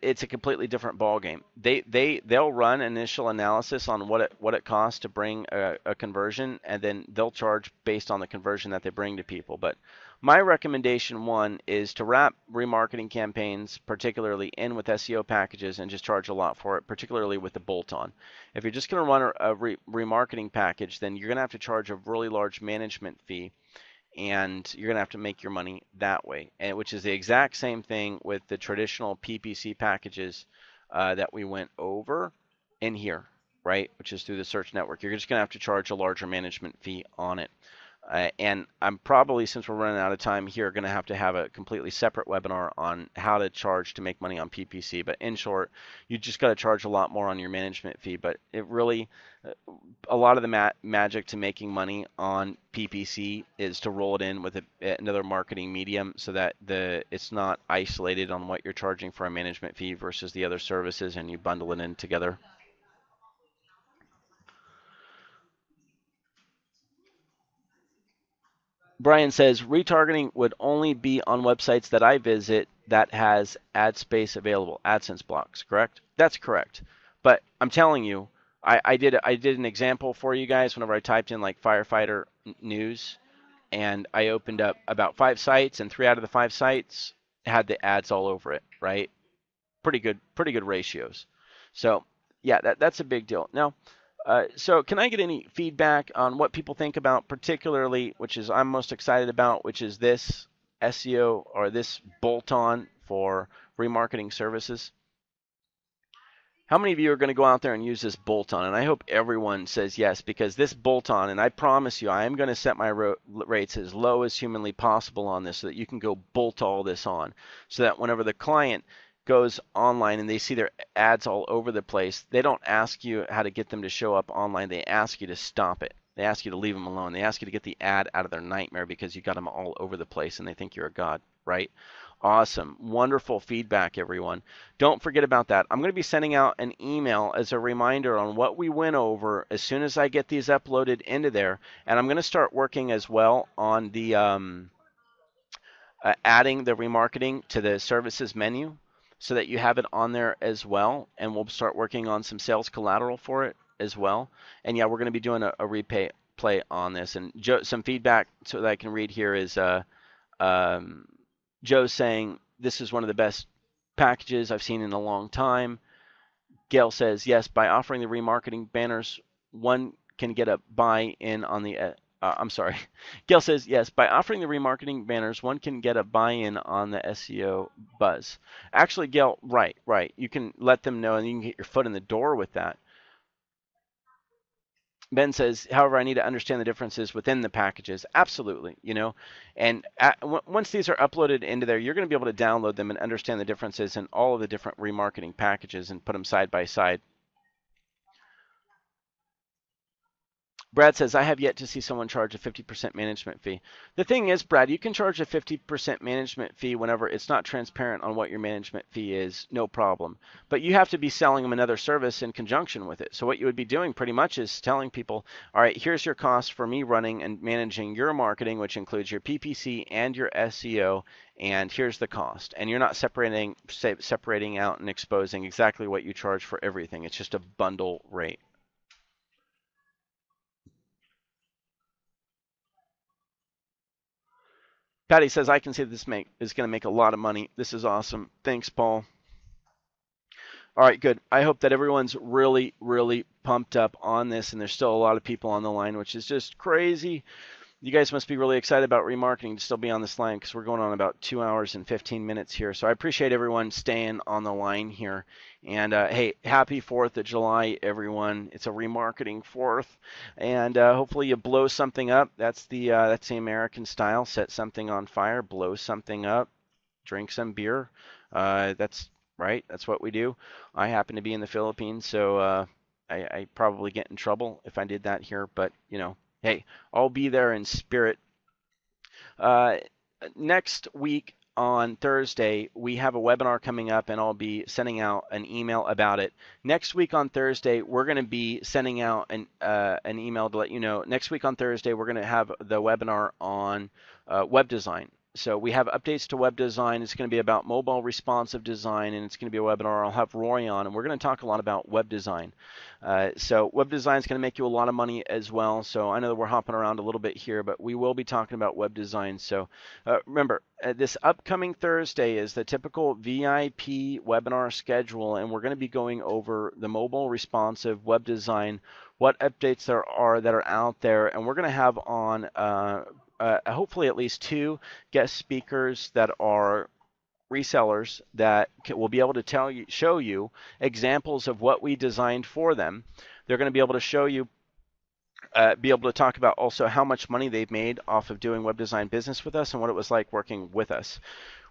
it's a completely different ballgame. They'll run initial analysis on what it costs to bring a conversion, and then they'll charge based on the conversion that they bring to people. But my recommendation one is to wrap remarketing campaigns, particularly in with SEO packages, and just charge a lot for it, particularly with the bolt-on. If you're just going to run a remarketing package, then you're going to have to charge a really large management fee, and you're going to have to make your money that way, and which is the exact same thing with the traditional PPC packages that we went over in here, right? Which is through the search network. You're just going to have to charge a larger management fee on it. And I'm probably, since we're running out of time here, going to have a completely separate webinar on how to charge to make money on PPC. But in short, you just got to charge a lot more on your management fee. But it really, a lot of the magic to making money on PPC is to roll it in with another marketing medium, so that it's not isolated on what you're charging for a management fee versus the other services, and you bundle it in together. Brian says retargeting would only be on websites that I visit that has ad space available, AdSense blocks, correct? That's correct. But I'm telling you, I did an example for you guys whenever I typed in like firefighter news, and I opened up about 5 sites, and 3 out of the 5 sites had the ads all over it, right? Pretty good ratios. So yeah, that's a big deal. Now, so can I get any feedback on what people think about, particularly, which is I'm most excited about, which is this SEO or this bolt-on for remarketing services? How many of you are going to go out there and use this bolt-on? And I hope everyone says yes, because this bolt-on, and I promise you, I am going to set my rates as low as humanly possible on this, so that you can go bolt all this on, so that whenever the client goes online and they see their ads all over the place, they don't ask you how to get them to show up online. They ask you to stop it. They ask you to leave them alone. They ask you to get the ad out of their nightmare because you got them all over the place and they think you're a god, right? Awesome. Wonderful feedback, everyone. Don't forget about that. I'm going to be sending out an email as a reminder on what we went over as soon as I get these uploaded into there. And I'm going to start working as well on the adding the remarketing to the services menu, so that you have it on there as well. And we'll start working on some sales collateral for it as well. And yeah, we're going to be doing a replay on this. And some feedback so that I can read here is Joe's saying this is one of the best packages I've seen in a long time. Gail says, yes, by offering the remarketing banners, one can get a buy-in on the I'm sorry. Gail says, yes, by offering the remarketing banners, one can get a buy-in on the SEO buzz. Actually, Gail, right. You can let them know, and you can get your foot in the door with that. Ben says, however, I need to understand the differences within the packages. Absolutely, and once these are uploaded into there, you're going to be able to download them and understand the differences in all of the different remarketing packages and put them side by side. Brad says, I have yet to see someone charge a 50% management fee. The thing is, Brad, you can charge a 50% management fee whenever it's not transparent on what your management fee is, no problem. But you have to be selling them another service in conjunction with it. So what you would be doing pretty much is telling people, all right, here's your cost for me running and managing your marketing, which includes your PPC and your SEO, and here's the cost. And you're not separating out and exposing exactly what you charge for everything. It's just a bundle rate. Patty says, I can see this is going to make a lot of money. This is awesome. Thanks, Paul. All right, good. I hope that everyone's really, really pumped up on this, and there's still a lot of people on the line, which is just crazy. You guys must be really excited about remarketing to still be on this line because we're going on about 2 hours and 15 minutes here. So I appreciate everyone staying on the line here. And hey, happy 4th of July, everyone. It's a remarketing 4th. And hopefully you blow something up. That's the American style. Set something on fire, blow something up, drink some beer. That's right. That's what we do. I happen to be in the Philippines, so I probably get in trouble if I did that here. But, you know, hey, I'll be there in spirit. Uh, Next week on Thursday, we have a webinar coming up, and I'll be sending out an email about it. Next week on Thursday, we're going to be sending out an email to let you know. Next week on Thursday, we're going to have the webinar on web design. So we have updates to web design. It's going to be about mobile responsive design, and it's going to be a webinar. I'll have Roy on, and we're going to talk a lot about web design. So web design is going to make you a lot of money as well. So I know that we're hopping around a little bit here, but we will be talking about web design. So remember, this upcoming Thursday is the typical VIP webinar schedule, and we're going to be going over the mobile responsive web design, what updates there are that are out there, and we're going to have on hopefully at least 2 guest speakers that are resellers that will be able to show you examples of what we designed for them. They're going to be able to show you, be able to talk about also how much money they've made off of doing web design business with us and what it was like working with us.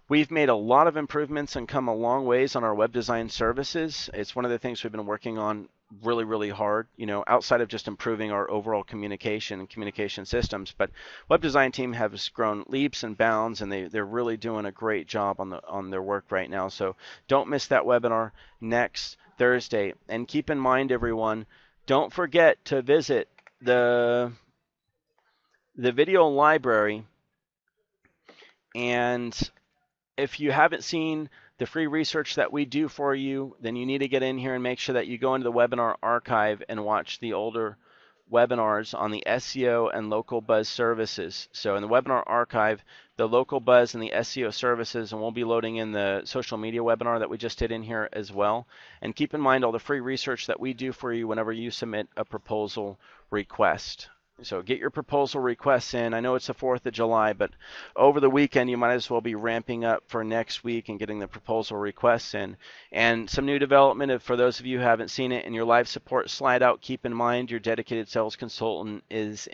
We've made a lot of improvements and come a long ways on our web design services. It's one of the things we've been working on really, really hard, you know, outside of just improving our overall communication and communication systems. But web design team has grown leaps and bounds, and they're really doing a great job on their work right now. So don't miss that webinar next Thursday. And keep in mind, everyone, don't forget to visit the video library. And if you haven't seen the free research that we do for you, then you need to get in here and make sure that you go into the webinar archive and watch the older webinars on the SEO and local buzz services. So in the webinar archive, the local buzz and the SEO services, and we'll be loading in the social media webinar that we just did in here as well. And keep in mind all the free research that we do for you whenever you submit a proposal request. So get your proposal requests in. I know it's the 4th of July, but over the weekend you might as well be ramping up for next week and getting the proposal requests in. And some new development, for those of you who haven't seen it, in your live support slide out, keep in mind your dedicated sales consultant is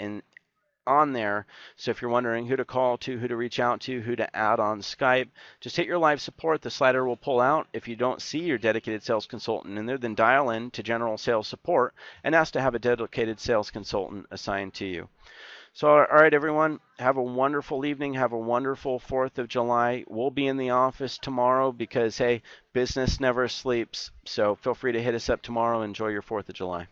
on there. So if you're wondering who to call to, who to reach out to, who to add on Skype, just hit your live support. The slider will pull out. If you don't see your dedicated sales consultant in there, then dial in to general sales support and ask to have a dedicated sales consultant assigned to you. So, all right, everyone, have a wonderful evening. Have a wonderful 4th of July. We'll be in the office tomorrow because, hey, business never sleeps. So feel free to hit us up tomorrow. Enjoy your 4th of July.